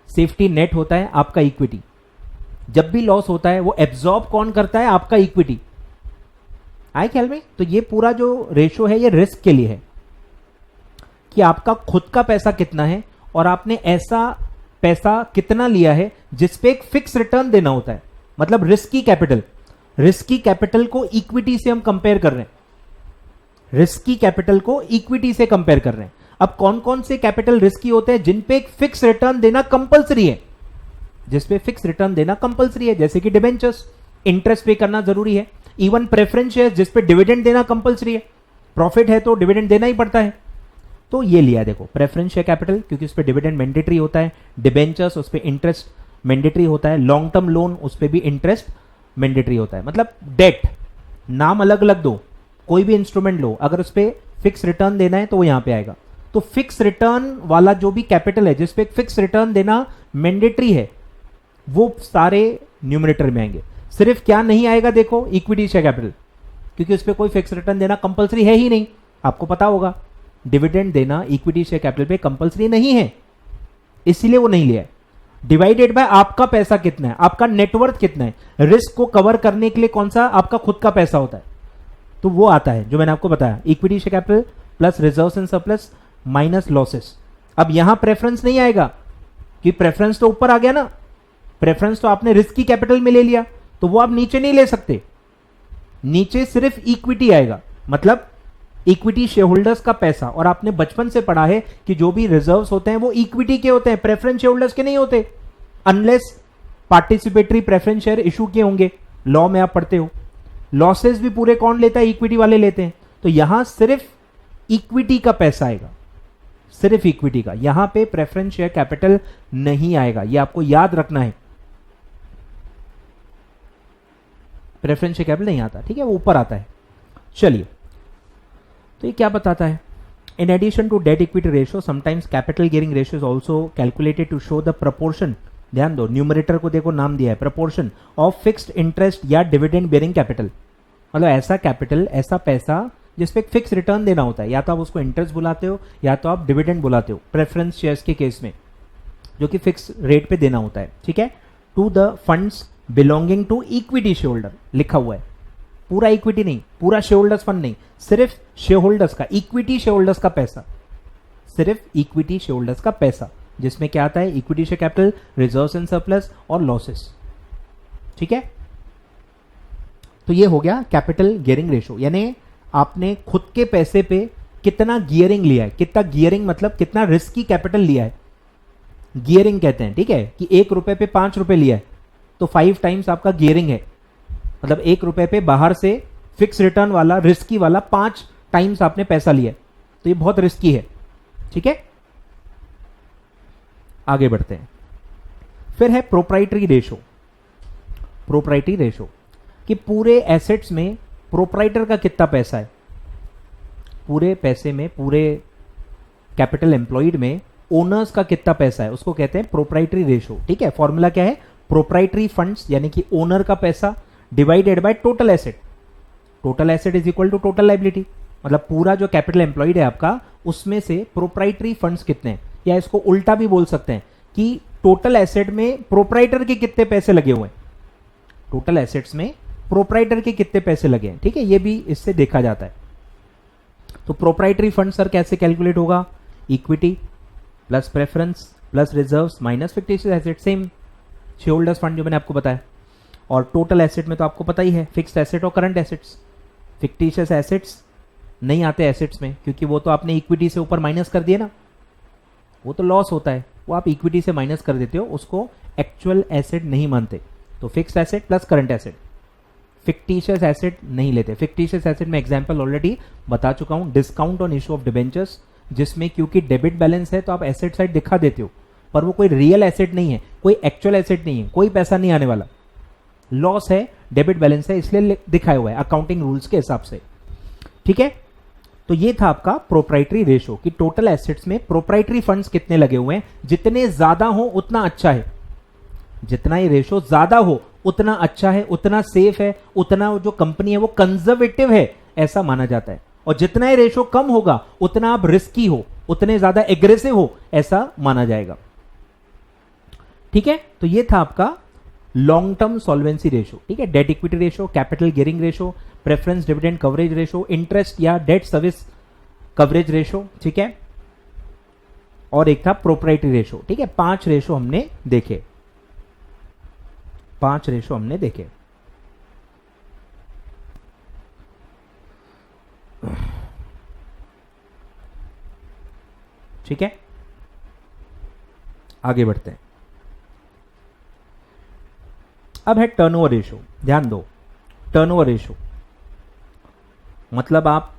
सेफ्टी नेट होता है, आपका इक्विटी। जब भी लॉस होता है वो एब्जॉर्ब कौन करता है, आपका इक्विटी। आए ख्याल में। तो ये पूरा जो रेशो है ये रिस्क के लिए है, कि आपका खुद का पैसा कितना है और आपने ऐसा पैसा कितना लिया है जिसपे एक फिक्स रिटर्न देना होता है, मतलब रिस्की कैपिटल। रिस्की कैपिटल को इक्विटी से हम कंपेयर कर रहे हैं, रिस्की कैपिटल को इक्विटी से कंपेयर कर रहे हैं। अब कौन कौन से कैपिटल रिस्की होते हैं? जिन पे एक फिक्स रिटर्न देना कंपलसरी है, जिसपे फिक्स रिटर्न देना कंपलसरी है, जैसे कि डिबेंचर्स, इंटरेस्ट पे करना जरूरी है। इवन प्रेफरेंस शेयर जिसपे डिविडेंड देना कंपलसरी है, प्रॉफिट है तो डिविडेंड देना ही पड़ता है। तो ये लिया देखो, प्रेफरेंस शेयर कैपिटल क्योंकि उस पर डिविडेंड मैंडेटरी होता है, डिबेंचर्स उस पर इंटरेस्ट मैंडेटरी होता है, लॉन्ग टर्म लोन उस पर भी इंटरेस्ट मैंडेटरी होता है। मतलब डेट नाम अलग अलग दो, कोई भी इंस्ट्रूमेंट लो, अगर उस पर फिक्स रिटर्न देना है तो वो यहां पे आएगा। तो फिक्स रिटर्न वाला जो भी कैपिटल है जिसपे फिक्स रिटर्न देना मैंडेटरी है, वो सारे न्यूमरेटर में आएंगे। सिर्फ क्या नहीं आएगा देखो, इक्विटी शेयर कैपिटल, क्योंकि उस पर कोई फिक्स रिटर्न देना कंपलसरी है ही नहीं। आपको पता होगा डिविडेंड देना इक्विटी शेयर कैपिटल पे कंपलसरी नहीं है, इसीलिए वो नहीं लिया है। डिवाइडेड बाय आपका पैसा कितना है, आपका नेटवर्थ कितना है, रिस्क को कवर करने के लिए कौन सा आपका खुद का पैसा होता है, तो वो आता है जो मैंने आपको बताया, equity share capital plus reserves and surplus minus losses. अब यहां प्रेफरेंस नहीं आएगा कि प्रेफरेंस तो ऊपर आ गया ना, प्रेफरेंस तो आपने रिस्की कैपिटल में ले लिया, तो वो आप नीचे नहीं ले सकते, नीचे सिर्फ इक्विटी आएगा। मतलब इक्विटी शेयर होल्डर्स का पैसा, और आपने बचपन से पढ़ा है कि जो भी रिजर्व्स होते हैं वो इक्विटी के होते हैं, प्रेफरेंस शेयर होल्डर्स के नहीं होते, unless participatory preference share issue किए होंगे, लॉ में आप पढ़ते हो। लॉसेस भी पूरे कौन लेता है? इक्विटी वाले लेते हैं। तो यहां सिर्फ इक्विटी का पैसा आएगा, सिर्फ इक्विटी का, यहां पे प्रेफरेंस शेयर कैपिटल नहीं आएगा, यह आपको याद रखना है। प्रेफरेंस शेयर कैपिटल नहीं आता, ठीक है, वो ऊपर आता है। चलिए, तो ये क्या बताता है? In addition to debt equity ratio sometimes capital gearing ratio is also calculated to show the proportion, ध्यान दो, न्यूमरेटर को देखो नाम दिया है, प्रपोर्शन ऑफ फिक्स्ड इंटरेस्ट या डिविडेंड बेयरिंग कैपिटल। मतलब ऐसा कैपिटल, ऐसा पैसा जिसपे एक फिक्स रिटर्न देना होता है, या तो आप उसको इंटरेस्ट बुलाते हो या तो आप डिविडेंड बुलाते हो, प्रेफरेंस शेयर्स के केस में, जो कि फिक्स रेट पे देना होता है, ठीक है। To the funds belonging to equity shareholder लिखा हुआ है, पूरा इक्विटी नहीं, पूरा शेयर होल्डर्स फंड नहीं, सिर्फ शेयर होल्डर्स का, इक्विटी शेयर होल्डर्स का पैसा, सिर्फ इक्विटी शेयर होल्डर्स का पैसा, जिसमें क्या आता है? Equity share capital, reserves and surplus और लॉसेस, ठीक है। तो ये हो गया कैपिटल गियरिंग रेशियो, यानी आपने खुद के पैसे पे कितना गियरिंग लिया है, कितना गियरिंग मतलब कितना रिस्की कैपिटल लिया है, गियरिंग कहते हैं, ठीक है, कि 1 रुपए पे 5 रुपए लिया है तो 5 टाइम्स आपका गियरिंग है। मतलब 1 रुपए पे बाहर से फिक्स रिटर्न वाला, रिस्की वाला 5 टाइम्स आपने पैसा लिया है, तो ये बहुत रिस्की है, ठीक है। आगे बढ़ते हैं। फिर है प्रोप्राइटरी रेशो। प्रोप्राइटरी रेशो कि पूरे एसेट्स में प्रोप्राइटर का कितना पैसा है, पूरे पैसे में, पूरे कैपिटल एम्प्लॉयड में ओनर्स का कितना पैसा है, उसको कहते हैं प्रोप्राइटरी रेशो, ठीक है। फॉर्मूला क्या है? प्रोप्राइटरी फंड्स यानी कि ओनर का पैसा divided by total asset, total asset is equal to total liability. मतलब पूरा जो कैपिटल एम्प्लॉयड है आपका, उसमें से प्रोप्राइटरी फंड्स कितने हैं, या इसको उल्टा भी बोल सकते हैं कि टोटल एसेट में प्रोप्राइटर के कितने पैसे लगे हुए हैं, टोटल एसेट्स में प्रोप्राइटर के कितने पैसे लगे हैं, ठीक है, ये भी इससे देखा जाता है। तो प्रोप्राइटरी फंड सर कैसे कैलकुलेट होगा? Equity plus preference plus reserves minus fictitious asset, same share holders fund जो मैंने आपको बताया। और टोटल एसेट में तो आपको पता ही है, फिक्स्ड एसेट और करंट एसेट्स। फिक्टिशियस एसेट्स नहीं आते एसेट्स में, क्योंकि वो तो आपने इक्विटी से ऊपर माइनस कर दिए ना, वो तो लॉस होता है, वो आप इक्विटी से माइनस कर देते हो, उसको एक्चुअल एसेट नहीं मानते। तो fixed asset plus current asset, fictitious asset नहीं लेते। फिक्टिशियस एसेट में एग्जांपल ऑलरेडी बता चुका हूं, discount on issue of debentures, जिसमें क्योंकि डेबिट बैलेंस है तो आप एसेट साइड दिखा देते हो, पर वो कोई रियल एसेट नहीं है, कोई एक्चुअल एसेट नहीं है, कोई पैसा नहीं आने वाला, लॉस है, डेबिट बैलेंस है, इसलिए दिखाया हुआ है अकाउंटिंग रूल्स के हिसाब से, ठीक है। तो ये था आपका प्रोप्राइटरी रेशो कि टोटल एसेट्स में प्रोप्राइटरी फंड्स कितने लगे हुए हैं, जितने ज्यादा हो उतना अच्छा है, जितना ये रेशो ज्यादा हो उतना अच्छा है, उतना सेफ है, उतना जो कंपनी है वो कंजर्वेटिव है ऐसा माना जाता है। और जितना ये रेशो कम होगा उतना आप रिस्की हो, उतने ज्यादा एग्रेसिव हो ऐसा माना जाएगा, ठीक है। तो ये था आपका लॉन्ग टर्म सॉल्वेंसी रेशो, ठीक है, debt equity ratio, capital gearing ratio, preference dividend coverage ratio, interest या डेट सर्विस कवरेज रेशो, ठीक है, और एक था प्रोप्राइटरी रेशो, ठीक है। 5 रेशो हमने देखे, 5 रेशो हमने देखे। ठीक है, आगे बढ़ते हैं। अब है टर्नओवर रेशो। ध्यान दो, टर्नओवर रेशो मतलब आप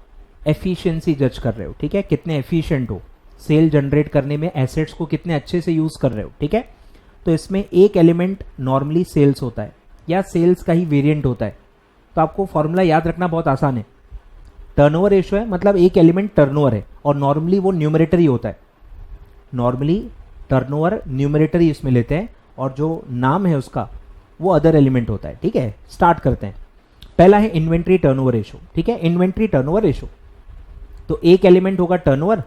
एफिशिएंसी जज कर रहे हो, ठीक है, कितने एफिशिएंट हो, सेल जनरेट करने में एसेट्स को कितने अच्छे से यूज कर रहे हो, ठीक है। तो इसमें एक एलिमेंट नॉर्मली सेल्स होता है या सेल्स का ही वेरिएंट होता है। तो आपको फॉर्मूला याद रखना बहुत आसान है। टर्नओवर रेशो है मतलब एक एलिमेंट टर्नओवर है और नॉर्मली वो न्यूमरेटर ही होता है। नॉर्मली टर्नओवर न्यूमरेटर ही इसमें लेते हैं और जो नाम है उसका वो अदर एलिमेंट होता है, ठीक है। स्टार्ट करते हैं। पहला है इन्वेंट्री टर्नओवर रेशो, ठीक है, इन्वेंट्री टर्नओवर रेशो। तो एक एलिमेंट होगा टर्नओवर,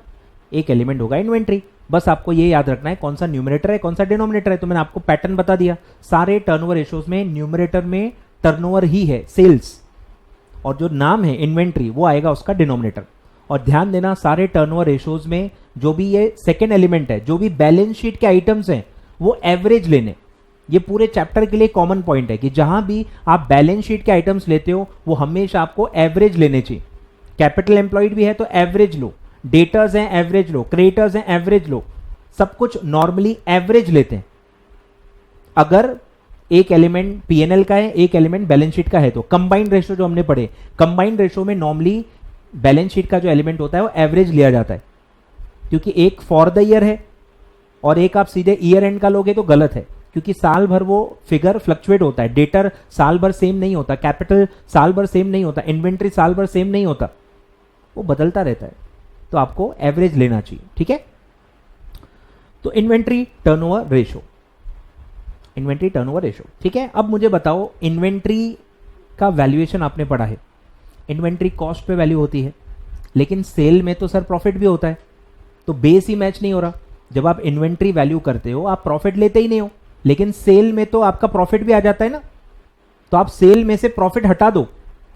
एक एलिमेंट होगा इन्वेंट्री। बस आपको ये याद रखना है कौन सा न्यूमरेटर है कौन सा डिनोमिनेटर है। तो मैंने आपको पैटर्न बता दिया, सारे टर्नओवर रेशोज में न्यूमरेटर में टर्नओवर ही है सेल्स, और जो नाम है इन्वेंट्री वो आएगा उसका डिनोमिनेटर। और ध्यान देना सारे टर्नओवर रेशोज में जो भी ये सेकेंड एलिमेंट है, जो भी बैलेंस शीट के आइटम्स हैं वो एवरेज लेने। ये पूरे चैप्टर के लिए कॉमन पॉइंट है कि जहां भी आप बैलेंस शीट के आइटम्स लेते हो वो हमेशा आपको एवरेज लेने चाहिए। कैपिटल एम्प्लॉयड भी है तो एवरेज लो, डेटर्स हैं एवरेज लो, क्रेडिटर्स हैं एवरेज लो, सब कुछ नॉर्मली एवरेज लेते हैं। अगर एक एलिमेंट पीएनएल का है एक एलिमेंट बैलेंस शीट का है तो कंबाइंड रेशो जो हमने पढ़े, कंबाइंड रेशो में नॉर्मली बैलेंस शीट का जो एलिमेंट होता है वो एवरेज लिया जाता है, क्योंकि एक फॉर द ईयर है और एक आप सीधे ईयर एंड का लोगे तो गलत है, क्योंकि साल भर वो फिगर फ्लक्चुएट होता है। डेटर साल भर सेम नहीं होता, कैपिटल साल भर सेम नहीं होता, इन्वेंट्री साल भर सेम नहीं होता, वो बदलता रहता है। तो आपको एवरेज लेना चाहिए, ठीक है। तो inventory turnover ratio, inventory turnover ratio, ठीक है। अब मुझे बताओ इन्वेंट्री का वैल्यूएशन आपने पढ़ा है, इन्वेंट्री कॉस्ट पे वैल्यू होती है, लेकिन सेल में तो सर प्रॉफिट भी होता है, तो बेस ही मैच नहीं हो रहा। जब आप इन्वेंट्री वैल्यू करते हो आप प्रॉफिट लेते ही नहीं हो, लेकिन सेल में तो आपका प्रॉफिट भी आ जाता है ना। तो आप सेल में से प्रॉफिट हटा दो,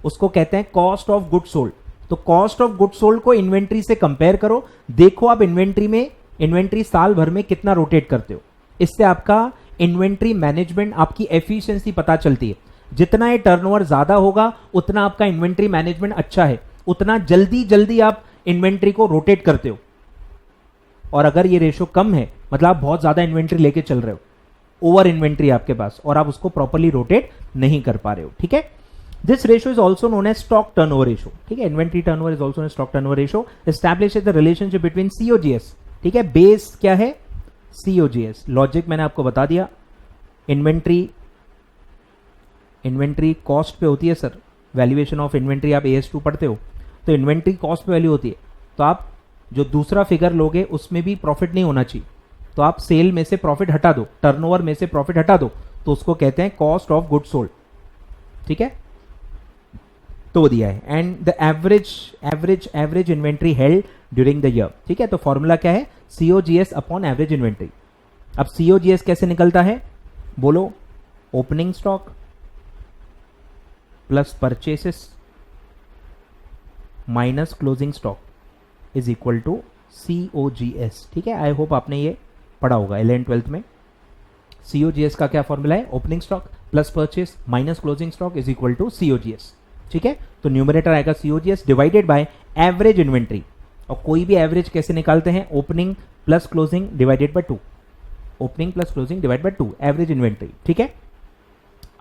उसको कहते हैं कॉस्ट ऑफ गुड सोल्ड। तो कॉस्ट ऑफ गुड सोल्ड को इन्वेंट्री से कंपेयर करो, देखो आप इन्वेंट्री में इन्वेंट्री साल भर में कितना रोटेट करते हो। इससे आपका इन्वेंट्री मैनेजमेंट, आपकी एफिशिएंसी पता चलती है। जितना ये टर्नओवर ज्यादा होगा उतना आपका इन्वेंट्री मैनेजमेंट अच्छा है, उतना जल्दी जल्दी आप इन्वेंट्री को रोटेट करते हो। और अगर ये रेशो कम है मतलब आप बहुत ज्यादा इन्वेंट्री लेके चल रहे हो, ओवर इन्वेंट्री आपके पास, और आप उसको प्रॉपर्ली रोटेट नहीं कर पा रहे हो, ठीक है। This ratio is also known as stock turnover ratio, ठीक है। Inventory turnover is also known as stock turnover ratio. Establishes the relationship between COGS, ठीक है। बेस क्या है? सीओजीएस। लॉजिक मैंने आपको बता दिया, इन्वेंट्री कॉस्ट पे होती है सर, वैल्यूएशन ऑफ इन्वेंट्री आप AS2 पढ़ते हो, तो इन्वेंट्री कॉस्ट पे वैल्यू होती है। तो आप जो दूसरा फिगर लोगे उसमें भी प्रॉफिट नहीं होना चाहिए, तो आप सेल में से प्रॉफिट हटा दो, टर्नओवर में से प्रॉफिट हटा दो, तो उसको कहते हैं कॉस्ट ऑफ गुड सोल्ड, ठीक है। तो वो दिया है। And the average inventory held during the year, ठीक है। तो फॉर्मूला क्या है? COGS upon average inventory. अब COGS कैसे निकलता है बोलो? Opening stock plus purchases minus closing stock is equal to COGS, ठीक है। आई होप आपने ये पढ़ा होगा 11th 12th में। COGS का क्या फॉर्मूला है? Opening stock plus purchase minus closing stock is equal to COGS, ठीक है। तो न्यूमरेटर आएगा COGS divided by average inventory. और कोई भी एवरेज कैसे निकालते हैं? Opening plus closing divided by 2, opening plus closing divide by 2, average inventory, ठीक है।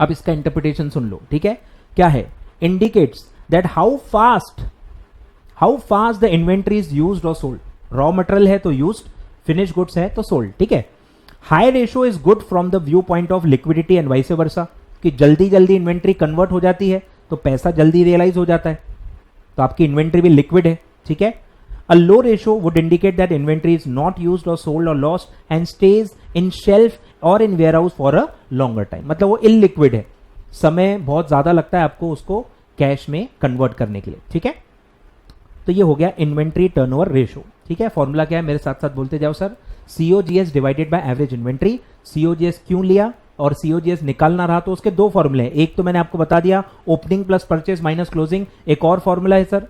अब इसका इंटरप्रिटेशन सुन लो, ठीक है। क्या है? Indicates that how fast the inventory is used और सोल्ड। रॉ मटेरियल है तो यूज्ड, फिनिश गुड्स है तो सोल्ड, ठीक है। High ratio is good from the view point of liquidity and vice versa, कि जल्दी जल्दी इन्वेंट्री कन्वर्ट हो जाती है तो पैसा जल्दी रियलाइज हो जाता है, तो आपकी इन्वेंट्री भी लिक्विड है, ठीक है। A low ratio would indicate that inventory is not used और सोल्ड और lost and stage in shelf और in warehouse for a longer time, मतलब वो इलिक्विड है, समय बहुत ज्यादा लगता है आपको उसको कैश में कन्वर्ट करने के लिए, ठीक है। तो ये हो गया इन्वेंट्री टर्नओवर रेशो, ठीक है। फॉर्मूला क्या है? मेरे साथ साथ बोलते जाओ sir. COGS divided by average inventory. COGS क्यों लिया और COGS निकालना रहा तो उसके दो फॉर्मूले हैं। एक तो मैंने आपको बता दिया, opening plus purchase minus closing. एक और फॉर्मूला है सर,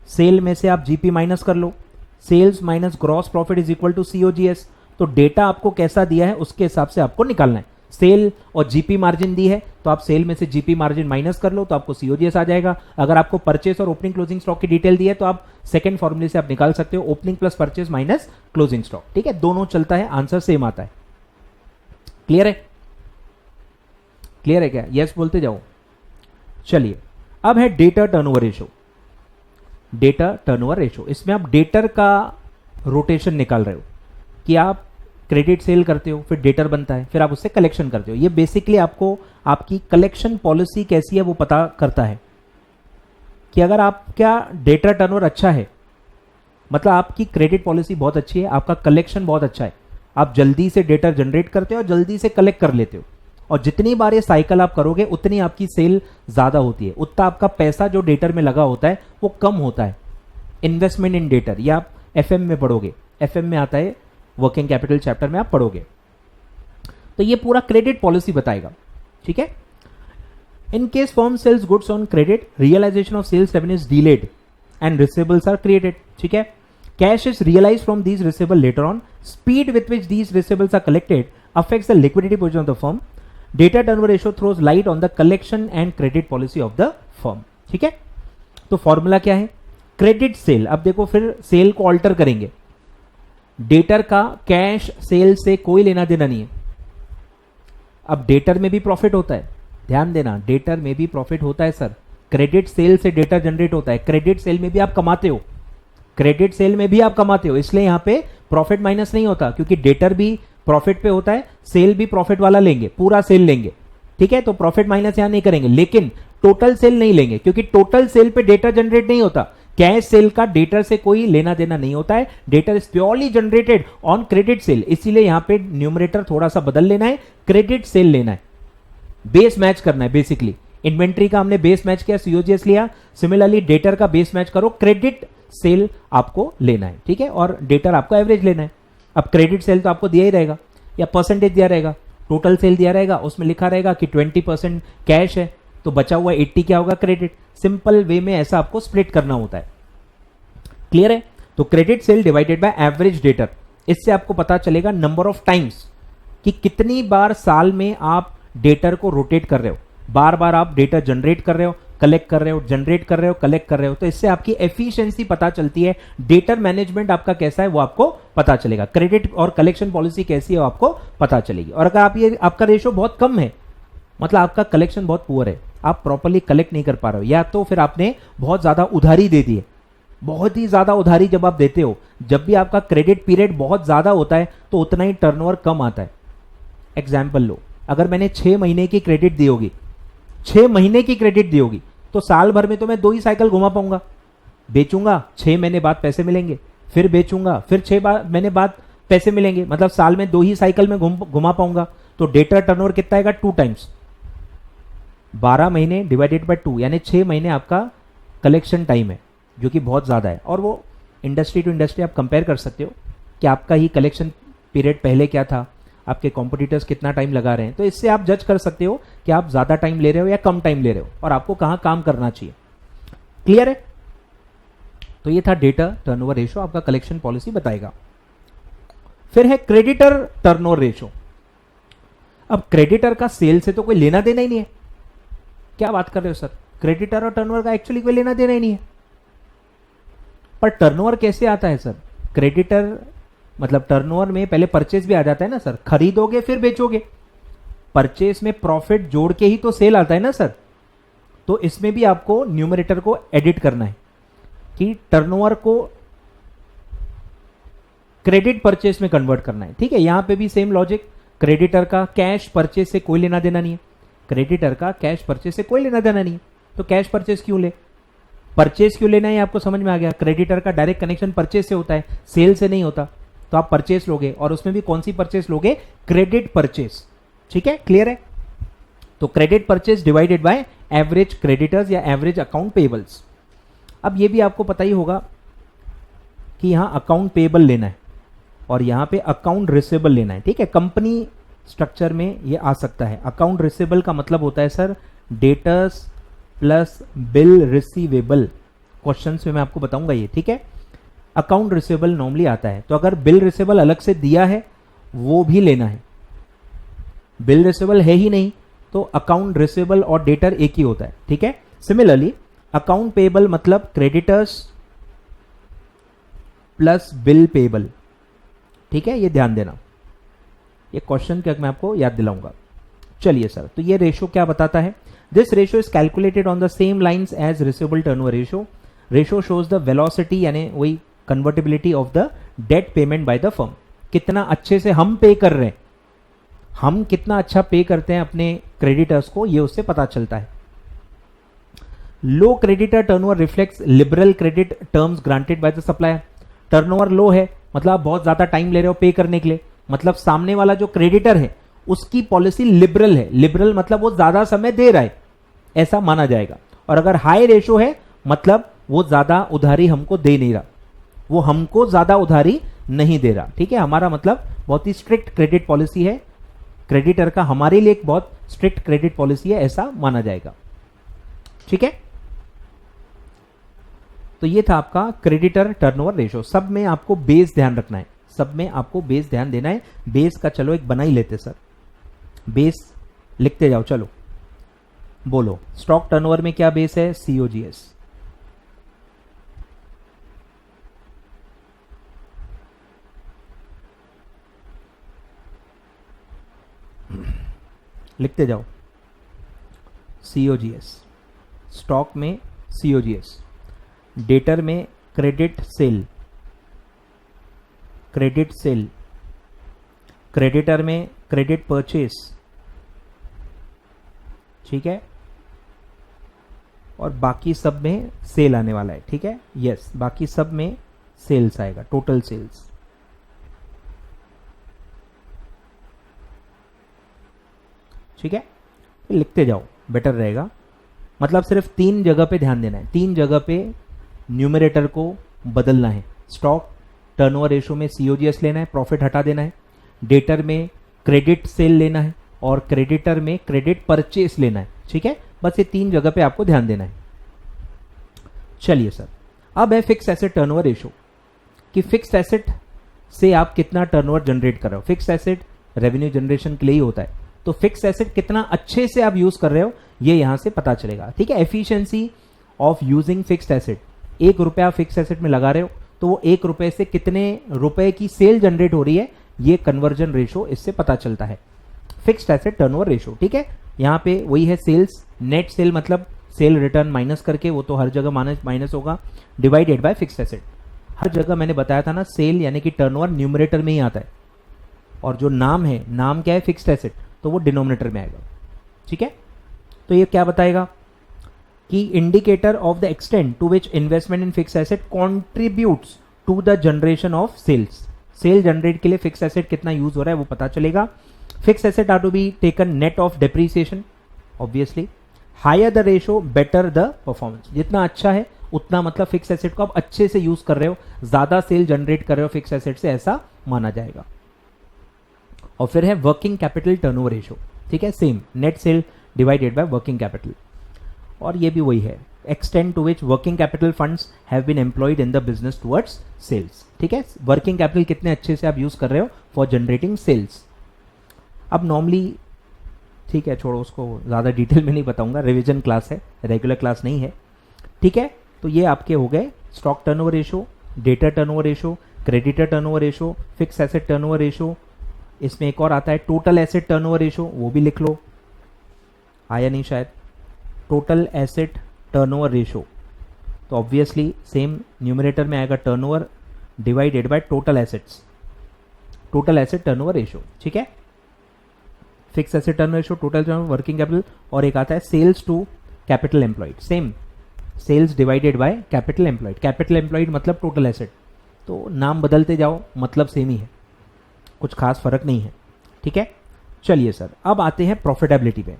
सेल में से आप GP माइनस कर लो, sales minus gross profit is equal to COGS। तो डेटा आपको कैसा दिया है उसके हिसाब से आपको निकालना है। सेल और जीपी मार्जिन दी है तो आप सेल में से जीपी मार्जिन माइनस कर लो तो आपको सीओजीएस आ जाएगा। अगर आपको परचेस और ओपनिंग क्लोजिंग स्टॉक की डिटेल दी है तो आप सेकंड फॉर्मूले से आप निकाल सकते हो, opening plus purchase minus closing stock. ठीक है, दोनों चलता है, आंसर सेम आता है। क्लियर है? क्लियर है क्या? यस बोलते जाओ। चलिए, अब है debtor turnover ratio. Debtor turnover ratio, इसमें आप डेटर का रोटेशन निकाल रहे हो कि आप क्रेडिट सेल करते हो, फिर डेटर बनता है, फिर आप उससे कलेक्शन करते हो। ये बेसिकली आपको आपकी कलेक्शन पॉलिसी कैसी है वो पता करता है कि अगर आपका डेटर टर्नओवर अच्छा है, मतलब आपकी क्रेडिट पॉलिसी बहुत अच्छी है, आपका कलेक्शन बहुत अच्छा है, आप जल्दी से डेटर जनरेट करते हो और जल्दी से कलेक्ट कर लेते हो, और जितनी बार ये साइकिल आप करोगे उतनी आपकी सेल ज्यादा होती है, उतना आपका पैसा जो डेटर में लगा होता है वो कम होता है। इन्वेस्टमेंट इन डेटर, ये आप एफएम में पढ़ोगे, एफएम में आता है, वर्किंग कैपिटल चैप्टर में आप पढ़ोगे। तो ये पूरा क्रेडिट पॉलिसी बताएगा। ठीक है, in case firm sells goods on credit, realisation of sales revenue is delayed and receivables are created. ठीक है, cash is realised from these receivable later on, speed with which these receivables are collected affects the liquidity position of the firm. Debtor turnover ratio throws light on the collection and credit policy of the firm. ठीक है, तो formula क्या है? Credit sale. अब देखो फिर cell को alter करेंगे, डेटर का कैश सेल से कोई लेना देना नहीं है। अब डेटर में भी प्रॉफिट होता है, ध्यान देना, डेटर में भी प्रॉफिट होता है सर। क्रेडिट सेल से डेटर जनरेट होता है, क्रेडिट सेल में भी आप कमाते हो, क्रेडिट सेल में भी आप कमाते हो, इसलिए यहां पे प्रॉफिट माइनस नहीं होता, क्योंकि डेटर भी प्रॉफिट पे होता है, सेल भी प्रॉफिट वाला लेंगे, पूरा सेल लेंगे। ठीक है, तो प्रॉफिट माइनस यहां नहीं करेंगे, लेकिन टोटल सेल नहीं लेंगे, क्योंकि टोटल सेल पे डेटा जनरेट नहीं होता। कैश सेल का डेटर से कोई लेना देना नहीं होता है, debtor is purely generated on credit sale, इसीलिए यहां पे न्यूमरेटर थोड़ा सा बदल लेना है, क्रेडिट सेल लेना है, बेस मैच करना है। बेसिकली इन्वेंट्री का हमने बेस मैच किया, सीओजीएस लिया, सिमिलरली डेटर का बेस मैच करो, क्रेडिट सेल आपको लेना है। ठीक है, और डेटर आपको एवरेज लेना है। अब क्रेडिट सेल तो आपको दिया ही रहेगा, या परसेंटेज दिया रहेगा, टोटल सेल दिया रहेगा, उसमें लिखा रहेगा कि 20% कैश है, तो बचा हुआ 80 क्या होगा? क्रेडिट। सिंपल वे में ऐसा आपको स्प्लिट करना होता है। क्लियर है? तो credit sale divided by average debtor, इससे आपको पता चलेगा नंबर ऑफ टाइम्स कि कितनी बार साल में आप डेटर को रोटेट कर रहे हो, बार बार आप डेटा जनरेट कर रहे हो, कलेक्ट कर रहे हो, जनरेट कर रहे हो, कलेक्ट कर रहे हो, तो इससे आपकी एफिशिएंसी पता चलती है, डेटर मैनेजमेंट आपका कैसा है वो आपको पता चलेगा, क्रेडिट और कलेक्शन पॉलिसी कैसी है वो आपको पता चलेगी। और अगर आप ये आपका रेशो बहुत कम है, मतलब आपका कलेक्शन बहुत पुअर है, आप प्रॉपर्ली कलेक्ट नहीं कर पा रहे हो, या तो फिर आपने बहुत ज्यादा उधारी दे दी है, बहुत ही ज्यादा उधारी जब आप देते हो, जब भी आपका क्रेडिट पीरियड बहुत ज्यादा होता है तो उतना ही टर्नओवर कम आता है। एग्जाम्पल लो, अगर मैंने 6 महीने की क्रेडिट दी होगी, 6 महीने की क्रेडिट दी होगी, तो साल भर में तो मैं 2 ही साइकिल घुमा पाऊंगा, बेचूंगा 6 महीने बाद पैसे मिलेंगे, फिर बेचूंगा, फिर 6 महीने बाद पैसे मिलेंगे, मतलब साल में 2 ही साइकिल में घुमा पाऊंगा। तो डेटर टर्नओवर कितना आएगा? 2 टाइम्स, 12 महीने डिवाइडेड बाय 2, यानी 6 महीने आपका कलेक्शन टाइम है, जो कि बहुत ज्यादा है। और वो इंडस्ट्री टू इंडस्ट्री आप कंपेयर कर सकते हो कि आपका ही कलेक्शन पीरियड पहले क्या था, आपके कॉम्पिटिटर्स कितना टाइम लगा रहे हैं, तो इससे आप जज कर सकते हो कि आप ज्यादा टाइम ले रहे हो या कम टाइम ले रहे हो, और आपको कहां काम करना चाहिए। क्लियर है? तो ये था डेटर टर्नओवर रेशो, आपका कलेक्शन पॉलिसी बताएगा। फिर है क्रेडिटर टर्नओवर रेशो। अब क्रेडिटर का सेल से तो कोई लेना देना ही नहीं है, क्या बात कर रहे हो सर, क्रेडिटर और टर्नओवर का एक्चुअली कोई लेना देना ही नहीं है, पर टर्नओवर कैसे आता है सर? क्रेडिटर मतलब टर्नओवर में पहले परचेस भी आ जाता है ना सर, खरीदोगे फिर बेचोगे, परचेस में प्रॉफिट जोड़ के ही तो सेल आता है ना सर। तो इसमें भी आपको न्यूमरेटर को एडिट करना है कि टर्नओवर को क्रेडिट परचेस में कन्वर्ट करना है। ठीक है, यहां पे भी सेम लॉजिक, क्रेडिटर का कैश परचेस से कोई लेना देना नहीं है, क्रेडिटर का कैश परचेस से कोई लेना देना नहीं है, तो कैश परचेस क्यों ले, परचेस क्यों लेना है आपको समझ में आ गया। क्रेडिटर का डायरेक्ट कनेक्शन परचेस से होता है, सेल से नहीं होता, तो आप परचेस लोगे, और उसमें भी कौन सी परचेस लोगे? Credit purchase. ठीक है, क्लियर है? तो credit purchase divided by average creditors या एवरेज अकाउंट पेबल्स। अब ये भी आपको पता ही होगा कि यहां अकाउंट पेबल लेना है और यहां पे अकाउंट रिसीवेबल लेना है। ठीक है, कंपनी स्ट्रक्चर में ये आ सकता है। अकाउंट रिसीवेबल का मतलब होता है sir debtors plus bill receivable, question में मैं आपको बताऊंगा ये। ठीक है, अकाउंट रिसीवेबल नॉर्मली आता है, तो अगर बिल रिसीवेबल अलग से दिया है वो भी लेना है, बिल रिसीवेबल है ही नहीं, तो अकाउंट रिसीवेबल और डेटर एक ही होता है, ठीक है। सिमिलरली अकाउंट पेएबल मतलब क्रेडिटर्स प्लस बिल पेएबल, ठीक है, ये ध्यान देना, ये क्वेश्चन क्या मैं आपको याद दिलाऊंगा। चलिए सर, तो ये रेशो क्या बताता है? This ratio is calculated on the same lines as receivable turnover ratio. Ratio shows the velocity यानी वही convertibility of the debt payment by the firm, कितना अच्छे से हम पे कर रहे हैं, हम कितना अच्छा पे करते हैं अपने क्रेडिटर्स को, ये उससे पता चलता है। Low creditor turnover reflects liberal credit terms granted by the supplier. Turnover low है मतलब आप बहुत ज्यादा टाइम ले रहे हो पे करने के लिए, मतलब सामने वाला जो क्रेडिटर है उसकी पॉलिसी लिबरल है। लिबरल मतलब वो ज्यादा समय दे रहा है, ऐसा माना जाएगा। और अगर हाई रेशो है मतलब वो ज्यादा उधारी हमको दे नहीं रहा, वो हमको ज्यादा उधारी नहीं दे रहा, ठीक है। हमारा मतलब बहुत ही स्ट्रिक्ट क्रेडिट पॉलिसी है, क्रेडिटर का हमारे लिए एक बहुत स्ट्रिक्ट क्रेडिट पॉलिसी है, ऐसा माना जाएगा, ठीक है। तो ये था आपका क्रेडिटर टर्नओवर रेशो। सब में आपको बेस ध्यान रखना है, सब में आपको बेस ध्यान देना है। बेस का चलो एक बना ही लेते सर, बेस लिखते जाओ, चलो बोलो। स्टॉक टर्नओवर में क्या बेस है? COGS। लिखते जाओ, COGS। स्टॉक में COGS, डेटर में credit sale, credit sale, creditor में क्रेडिट परचेस, ठीक है, और बाकी सब में सेल आने वाला है, ठीक है। यस, बाकी सब में सेल्स आएगा, टोटल सेल्स, ठीक है। लिखते जाओ, बेटर रहेगा। मतलब सिर्फ 3 जगह पे ध्यान देना है, 3 जगह पे न्यूमरेटर को बदलना है। स्टॉक टर्नओवर रेशो में COGS लेना है, प्रॉफिट हटा देना है। डेटर में क्रेडिट सेल लेना है और क्रेडिटर में क्रेडिट परचेस लेना है, ठीक है। बस ये 3 जगह पे आपको ध्यान देना है। चलिए सर, अब है फिक्स एसेट टर्नओवर रेशो, कि फिक्स एसेट से आप कितना टर्नओवर जनरेट कर रहे हो। फिक्स एसेट रेवेन्यू जनरेशन के लिए ही होता है, तो फिक्स एसेट कितना अच्छे से आप यूज कर रहे हो ये यहां से पता चलेगा, ठीक है। Efficiency of using fixed asset, 1 रुपया फिक्स एसेट में लगा रहे हो तो वो 1 रुपए से कितने रुपए की सेल जनरेट हो रही है, ये कन्वर्जन रेशो इससे पता चलता है। फिक्स्ड एसेट टर्नओवर रेशो, ठीक है। यहां पे वही है सेल्स, नेट सेल मतलब सेल रिटर्न माइनस करके, वो तो हर जगह माइनस होगा, डिवाइडेड बाय फिक्स्ड एसेट। हर जगह मैंने बताया था ना, सेल यानी कि टर्नओवर न्यूमरेटर में ही आता है, और जो नाम है, नाम क्या है? फिक्स्ड एसेट, तो वो डिनोमिनेटर में आएगा, ठीक है। तो ये क्या बताएगा कि indicator of the extent to which investment in fix asset contributes to the generation of sales. Sale generate के लिए फिक्स एसेट कितना यूज हो रहा है वो पता चलेगा। Fix asset are to be taken net of depreciation, obviously. Higher the ratio better the performance, जितना अच्छा है उतना मतलब फिक्स एसेट को आप अच्छे से यूज कर रहे हो, ज्यादा सेल जनरेट कर रहे हो फिक्स एसेट से, ऐसा माना जाएगा। और फिर है वर्किंग कैपिटल टर्नओवर रेशो, ठीक है, same, net sale divided by working capital, और ये भी वही है, extend to which working capital funds have been employed in the business towards sales, ठीक है। वर्किंग कैपिटल कितने अच्छे से आप यूज कर रहे हो फॉर जनरेटिंग सेल्स। अब नॉर्मली, ठीक है, छोड़ो उसको, ज्यादा डिटेल में नहीं बताऊंगा, रिवीजन क्लास है, रेगुलर क्लास नहीं है, ठीक है। तो ये आपके हो गए stock turnover ratio, debtor turnover ratio, creditor turnover ratio, fix asset turnover ratio. इसमें एक और आता है टोटल एसेट टर्नओवर रेशो, वो भी लिख लो, आया नहीं शायद, टोटल एसेट टर्नओवर रेशो। तो ऑब्वियसली सेम न्यूमरेटर में आएगा turnover divided by total assets, total asset turnover ratio, ठीक है। Fix asset turnover ratio, total working capital, और एक आता है sales to capital employed, same, sales divided by capital employed. Capital employed मतलब total asset, तो नाम बदलते जाओ, मतलब सेम ही है, कुछ खास फर्क नहीं है, ठीक है। चलिए सर, अब आते हैं प्रॉफिटेबिलिटी पे,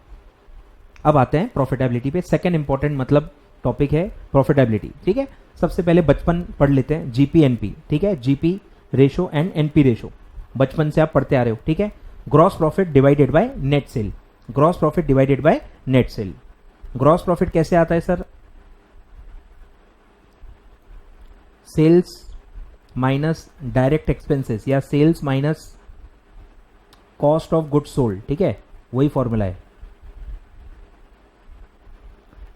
अब आते हैं प्रॉफिटेबिलिटी पे। सेकंड इंपॉर्टेंट मतलब टॉपिक है प्रॉफिटेबिलिटी, ठीक है। सबसे पहले बचपन पढ़ लेते हैं, जीपी एनपी, ठीक है, GP ratio and NP ratio, बचपन से आप पढ़ते आ रहे हो, ठीक है। Gross profit divided by net sale, gross profit divided by net sale. Gross profit कैसे आता है sir? Sales minus direct expenses या sales minus cost of goods sold, ठीक है, वही फॉर्मूला है,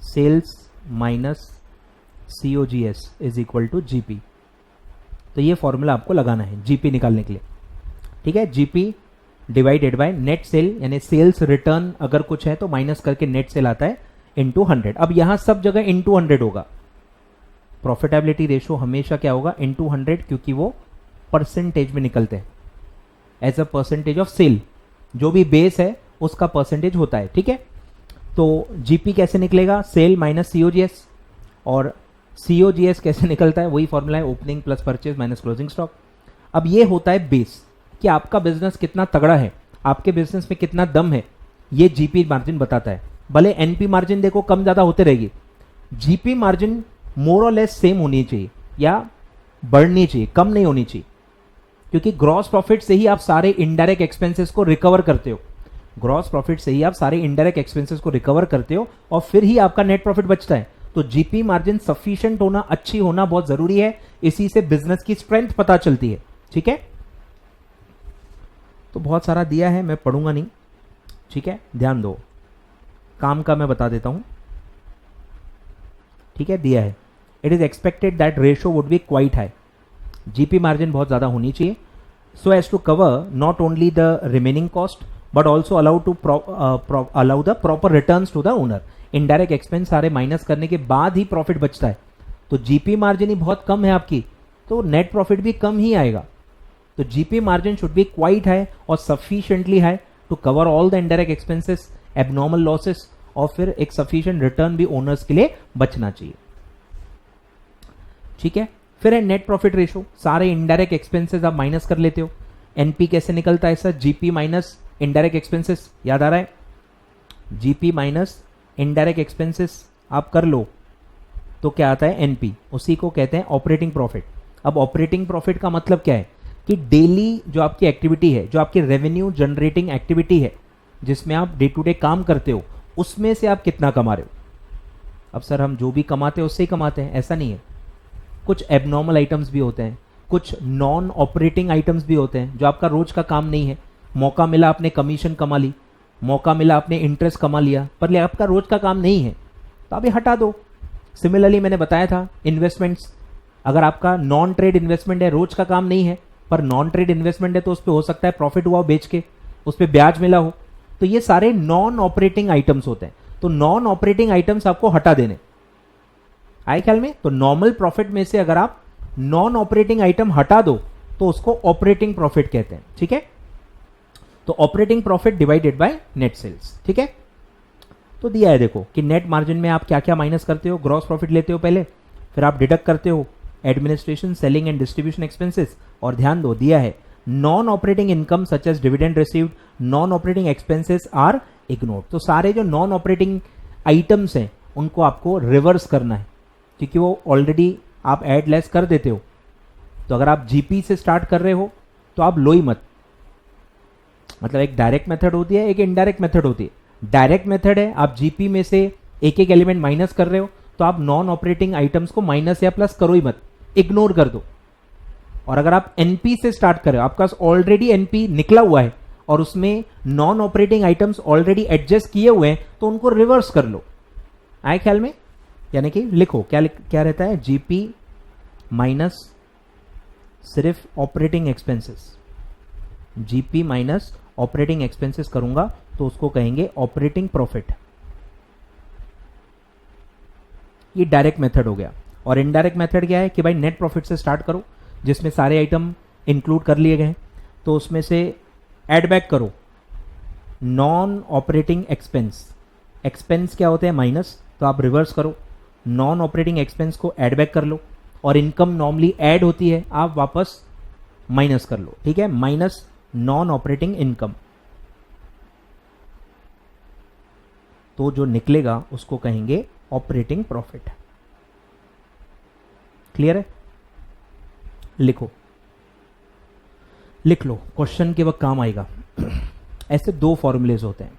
sales minus COGS is equal to GP. तो ये फॉर्मूला आपको लगाना है जीपी निकालने के लिए, ठीक है। GP divided by net cell, यानी सेल्स रिटर्न अगर कुछ है तो माइनस करके नेट सेल आता है इंटू 100। अब यहां सब जगह इंटू 100 होगा। प्रॉफिटेबिलिटी रेशो हमेशा क्या होगा, इंटू 100, क्योंकि वो परसेंटेज में निकलते हैं, as a percentage of sale. जो भी बेस है उसका परसेंटेज होता है, ठीक है। तो जीपी कैसे निकलेगा, सेल माइनस COGS, और COGS कैसे निकलता है, वही फॉर्मूला है, opening plus purchase minus closing stock. अब ये होता है बेस, कि आपका बिजनेस कितना तगड़ा है, आपके बिजनेस में कितना दम है, ये जीपी मार्जिन बताता है। भले एनपी मार्जिन देखो कम ज्यादा होते रहेगी, जीपी मार्जिन मोर और लेस सेम होनी चाहिए या बढ़नी चाहिए, कम नहीं होनी चाहिए, क्योंकि ग्रॉस प्रॉफिट से ही आप सारे इनडायरेक्ट एक्सपेंसेस को रिकवर करते हो। ग्रॉस प्रॉफिट से ही आप सारे इनडायरेक्ट एक्सपेंसेस को रिकवर करते हो और फिर ही आपका नेट प्रॉफिट बचता है। तो जीपी मार्जिन सफिशिएंट होना, अच्छी होना बहुत जरूरी है, इसी से बिजनेस की स्ट्रेंथ पता चलती है, ठीक है। तो बहुत सारा दिया है, मैं पढ़ूंगा नहीं, ठीक है, ध्यान दो। काम का मैं बता देता हूं, ठीक है, दिया है। It is expected that ratio would be quite high, GP margin बहुत ज्यादा होनी चाहिए, so as to cover not only the remaining cost but also allow the proper returns to the owner. Indirect expense सारे माइनस करने के बाद ही profit बचता है। तो जीपी मार्जिन ही बहुत कम है आपकी, तो नेट प्रॉफिट भी कम ही आएगा। तो GP margin should be quite high और sufficiently high to cover all the indirect expenses, abnormal losses, और फिर एक सफिशिएंट रिटर्न भी ओनर्स के लिए बचना चाहिए, ठीक है। फिर है नेट प्रॉफिट रेशो, सारे इनडायरेक्ट एक्सपेंसेस आप माइनस कर लेते हो। एनपी कैसे निकलता है sir, GP minus indirect expenses, याद आ रहा है, जीपी माइनस इनडायरेक्ट एक्सपेंसेस आप कर लो तो क्या आता है, एनपी, उसी को कहते हैं ऑपरेटिंग प्रॉफिट। अब ऑपरेटिंग प्रॉफिट का मतलब क्या है कि डेली जो आपकी एक्टिविटी है, जो आपकी रेवेन्यू जनरेटिंग एक्टिविटी है, जिसमें आप डे टू डे काम करते हो, उसमें से आप कितना कमा रहे हो। अब सर हम जो भी कमाते हैं उससे ही कमाते हैं, ऐसा नहीं है। कुछ एबनॉर्मल आइटम्स भी होते हैं, कुछ नॉन ऑपरेटिंग आइटम्स भी होते हैं जो आपका रोज का काम नहीं है। मौका मिला आपने कमीशन कमा ली, मौका मिला आपने इंटरेस्ट कमा लिया, पर ये आपका रोज का काम नहीं है, तो आप ये हटा दो। सिमिलरली मैंने बताया था इन्वेस्टमेंट्स, अगर आपका नॉन ट्रेड इन्वेस्टमेंट है, रोज का काम नहीं है, पर नॉन ट्रेड इन्वेस्टमेंट है, तो उस पर हो सकता है प्रॉफिट हुआ हो बेच के, उस पर ब्याज मिला हो, तो ये सारे नॉन ऑपरेटिंग आइटम्स होते हैं। तो नॉन ऑपरेटिंग आइटम्स आपको हटा देने, आए ख्याल में। तो नॉर्मल प्रॉफिट में से अगर आप नॉन ऑपरेटिंग आइटम हटा दो तो उसको ऑपरेटिंग प्रॉफिट कहते हैं, ठीक है। तो operating profit divided by net sales, ठीक है। तो दिया है देखो कि नेट मार्जिन में आप क्या क्या माइनस करते हो, ग्रॉस प्रॉफिट लेते हो पहले, फिर आप डिडक्ट करते हो administration, selling and distribution expenses, और ध्यान दो दिया है non operating income such as dividend received, non operating expenses are ignored. तो सारे जो नॉन ऑपरेटिंग आइटम्स हैं उनको आपको रिवर्स करना है, क्योंकि वो ऑलरेडी आप एड लेस कर देते हो। तो अगर आप जीपी से स्टार्ट कर रहे हो तो आप लो ही मत, मतलब एक डायरेक्ट मेथड होती है, एक इनडायरेक्ट मेथड होती है। डायरेक्ट मेथड है आप जीपी में से एक एक एलिमेंट माइनस कर रहे हो, तो आप नॉन ऑपरेटिंग आइटम्स को माइनस या प्लस करो ही मत, इग्नोर कर दो। और अगर आप एनपी से स्टार्ट कर रहे हो, आपका ऑलरेडी एनपी निकला हुआ है और उसमें non operating items already adjust किए हुए हैं, तो उनको रिवर्स कर लो, आए ख्याल में। यानी कि लिखो क्या रहता है, जीपी माइनस सिर्फ operating expenses, GP minus operating expenses करूंगा तो उसको कहेंगे ऑपरेटिंग प्रॉफिट। ये डायरेक्ट मेथड हो गया। और इनडायरेक्ट मेथड क्या है कि भाई नेट प्रॉफिट से स्टार्ट करो, जिसमें सारे आइटम इंक्लूड कर लिए गए, तो उसमें से एड बैक करो नॉन ऑपरेटिंग एक्सपेंस। एक्सपेंस क्या होते हैं, माइनस, तो आप रिवर्स करो, नॉन ऑपरेटिंग एक्सपेंस को एड बैक कर लो, और इनकम नॉर्मली ऐड होती है, आप वापस माइनस कर लो, ठीक है, माइनस नॉन ऑपरेटिंग इनकम। तो जो निकलेगा उसको कहेंगे ऑपरेटिंग प्रॉफिट। क्लियर है, लिखो, लिख लो, क्वेश्चन के वक्त काम आएगा। ऐसे दो फॉर्मूलेज होते हैं,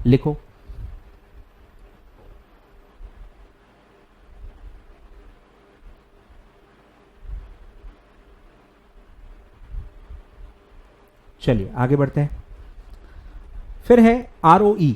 लिखो, चलिए आगे बढ़ते हैं। फिर है ROE,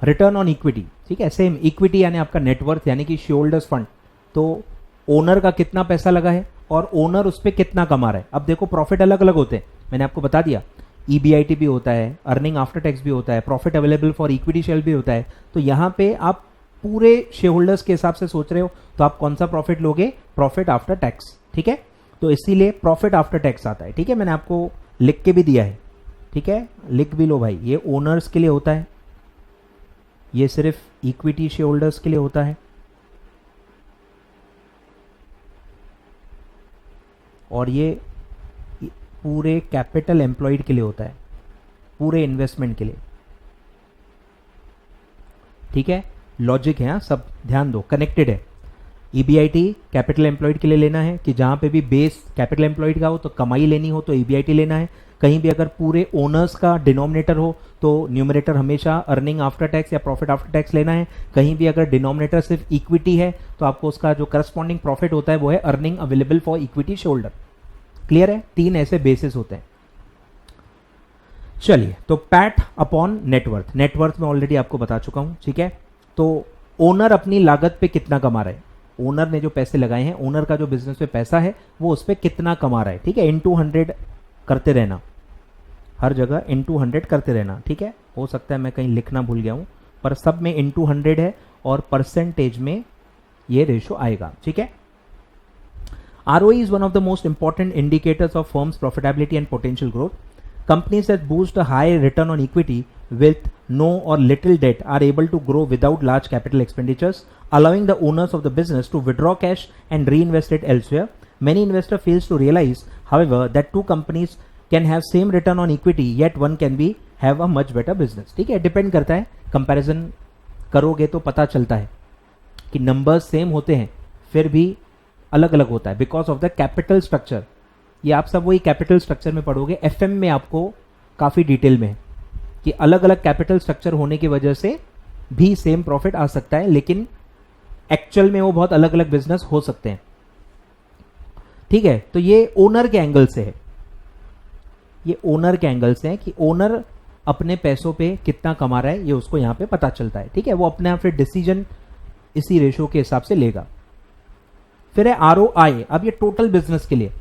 रिटर्न ऑन इक्विटी। ठीक है, सेम इक्विटी यानी आपका नेटवर्थ यानी कि शेयर होल्डर्स फंड, तो ओनर का कितना पैसा लगा है और ओनर उस पर कितना कमा रहा है। अब देखो प्रॉफिट अलग अलग होते हैं, मैंने आपको बता दिया, EBIT भी होता है, अर्निंग आफ्टर टैक्स भी होता है, profit available for equity share भी होता है। तो यहां पे आप पूरे शेयर होल्डर्स के हिसाब से सोच रहे हो तो आप कौन सा प्रॉफिट लोगे, प्रॉफिट आफ्टर टैक्स। ठीक है, तो इसीलिए प्रॉफिट आफ्टर टैक्स आता है। ठीक है, मैंने आपको लिख के भी दिया है। ठीक है, लिख भी लो भाई, ये ओनर्स के लिए होता है, ये सिर्फ इक्विटी शेयर होल्डर्स के लिए होता है, और ये पूरे कैपिटल एम्प्लॉयड के लिए होता है, पूरे इन्वेस्टमेंट के लिए। ठीक है, लॉजिक है, सब ध्यान दो, कनेक्टेड है। EBIT कैपिटल एम्प्लॉयड के लिए लेना है कि जहां पे भी बेस कैपिटल एम्प्लॉयड का हो तो कमाई लेनी हो तो EBIT लेना है। कहीं भी अगर पूरे ओनर्स का डिनोमिनेटर हो तो न्यूमरेटर हमेशा अर्निंग आफ्टर टैक्स या प्रॉफिट आफ्टर टैक्स लेना है। कहीं भी अगर डिनोमिनेटर सिर्फ इक्विटी है तो आपको उसका जो करस्पॉन्डिंग प्रॉफिट होता है वो है earning available for equity share holder. Clear है, 3 ऐसे बेसिस होते हैं। चलिए, तो पैट अपॉन नेटवर्थ, नेटवर्थ में ऑलरेडी आपको बता चुका हूं। ठीक है, तो ओनर अपनी लागत पे कितना कमा रहा है, ओनर ने जो पैसे लगाए हैं, ओनर का जो बिजनेस पे पैसा है वो उस पर कितना कमा रहा है। ठीक है, इंटू 100 करते रहना, हर जगह इंटू 100 करते रहना। ठीक है, हो सकता है मैं कहीं लिखना भूल गया हूं, पर सब में इंटू 100 है और परसेंटेज में ये रेशो आएगा। ठीक है, ROE is one of the most important indicators of firm's profitability and potential growth. Companies that boost a high return on equity with no or little debt are able to grow without large capital expenditures, allowing the owners of the business to withdraw cash and reinvest it elsewhere. Many investors fail to realize, however, that two companies can have same return on equity, yet one can be have a much better business. ठीक है, depend करता है, comparison करोगे तो पता चलता है कि नंबर्स सेम होते हैं फिर भी अलग अलग होता है, because of the capital structure. ये आप सब वही कैपिटल स्ट्रक्चर में पढ़ोगे, FM में आपको काफी डिटेल में है कि अलग अलग कैपिटल स्ट्रक्चर होने की वजह से भी सेम प्रॉफिट आ सकता है, लेकिन एक्चुअल में वो बहुत अलग अलग बिजनेस हो सकते हैं। ठीक है, तो ये ओनर के एंगल से है, ये ओनर के एंगल से है कि ओनर अपने पैसों पे कितना कमा रहा है, ये उसको यहां पे पता चलता है। ठीक है, वो अपने आप फिर डिसीजन इसी रेशो के हिसाब से लेगा। फिर है ROI, अब ये टोटल बिजनेस के लिए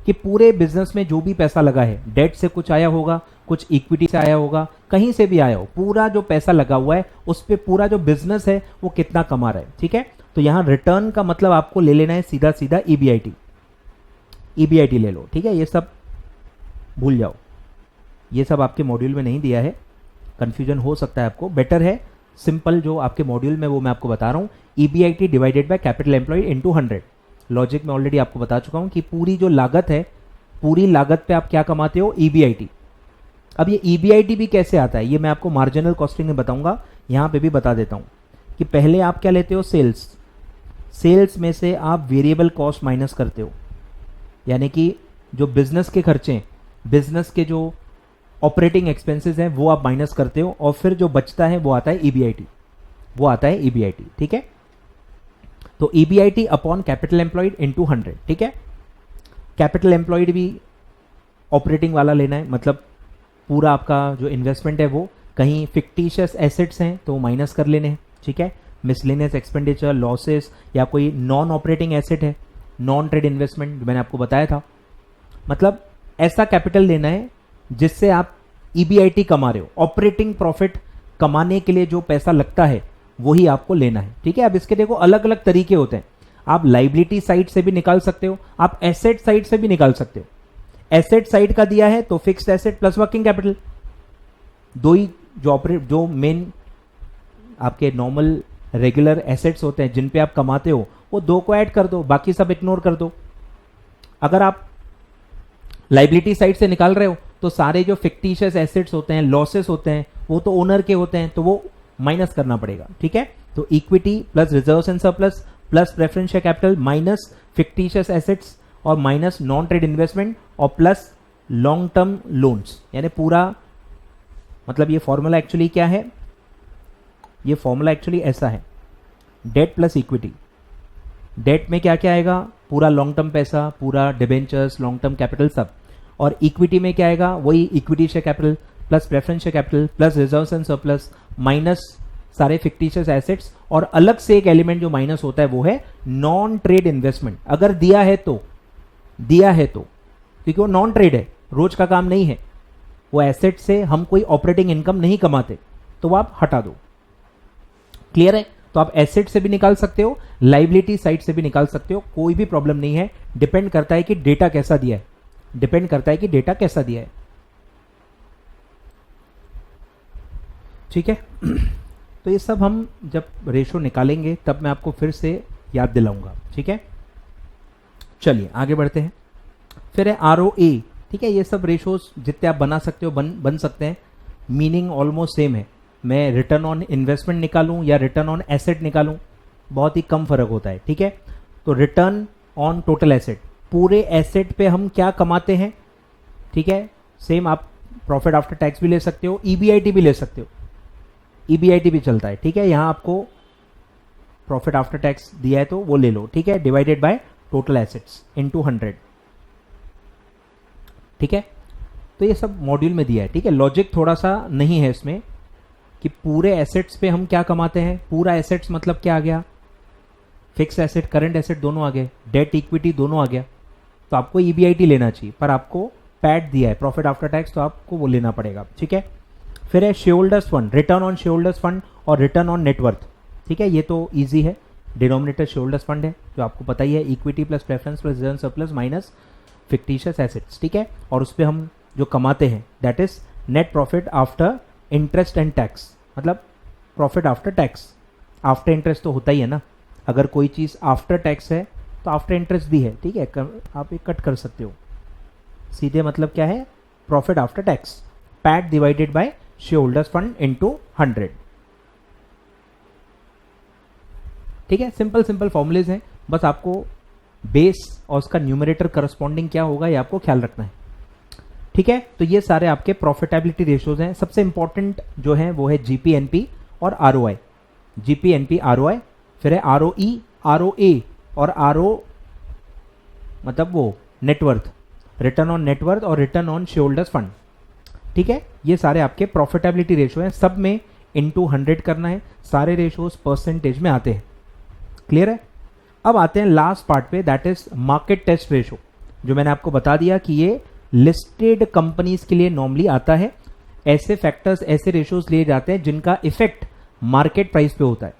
कि पूरे बिजनेस में जो भी पैसा लगा है, डेट से कुछ आया होगा, कुछ इक्विटी से आया होगा, कहीं से भी आया हो, पूरा जो पैसा लगा हुआ है उस पे पूरा जो बिजनेस है वो कितना कमा रहा है। ठीक है, तो यहां रिटर्न का मतलब आपको ले लेना है सीधा सीधा EBIT ले लो। ठीक है, ये सब भूल जाओ, ये सब आपके मॉड्यूल में नहीं दिया है, कंफ्यूजन हो सकता है आपको। बेटर है सिंपल जो आपके मॉड्यूल में वो मैं आपको बता रहा हूं, EBIT divided by capital employed into 100। Logic में ऑलरेडी आपको बता चुका हूं कि पूरी जो लागत है, पूरी लागत पे आप क्या कमाते हो, EBIT। अब ये EBIT भी कैसे आता है ये मैं आपको मार्जिनल कॉस्टिंग में बताऊंगा, यहां पे भी बता देता हूं कि पहले आप क्या लेते हो, सेल्स में से आप वेरिएबल कॉस्ट माइनस करते हो, यानी कि जो बिजनेस के खर्चे, बिजनेस के जो ऑपरेटिंग एक्सपेंसेस हैं वो आप माइनस करते हो, और फिर जो बचता है वो आता है EBIT, वो आता है EBIT। ठीक है, तो EBIT upon capital employed into 100। ठीक है, कैपिटल एम्प्लॉयड भी ऑपरेटिंग वाला लेना है, मतलब पूरा आपका जो इन्वेस्टमेंट है वो, कहीं फिक्टिशियस एसेट्स हैं तो माइनस कर लेने हैं। ठीक है, मिसलेनियस एक्सपेंडिचर, लॉसेस, या कोई नॉन ऑपरेटिंग एसेट है, नॉन ट्रेड इन्वेस्टमेंट जो मैंने आपको बताया था, मतलब ऐसा कैपिटल लेना है जिससे आप EBIT कमा रहे हो, ऑपरेटिंग प्रॉफिट कमाने के लिए जो पैसा लगता है वही आपको लेना है। ठीक है, अब इसके देखो अलग अलग तरीके होते हैं, आप लाइबिलिटी साइड से भी निकाल सकते हो, आप एसेट साइड से भी निकाल सकते हो। एसेट साइड का दिया है तो fixed asset plus working capital, दो ही जो मेन आपके नॉर्मल रेगुलर एसेट्स होते हैं जिन पे आप कमाते हो, वो दो को ऐड कर दो, बाकी सब इग्नोर कर दो। अगर आप लाइबिलिटी साइड से निकाल रहे हो तो सारे जो फिक्टिशियस एसेट्स होते हैं, लॉसेस होते हैं, वो तो ओनर के होते हैं, तो वो माइनस करना पड़ेगा। ठीक है, तो equity plus reserves and surplus plus preferential capital minus fictitious assets और माइनस नॉन ट्रेड इन्वेस्टमेंट और प्लस लॉन्ग टर्म लोन्स, यानी पूरा, मतलब ये फॉर्मूला एक्चुअली क्या है, ये फॉर्मूला एक्चुअली ऐसा है, डेट प्लस इक्विटी। डेट में क्या क्या आएगा, पूरा लॉन्ग टर्म पैसा, पूरा डिबेंचर्स, लॉन्ग टर्म कैपिटल सब, और इक्विटी में क्या आएगा, वही equity share capital plus preference share capital plus reserves and surplus minus सारे फिक्टिशियस एसेट्स, और अलग से एक एलिमेंट जो माइनस होता है वो है नॉन ट्रेड इन्वेस्टमेंट। अगर दिया है तो क्योंकि वो नॉन ट्रेड है, रोज का काम नहीं है, वो एसेट से हम कोई ऑपरेटिंग इनकम नहीं कमाते, तो वो आप हटा दो। क्लियर है? तो आप एसेट से भी निकाल सकते हो, लाइबिलिटी साइड से भी निकाल सकते हो, कोई भी प्रॉब्लम नहीं है। डिपेंड करता है कि डेटा कैसा दिया है, ठीक है। तो ये सब हम जब रेशो निकालेंगे तब मैं आपको फिर से याद दिलाऊंगा, ठीक है। चलिए आगे बढ़ते हैं। फिर है ROA, ठीक है। ये सब रेशोज जितने आप बना सकते हो बन सकते हैं, मीनिंग ऑलमोस्ट सेम है। मैं रिटर्न ऑन इन्वेस्टमेंट निकालूं या रिटर्न ऑन एसेट निकालूं, बहुत ही कम फर्क होता है, ठीक है। तो रिटर्न ऑन टोटल एसेट, पूरे एसेट पे हम क्या कमाते हैं, ठीक है। सेम आप प्रॉफिट आफ्टर टैक्स भी ले सकते हो, EBIT भी ले सकते हो, EBIT भी चलता है, ठीक है। यहां आपको प्रॉफिट आफ्टर टैक्स दिया है तो वो ले लो, ठीक है, divided by total assets into 100, ठीक है। तो ये सब मॉड्यूल में दिया है, ठीक है। लॉजिक थोड़ा सा नहीं है इसमें कि पूरे एसेट्स पे हम क्या कमाते हैं। पूरा एसेट्स मतलब क्या आ गया, फिक्स एसेट करंट एसेट दोनों आ गए, डेट इक्विटी दोनों आ गया। तो आपको EBIT लेना चाहिए, पर आपको पैट दिया है प्रॉफिट आफ्टर टैक्स, तो आपको वो लेना पड़ेगा, ठीक है। फिर है share holders fund, return on share holders fund और रिटर्न ऑन नेटवर्थ, ठीक है। ये तो ईजी है, डिनोमिनेटर शेयर होल्डर्स फंड है जो आपको पता ही है, equity plus preference plus reserve surplus minus fictitious assets, ठीक है। और उस पर हम जो कमाते हैं that is net profit after interest and tax, मतलब profit after tax. After interest तो होता ही है ना, अगर कोई चीज आफ्टर टैक्स है तो आफ्टर इंटरेस्ट भी है, ठीक है। आप एक कट कर सकते हो, सीधे मतलब क्या है, profit after tax, PAT divided by share holders fund into 100, ठीक है। सिंपल फॉर्मूलेज हैं, बस आपको बेस और उसका न्यूमरेटर करस्पॉन्डिंग क्या होगा ये आपको ख्याल रखना है, ठीक है। तो ये सारे आपके प्रॉफिटेबिलिटी रेशियोज हैं। सबसे इंपॉर्टेंट जो है वो है GPNP और ROI, GPNP ROI, फिर है ROE, ROA और RO मतलब वो नेटवर्थ, रिटर्न ऑन नेटवर्थ और return on share holders fund, ठीक है। ये सारे आपके प्रॉफिटेबिलिटी रेशियो हैं, सब में इनटू 100 करना है, सारे रेशियोज परसेंटेज में आते हैं, क्लियर है। अब आते हैं लास्ट पार्ट पे, that is market test ratio, जो मैंने आपको बता दिया कि ये लिस्टेड कंपनीज के लिए नॉर्मली आता है। ऐसे फैक्टर्स, ऐसे रेशियोज लिए जाते हैं जिनका इफेक्ट मार्केट प्राइस पे होता है।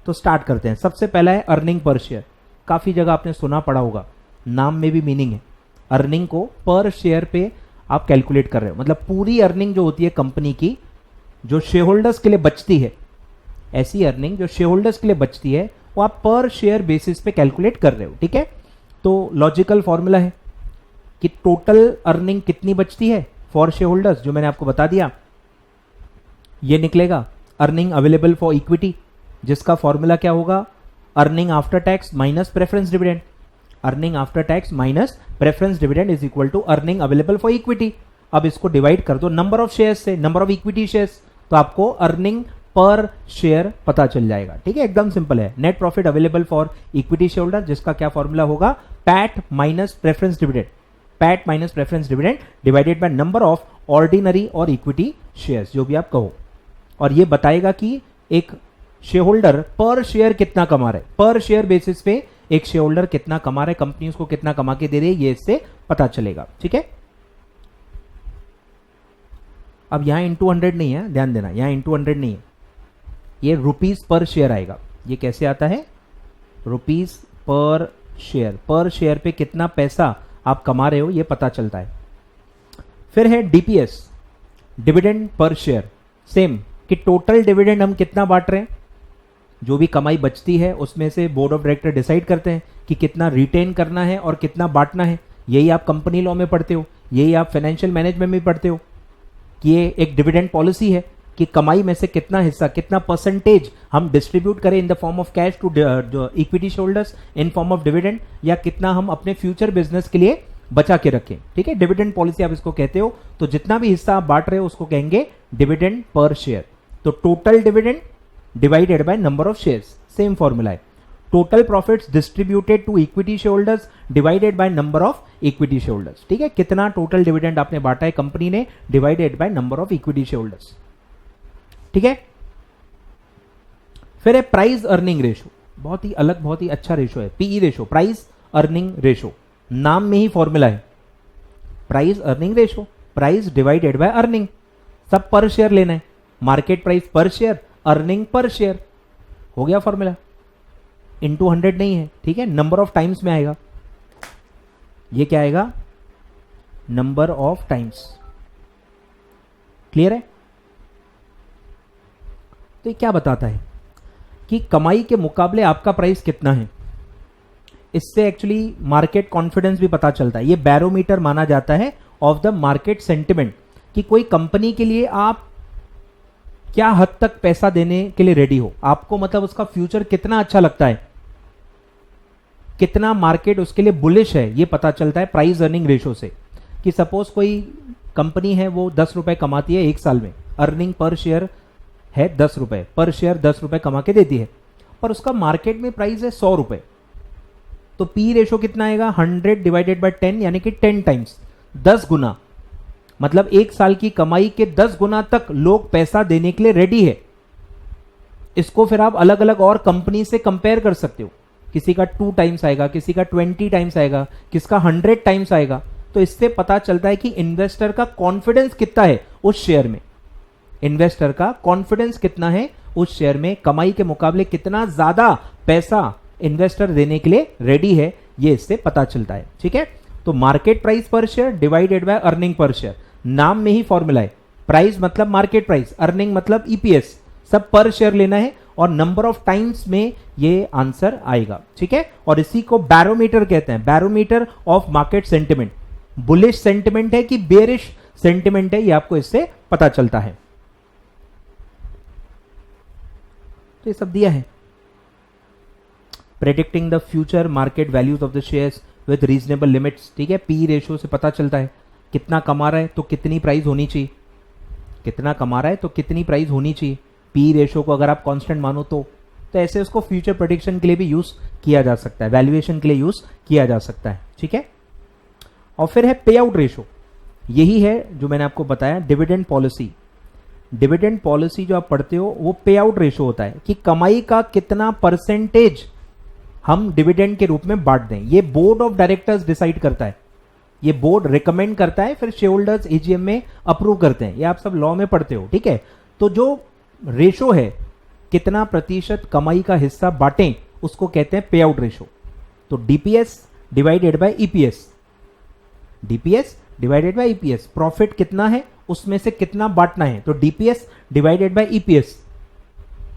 तो स्टार्ट करते हैं। सबसे पहला है अर्निंग पर शेयर, काफी जगह आपने सुना पड़ा होगा, नाम में भी मीनिंग है। अर्निंग को पर शेयर पे आप कैलकुलेट कर रहे हो, मतलब पूरी अर्निंग जो होती है कंपनी की, जो शेयर होल्डर्स के लिए बचती है, ऐसी अर्निंग जो शेयर होल्डर्स के लिए बचती है वो आप पर शेयर बेसिस पे कैलकुलेट कर रहे हो, ठीक है। तो लॉजिकल फॉर्मूला है कि टोटल अर्निंग कितनी बचती है फॉर शेयर होल्डर्स, जो मैंने आपको बता दिया, ये निकलेगा अर्निंग अवेलेबल फॉर इक्विटी, जिसका फॉर्मूला क्या होगा, earning after tax minus preference dividend, earning after tax minus preference dividend is equal to earning available for equity. अब इसको डिवाइड कर दो नंबर ऑफ शेयर्स से, नंबर ऑफ इक्विटी शेयर्स, तो आपको अर्निंग पर शेयर पता चल जाएगा, ठीक है। एकदम सिंपल है, net profit available for equity share holder, जिसका क्या फॉर्मूला होगा, PAT minus preference dividend, PAT minus preference dividend divided by number of ordinary और इक्विटी शेयर्स, जो भी आप कहो। और ये बताएगा कि एक शेयर होल्डर पर शेयर कितना कमा रहा है, पर शेयर बेसिस पे एक शेयर होल्डर कितना कमा रहा है, कंपनी उसको कितना कमा के दे रही है, ये इससे पता चलेगा, ठीक है। अब यहां इंटू 100 नहीं है, ध्यान देना, यहां इंटू 100 नहीं है, ये रुपीस पर शेयर आएगा। ये कैसे आता है, रुपीस पर शेयर पे कितना पैसा आप कमा रहे हो ये पता चलता है। फिर है DPS, dividend per share, same कि टोटल डिविडेंड हम कितना बांट रहे हैं, जो भी कमाई बचती है उसमें से बोर्ड ऑफ डायरेक्टर डिसाइड करते हैं कि कितना रिटेन करना है और कितना बांटना है। यही आप कंपनी लॉ में पढ़ते हो, यही आप फाइनेंशियल मैनेजमेंट में पढ़ते हो कि ये एक डिविडेंड पॉलिसी है कि कमाई में से कितना हिस्सा, कितना परसेंटेज हम डिस्ट्रीब्यूट करें in the form of cash to equity shareholders in form of dividend, या कितना हम अपने फ्यूचर बिजनेस के लिए बचा के रखें, ठीक है। डिविडेंड पॉलिसी आप इसको कहते हो। तो जितना भी हिस्सा आप बांट रहे हो उसको कहेंगे डिविडेंड पर शेयर। तो total dividend divided by number of shares, same formula है। Total profits distributed to equity shareholders divided by number of equity shareholders. ठीक है, कितना टोटल डिविडेंड आपने बांटा है कंपनी ने divided by number of equity shareholders. ठीक है, फिर है प्राइस अर्निंग रेशो, बहुत ही अलग बहुत ही अच्छा रेशो है, PE ratio, price earning ratio. नाम में ही फॉर्मूला है price earning ratio, price divided by earning, सब पर शेयर लेना है, market price per share, earning per share, हो गया फॉर्मूला। इनटू 100 नहीं है, ठीक है, नंबर ऑफ टाइम्स में आएगा, ये क्या आएगा, नंबर ऑफ टाइम्स। क्लियर है? तो ये क्या बताता है कि कमाई के मुकाबले आपका प्राइस कितना है, इससे एक्चुअली मार्केट कॉन्फिडेंस भी पता चलता है। ये बैरोमीटर माना जाता है ऑफ द मार्केट सेंटिमेंट, कि कोई कंपनी के लिए आप क्या हद तक पैसा देने के लिए रेडी हो, आपको मतलब उसका फ्यूचर कितना अच्छा लगता है, कितना मार्केट उसके लिए बुलिश है, ये पता चलता है प्राइस अर्निंग रेशो से। कि सपोज कोई कंपनी है वो 10 रुपए कमाती है एक साल में, अर्निंग पर शेयर है 10 रुपए, पर शेयर 10 रुपए कमा के देती है, पर उसका मार्केट में प्राइस है 100 रुपए, तो पी रेशो कितना आएगा, 100 डिवाइडेड बाय 10, यानी कि 10 टाइम्स, 10 गुना, मतलब एक साल की कमाई के 10 गुना तक लोग पैसा देने के लिए रेडी है। इसको फिर आप अलग अलग और कंपनी से कंपेयर कर सकते हो, किसी का 2 टाइम्स आएगा, किसी का 20 टाइम्स आएगा, किसका 100 टाइम्स आएगा। तो इससे पता चलता है कि इन्वेस्टर का कॉन्फिडेंस कितना है उस शेयर में, इन्वेस्टर का कॉन्फिडेंस कितना है उस शेयर में, कमाई के मुकाबले कितना ज्यादा पैसा इन्वेस्टर देने के लिए रेडी है, ये इससे पता चलता है। ठीक है, तो market price per share divided by earning per share, नाम में ही फॉर्मूला है, प्राइस मतलब मार्केट प्राइस, अर्निंग मतलब ईपीएस, सब पर शेयर लेना है और नंबर ऑफ टाइम्स में ये आंसर आएगा। ठीक है, और इसी को बैरोमीटर कहते हैं, barometer of market sentiment, bullish sentiment है कि बेरिश सेंटिमेंट है, ये आपको इससे पता चलता है। तो ये सब दिया है, predicting the future market values of the shares with reasonable limits. ठीक है, पी रेशो से पता चलता है कितना कमा रहा है तो कितनी प्राइस होनी चाहिए, कितना कमा रहा है तो कितनी प्राइस होनी चाहिए, पी रेशो को अगर आप कांस्टेंट मानो तो ऐसे उसको फ्यूचर प्रेडिक्शन के लिए भी यूज किया जा सकता है, वैल्यूएशन के लिए यूज किया जा सकता है। ठीक है, और फिर है पे आउट रेशो, यही है जो मैंने आपको बताया डिविडेंड पॉलिसी। डिविडेंड पॉलिसी जो आप पढ़ते हो वो पे आउट रेशो होता है कि कमाई का कितना परसेंटेज हम डिविडेंड के रूप में बांट दें, ये बोर्ड ऑफ डायरेक्टर्स डिसाइड करता है, ये बोर्ड रिकमेंड करता है, फिर शेयर होल्डर्स एजीएम में अप्रूव करते हैं, ये आप सब लॉ में पढ़ते हो। ठीक है, तो जो रेशो है कितना प्रतिशत कमाई का हिस्सा बांटें उसको कहते हैं पे आउट रेशो। तो DPS divided by EPS, DPS divided by EPS, profit कितना है उसमें से कितना बांटना है, तो डीपीएस डिवाइडेड बाय ईपीएस,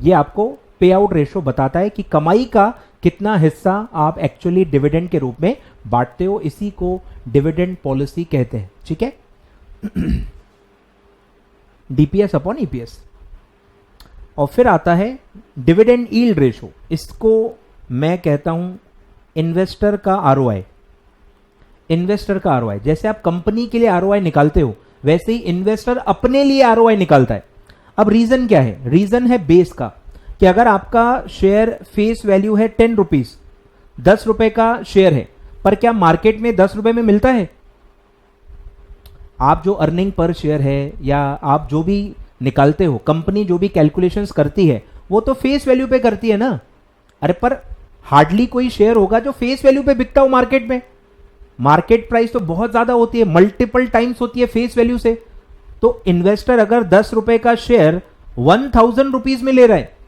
ये आपको पे आउट रेशो बताता है कि कमाई का कितना हिस्सा आप एक्चुअली डिविडेंड के रूप में बांटते हो, इसी को डिविडेंड पॉलिसी कहते हैं। ठीक है, डीपीएस अपॉन ईपीएस। और फिर आता है डिविडेंड यील्ड रेशो, इसको मैं कहता हूं इन्वेस्टर का आरओआई। इन्वेस्टर का आरओआई, जैसे आप कंपनी के लिए आरओआई निकालते हो वैसे ही इन्वेस्टर अपने लिए आरओआई निकालता है। अब रीजन क्या है, रीजन है बेस का, कि अगर आपका शेयर फेस वैल्यू है 10 रुपीज, 10 रुपए का शेयर है, पर क्या मार्केट में 10 रुपए में मिलता है? आप जो अर्निंग पर शेयर है या आप जो भी निकालते हो, कंपनी जो भी कैलकुलेशंस करती है वो तो फेस वैल्यू पे करती है ना। अरे पर हार्डली कोई शेयर होगा जो फेस वैल्यू पे बिकता हो मार्केट में, मार्केट प्राइस तो बहुत ज्यादा होती है, मल्टीपल टाइम्स होती है फेस वैल्यू से। तो इन्वेस्टर अगर 10 रुपए का शेयर 1000 रुपीज में ले रहा है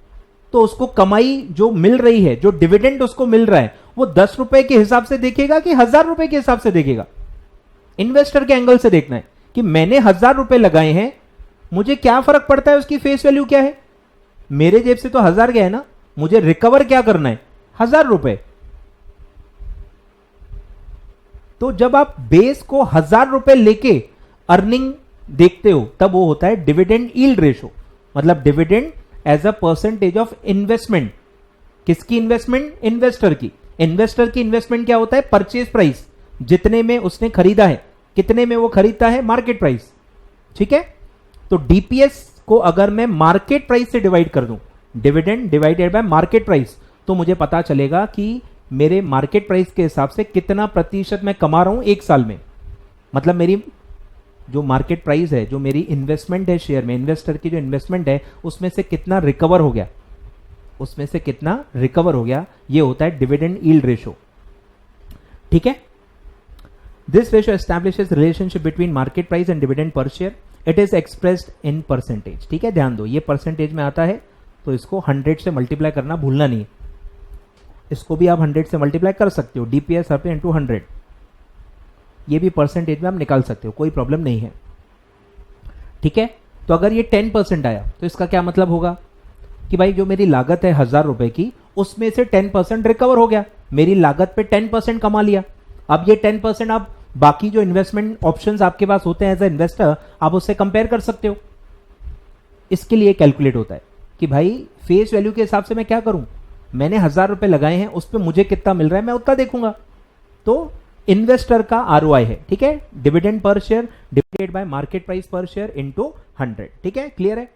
तो उसको कमाई जो मिल रही है, जो डिविडेंड उसको मिल रहा है, वो 10 रुपए के हिसाब से देखेगा कि 1000 रुपए के हिसाब से देखेगा। इन्वेस्टर के एंगल से देखना है कि मैंने 1000 रुपए लगाए हैं, मुझे क्या फर्क पड़ता है उसकी फेस वैल्यू क्या है, मेरे जेब से तो 1000 गया है ना, मुझे रिकवर क्या करना है, 1000 रुपए। तो जब आप बेस को 1000 रुपए लेके अर्निंग देखते हो तब वो होता है डिविडेंड यील्ड रेशो, मतलब dividend as a percentage of investment. किसकी इन्वेस्टमेंट? इन्वेस्टर की। इन्वेस्टर की इन्वेस्टमेंट क्या होता है? परचेज प्राइस, जितने में उसने खरीदा है, कितने में वो खरीदता है, मार्केट प्राइस। ठीक है, तो डीपीएस को अगर मैं मार्केट प्राइस से डिवाइड कर दूं, dividend divided bye market price, तो मुझे पता चलेगा कि मेरे मार्केट प्राइस के हिसाब से कितना प्रतिशत मैं कमा रहा हूं एक साल में। मतलब मेरी जो मार्केट प्राइस है, जो मेरी इन्वेस्टमेंट है शेयर में, इन्वेस्टर की जो इन्वेस्टमेंट है उसमें से कितना रिकवर हो गया, उसमें से कितना रिकवर हो गया, ये होता है डिविडेंड यील्ड रेशो। ठीक है, this ratio establishes relationship between market price and dividend per share. It is expressed in percentage. ठीक है, ध्यान दो, ये परसेंटेज में आता है, तो इसको 100 से मल्टीप्लाई करना भूलना नहीं। इसको भी आप 100 से मल्टीप्लाई कर सकते हो, डीपीएस हर पे इंटू 100, ये भी परसेंटेज में आप निकाल सकते हो, कोई प्रॉब्लम नहीं है। ठीक है, तो अगर ये 10% आया तो इसका क्या मतलब होगा कि भाई जो मेरी लागत है 1000 रुपए की, उसमें से 10% रिकवर हो गया, मेरी लागत पे 10% कमा लिया। अब ये 10% आप बाकी जो इन्वेस्टमेंट ऑप्शंस आपके पास होते हैं एज ए इन्वेस्टर, आप उससे कंपेयर कर सकते हो। इसके लिए कैलकुलेट होता है कि भाई फेस वैल्यू के हिसाब से मैं क्या करूं, मैंने 1000 रुपए लगाए हैं, उस पर मुझे कितना मिल रहा है मैं उतना देखूंगा। तो इन्वेस्टर का आरओआई है। ठीक है, dividend per share divided by market price per share into 100। ठीक है, क्लियर है?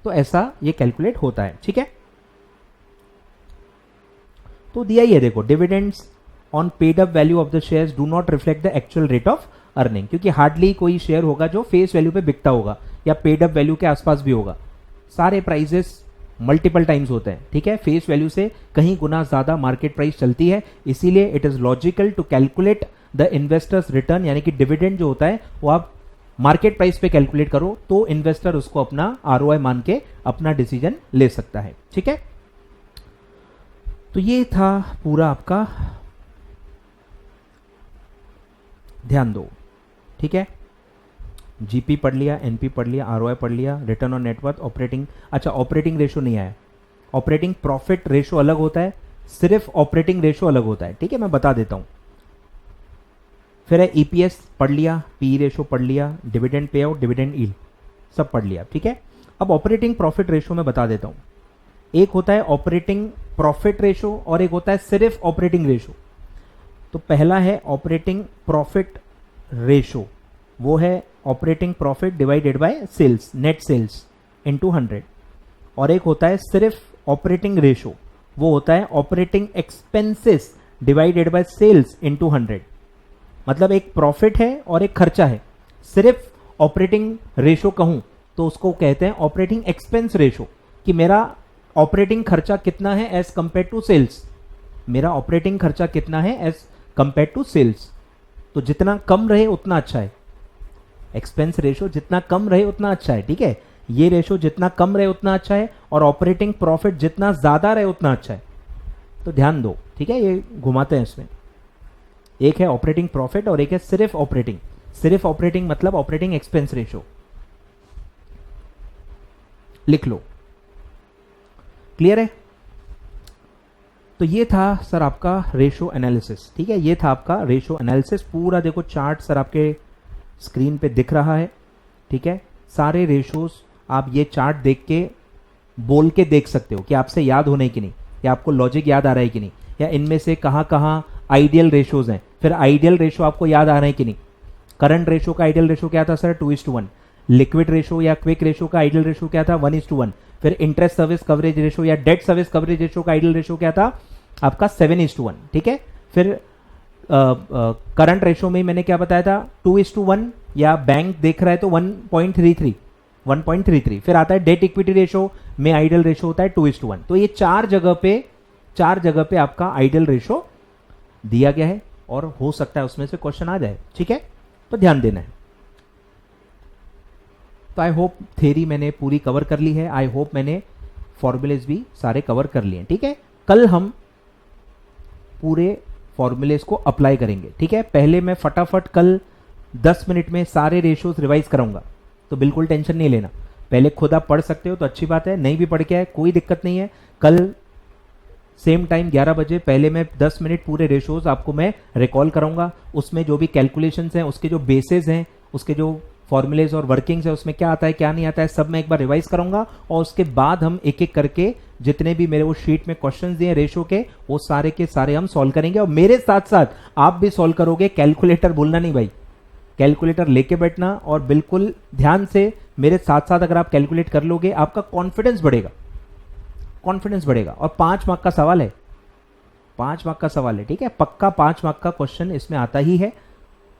तो ऐसा ये कैलकुलेट होता है। ठीक है, तो दिया ही है, देखो, dividends on paid up value of the shares do not reflect the actual rate of earning, क्योंकि हार्डली कोई शेयर होगा जो फेस वैल्यू पे बिकता होगा या पेड अप वैल्यू के आसपास भी होगा। सारे प्राइजेस मल्टीपल टाइम्स होते हैं। ठीक है, फेस वैल्यू से कहीं गुना ज्यादा मार्केट प्राइस चलती है, इसीलिए it is logical to calculate the investors return, यानी कि डिविडेंड जो होता है वो आप मार्केट प्राइस पे कैलकुलेट करो, तो इन्वेस्टर उसको अपना आरओआई मान के अपना डिसीजन ले सकता है। ठीक है, तो ये था पूरा आपका, ध्यान दो। ठीक है, जीपी पढ़ लिया, एनपी पढ़ लिया, आरओआई पढ़ लिया, रिटर्न ऑन नेटवर्थ, ऑपरेटिंग, अच्छा ऑपरेटिंग रेशो नहीं आया, ऑपरेटिंग प्रॉफिट रेशो अलग होता है, सिर्फ ऑपरेटिंग रेशो अलग होता है। ठीक है, मैं बता देता हूं। फिर है ईपीएस पढ़ लिया, पी रेशो पढ़ लिया, dividend pay out, dividend yield सब पढ़ लिया। ठीक है, अब ऑपरेटिंग प्रॉफिट रेशो में बता देता हूं। एक होता है ऑपरेटिंग प्रॉफिट रेशो और एक होता है सिर्फ ऑपरेटिंग रेशो। तो पहला है ऑपरेटिंग प्रॉफिट रेशो, वो है operating profit divided by sales, net sales into 100। और एक होता है सिर्फ ऑपरेटिंग रेशो, वो होता है operating expenses divided by sales into 100। मतलब एक प्रॉफिट है और एक खर्चा है। सिर्फ ऑपरेटिंग रेशो कहूं तो उसको कहते हैं ऑपरेटिंग एक्सपेंस रेशो, कि मेरा ऑपरेटिंग खर्चा कितना है एज कंपेयर टू सेल्स, मेरा ऑपरेटिंग खर्चा कितना है एज कंपेयर टू सेल्स। तो जितना कम रहे उतना अच्छा है, एक्सपेंस रेशो जितना कम रहे उतना अच्छा है। ठीक है, ये रेशो जितना कम रहे उतना अच्छा है, और ऑपरेटिंग प्रॉफिट जितना ज्यादा रहे उतना अच्छा है। तो ध्यान दो। ठीक है, ये घुमाते हैं इसमें, एक है ऑपरेटिंग प्रॉफिट और एक है सिर्फ ऑपरेटिंग। सिर्फ ऑपरेटिंग मतलब ऑपरेटिंग एक्सपेंस रेशो, लिख लो। क्लियर है? तो ये था सर आपका रेशो एनालिसिस। ठीक है, ये था आपका रेशो एनालिसिस। पूरा देखो चार्ट सर आपके स्क्रीन पे दिख रहा है। ठीक है, सारे रेशोज आप ये चार्ट देख के बोल के देख सकते हो कि आपसे याद होने की नहीं, या आपको लॉजिक याद आ रहा है कि नहीं, या इनमें से कहाँ कहाँ आइडियल रेशोज हैं। फिर आइडियल रेशो आपको याद आ रहे हैं कि नहीं। करंट रेशो का आइडियल रेशो क्या था सर? 2:1। लिक्विड रेशो या क्विक रेशो का आइडियल रेशो क्या था? 1:1। फिर इंटरेस्ट सर्विस कवरेज रेशो या डेट सर्विस कवरेज रेशो का आइडियल रेशो क्या था आपका? 7:1। ठीक है, फिर करंट रेशो में मैंने क्या बताया था? 2:1, या बैंक देख रहा है तो 1.33। फिर आता है डेट इक्विटी रेशो में आइडियल रेशो होता है 2:1। तो ये चार जगह पे आपका आइडियल रेशो दिया गया है, और हो सकता है उसमें से क्वेश्चन आ जाए। ठीक है, तो ध्यान देना है। तो आई होप थ्योरी मैंने पूरी कवर कर ली है, आई होप मैंने फॉर्मूलेज भी सारे कवर कर लिए हैं। ठीक है, कल हम पूरे फॉर्मूलेज को अप्लाई करेंगे। ठीक है, पहले मैं फटाफट कल 10 मिनट में सारे रेशोज रिवाइज कराऊंगा, तो बिल्कुल टेंशन नहीं लेना। पहले खुद आप पढ़ सकते हो तो अच्छी बात है, नहीं भी पढ़ के आए कोई दिक्कत नहीं है। कल सेम टाइम 11 बजे पहले मैं 10 मिनट पूरे रेशोज आपको मैं रिकॉल कराऊंगा। उसमें जो भी कैलकुलेशंस हैं, उसके जो बेसिस हैं, उसके जो फॉर्मूलेज और वर्किंग्स है, उसमें क्या आता है क्या नहीं आता है, सब मैं एक बार रिवाइज करूंगा। और उसके बाद हम एक एक करके जितने भी मेरे वो शीट में क्वेश्चंस दिए रेशो के, वो सारे के सारे हम सॉल्व करेंगे, और मेरे साथ साथ आप भी सॉल्व करोगे। कैलकुलेटर भूलना नहीं भाई, कैलकुलेटर लेके बैठना और बिल्कुल ध्यान से मेरे साथ साथ अगर आप कैलकुलेट कर लोगे आपका कॉन्फिडेंस बढ़ेगा, कॉन्फिडेंस बढ़ेगा। और 5 मार्क का सवाल है, 5 मार्क का सवाल है, ठीक है। पक्का 5 मार्क का क्वेश्चन इसमें आता ही है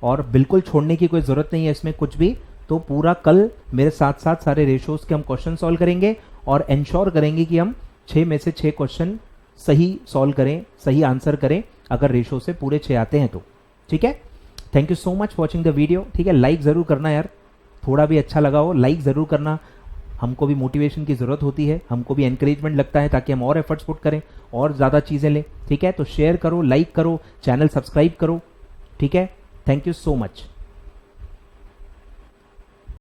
और बिल्कुल छोड़ने की कोई जरूरत नहीं है इसमें कुछ भी। तो पूरा कल मेरे साथ साथ सारे रेशोज के हम क्वेश्चन सॉल्व करेंगे और इंश्योर करेंगे कि हम 6 में से 6 क्वेश्चन सही सॉल्व करें, सही आंसर करें, अगर रेशो से पूरे 6 आते हैं तो, ठीक है। Thank you so much watching the video, ठीक है। लाइक ज़रूर करना यार, थोड़ा भी अच्छा लगा हो लाइक ज़रूर करना, हमको भी मोटिवेशन की ज़रूरत होती है, हमको भी एनकरेजमेंट लगता है ताकि हम और एफर्ट्स पुट करें और ज़्यादा चीज़ें लें, ठीक है। तो शेयर करो, लाइक करो, चैनल सब्सक्राइब करो, ठीक है। Thank you so much.